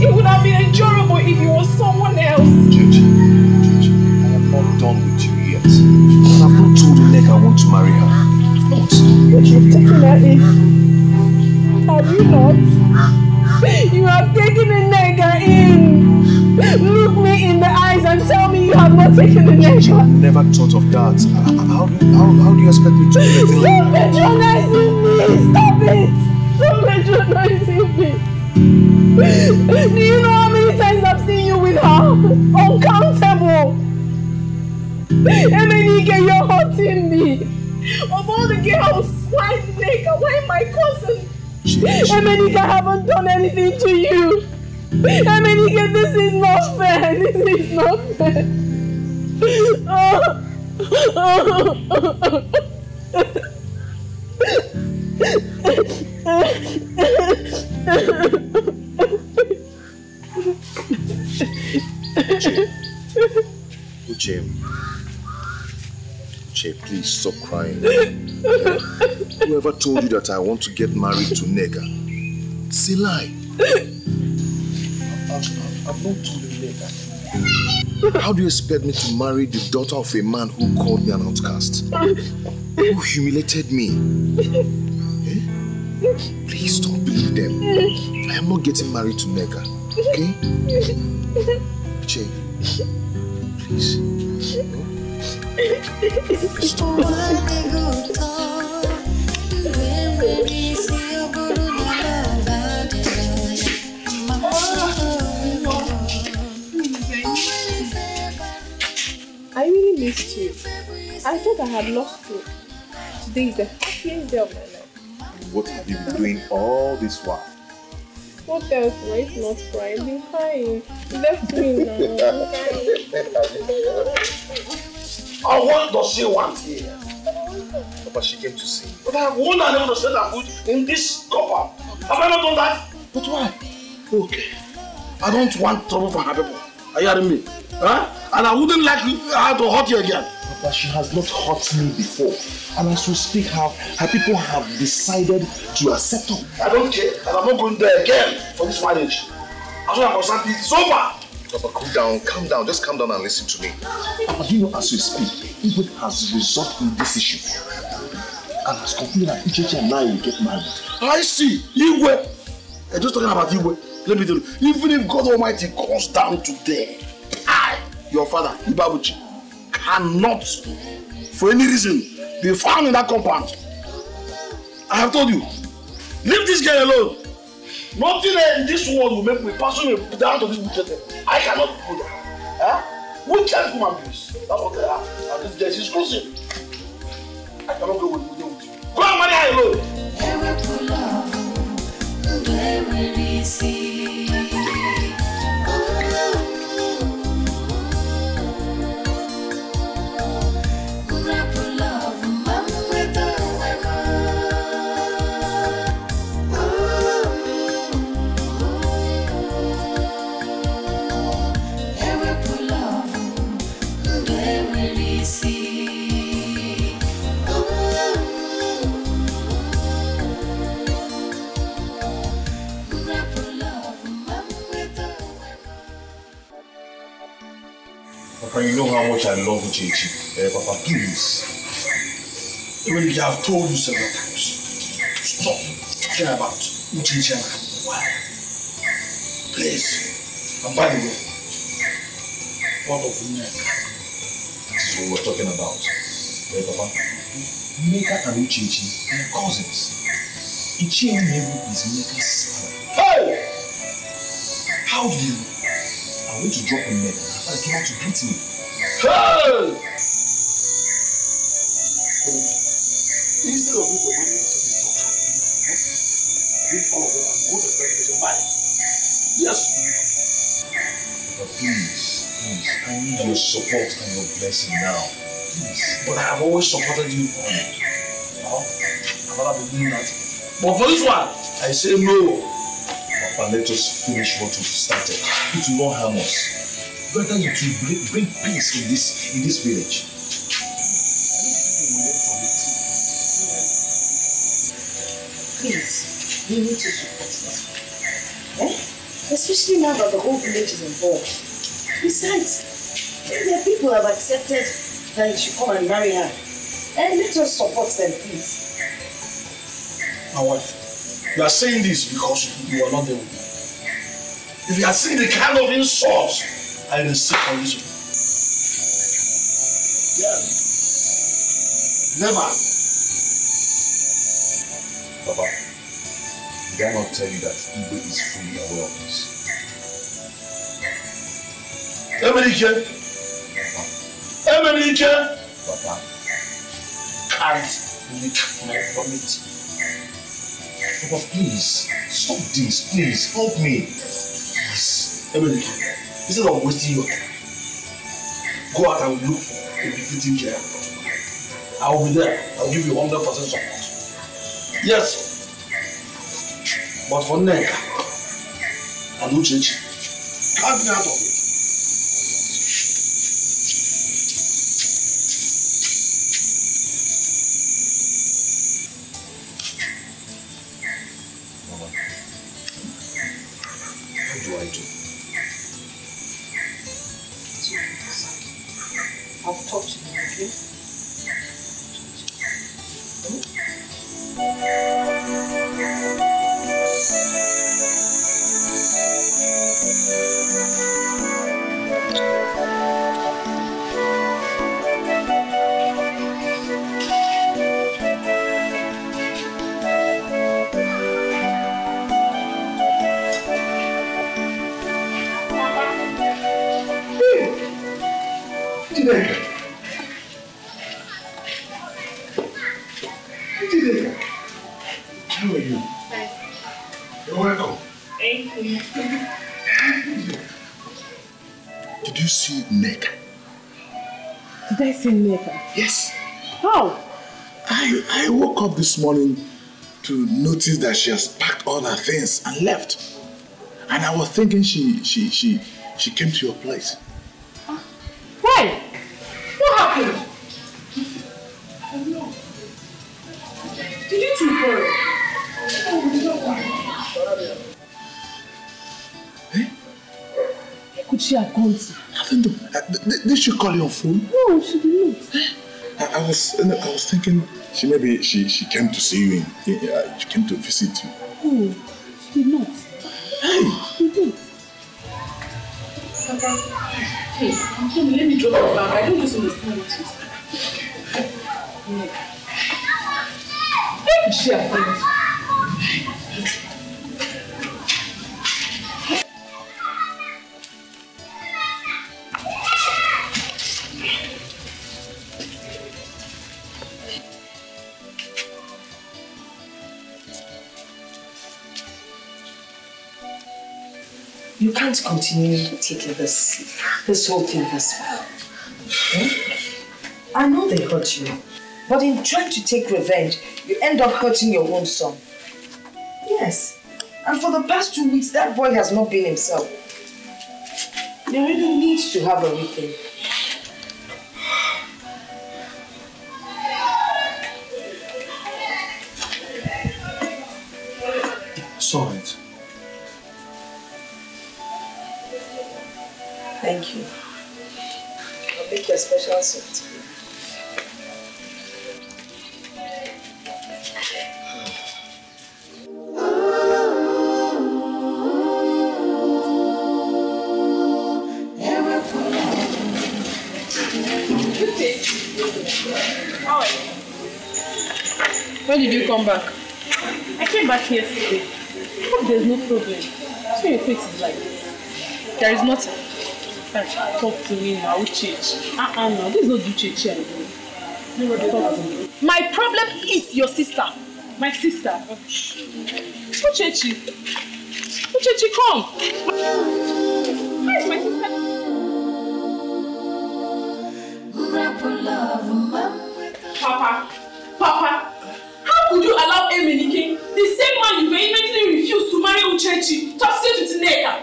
it would have been enjoyable if it was someone else. Chichi, I am not done with you yet. And I've not told Nneka I want to marry her. I've not. But you've taken her in. Have you not? You have taken Nneka in. Look me in the eyes and tell me you have not taken Nneka. I never thought of that. How do you expect me to do anything? Stop patronizing me! Stop it! Stop patronizing me! Do you know how many times I've seen you with her? Uncountable! Emenike, you're hurting me! Of all the girls, why Nneka? Why my cousin? Emenike, I haven't done anything to you! Emenike, this is not fair! This is not fair! Uche, please stop crying. Whoever told you that I want to get married to Nneka, it's a lie. I've not told you Nneka. How do you expect me to marry the daughter of a man who called me an outcast? Who humiliated me? Eh? Please don't believe them. I am not getting married to Nneka. Okay? Uche, please. I really missed you. I thought I had lost you. Today is the happiest day of my life. What have you been doing all this while? What else? Why not crying? I've been crying. You left me now. I want to see one here. Papa, she came to see me. But I have one and able to set her foot in this copper. Have I not done that? But why? Okay. I don't want trouble from her people. Are you hearing me? Huh? And I wouldn't like her to hurt you again. Papa, she has not hurt me before. And as we speak, her people have decided to accept her. I don't care. And I'm not going there again for this marriage. As long as I'm concerned, it's over. Papa, calm down, just calm down and listen to me. Papa, you know, as we speak, Igwe has resolved in this issue and has concluded that Uchechi and I will get married. I see. Igwe. I'm just talking about Igwe. Let me tell you, even if God Almighty comes down today, I, your father, Ibabuchi, cannot, for any reason, be found in that compound. I have told you, leave this girl alone. Nothing in this world will make me pass me down to this wicked. I cannot go there. Huh? Wicked human beings. That's what they are. And this girl is exclusive. I cannot go with you. Go and marry her alone. Papa, you know how much I love Uchechi. Papa, please. Even if I have told you several times, stop talking about Uchechi and why. Please. And by the way, what of Nneka? That is what we're talking about. Papa, Nneka and Uchechi are cousins. Ichie Nnewu is Nneka's father. Hey! How do you know? I went to drop him there. I came out to greet me. Hey! Instead of you to marry leave all of them and go to the presentation marry. Yes. But please, I need your support and your blessing now. Please. But I have always supported you. I've never been doing that. But for this one, I say no. Papa, let us finish what we've started. It will not harm us. Better you to bring peace in this village. Please, you need to support this. Eh? Especially now that the whole village is involved. Besides, the people have accepted that you should come and marry her. And let us support them, please. My wife, you are saying this because you are not there with me. If you are seeing the kind of insults I receive from this woman. Yeah. Never. Papa, did I not tell you that Igwe is fully aware of this? Emenike! Papa. Can't lick my vomit. Papa, please, stop this, please, help me. Yes. Emenike, instead of wasting your time, go out and look for a befitting care. I will be there. I will give you 100% support. Yes. But for Neka and Uchechi, cut me out of it. Mama, what do I do? I'll talk to you, okay? Dikeh. How are you? Hi. You're welcome. Thank you. Did you see Neka? Did I see Neka? Yes. How? I woke up this morning to notice that she has packed all her things and left. And I was thinking she came to your place. Why? What happened? I don't know. Did you two quarrel? Where could she have gone to? I don't know. Did she call your phone? No, she did not. I was thinking she came to see you. She came to visit you. Oh, she did not. Hey! She did. Papa, hey, let me drop her back. I don't just understand what she's saying. Where could she have gone? You can't continue taking this whole thing this far. Eh? I know they hurt you, but in trying to take revenge, you end up hurting your own son. Yes, and for the past 2 weeks, that boy has not been himself. You really need to have a rethink. Sorry. Thank you. I'll make you a special soup. When did you come back? I came back yesterday. Hope there's no problem. So your face is like this. There is nothing. Talk to me now, Uchechi. No, this is not Uchechi anymore. Talk to me. My problem is your sister. My sister. Uchechi, come. Where is my sister? Papa, how could you allow Emenike, the same man you vehemently refused to marry Uchechi, to stay with Nneka?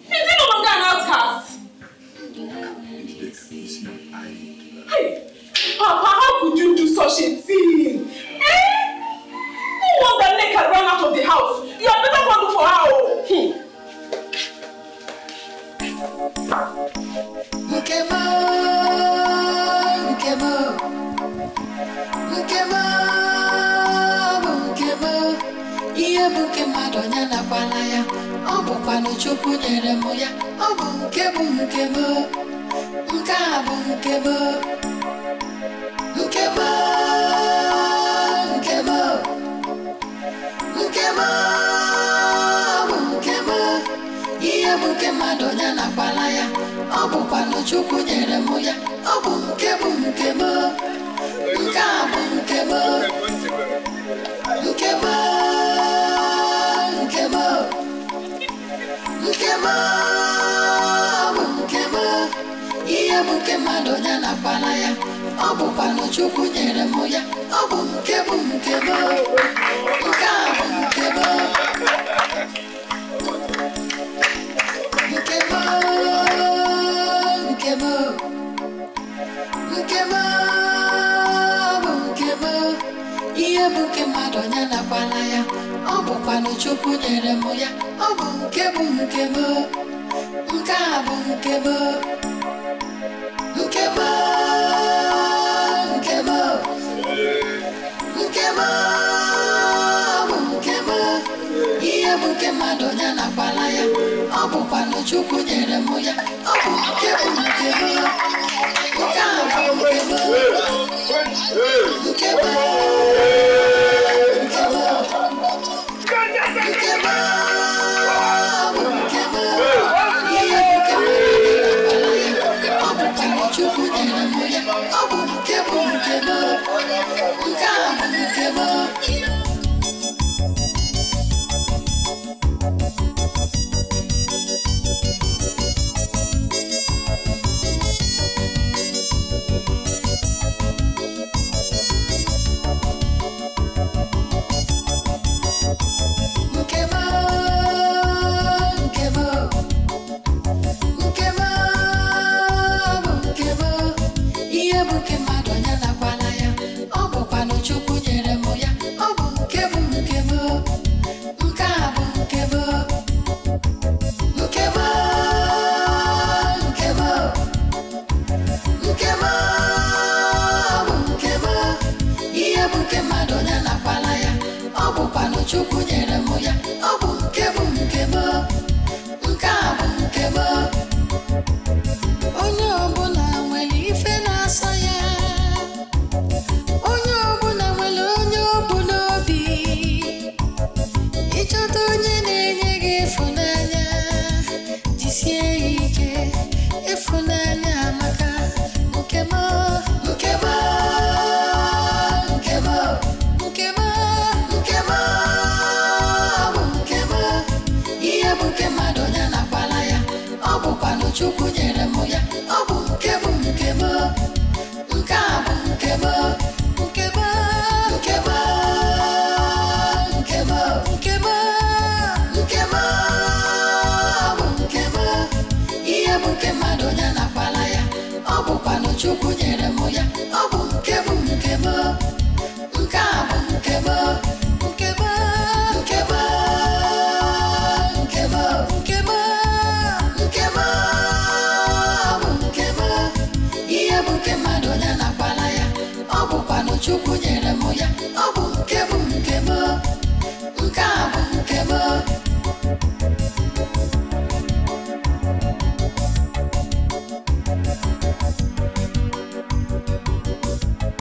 Is he no longer an outcast? Hey, Papa, how could you do such a thing? No wonder Nneka ran out of the house. You had better go look for her. Ihe bụ nke mmadụ onye na-akwala ya, ọ bụkwa na Chukwu nyere m ya, ọ bụ nke m, nke a bụ nke m, nke m, nke m, nke m, bụ nke m. Ihe bụ nke mmadụ onye na-akwala ya, ọ bụkwa na Chukwu nyere m ya, ọ bụ nke m, nke m, nke a bụ nke m, nke m. Ihe bụ nke mmadụ onye na-akwala ya, ọ bụkwa na Chukwu nyere m ya, ọ bụ nke m, nke m, nke a bụ nke m, nke m, nke m, nke m, bụ nke m. Ihe bụ nke mmadụ onye na-akwala ya, ọ bụkwa na Chukwu nyere m ya, ọ bụ nke m, nke m, nke a bụ nke m, nke m, nke m, nke m, bụ nke m. Ihe bụ nke mmadụ onye na-akwala ya, ọ bụkwa na Chukwu nyere m ya, ọ bụ nke m, nke m, nke a bụ nke m, nke m, nke m, nke m, bụ nke m. Ihe bụ nke Chukwu nyere m ya, ọ bụ nke m, nke m, nke a bụ nke m. Chukwu nyere m ya, ọ bụ nke m, nke m, nke a bụ nke m. Onye ọbụla nwere ife na-asọ ya, onye ọbụla nwere onye ọ bụ n'obi. Ịchọta onye na-enye gị ịfụnanya, jisie ya ike, ịfụnanya amaka. Nke m, nke m, nke m, nke m, nke m. Nke mmadụ onye na-akwala ya, ọ bụkwa na Chukwu nyere m ya, ọ bụ nke m, nke m, nke a bụ nke m, nke m, nke m, nke m, nke m, nke m, bụ nke m. Ihe bụ nke mmadụ onye na-akwala ya, ọ bụkwa na Chukwu nyere m ya,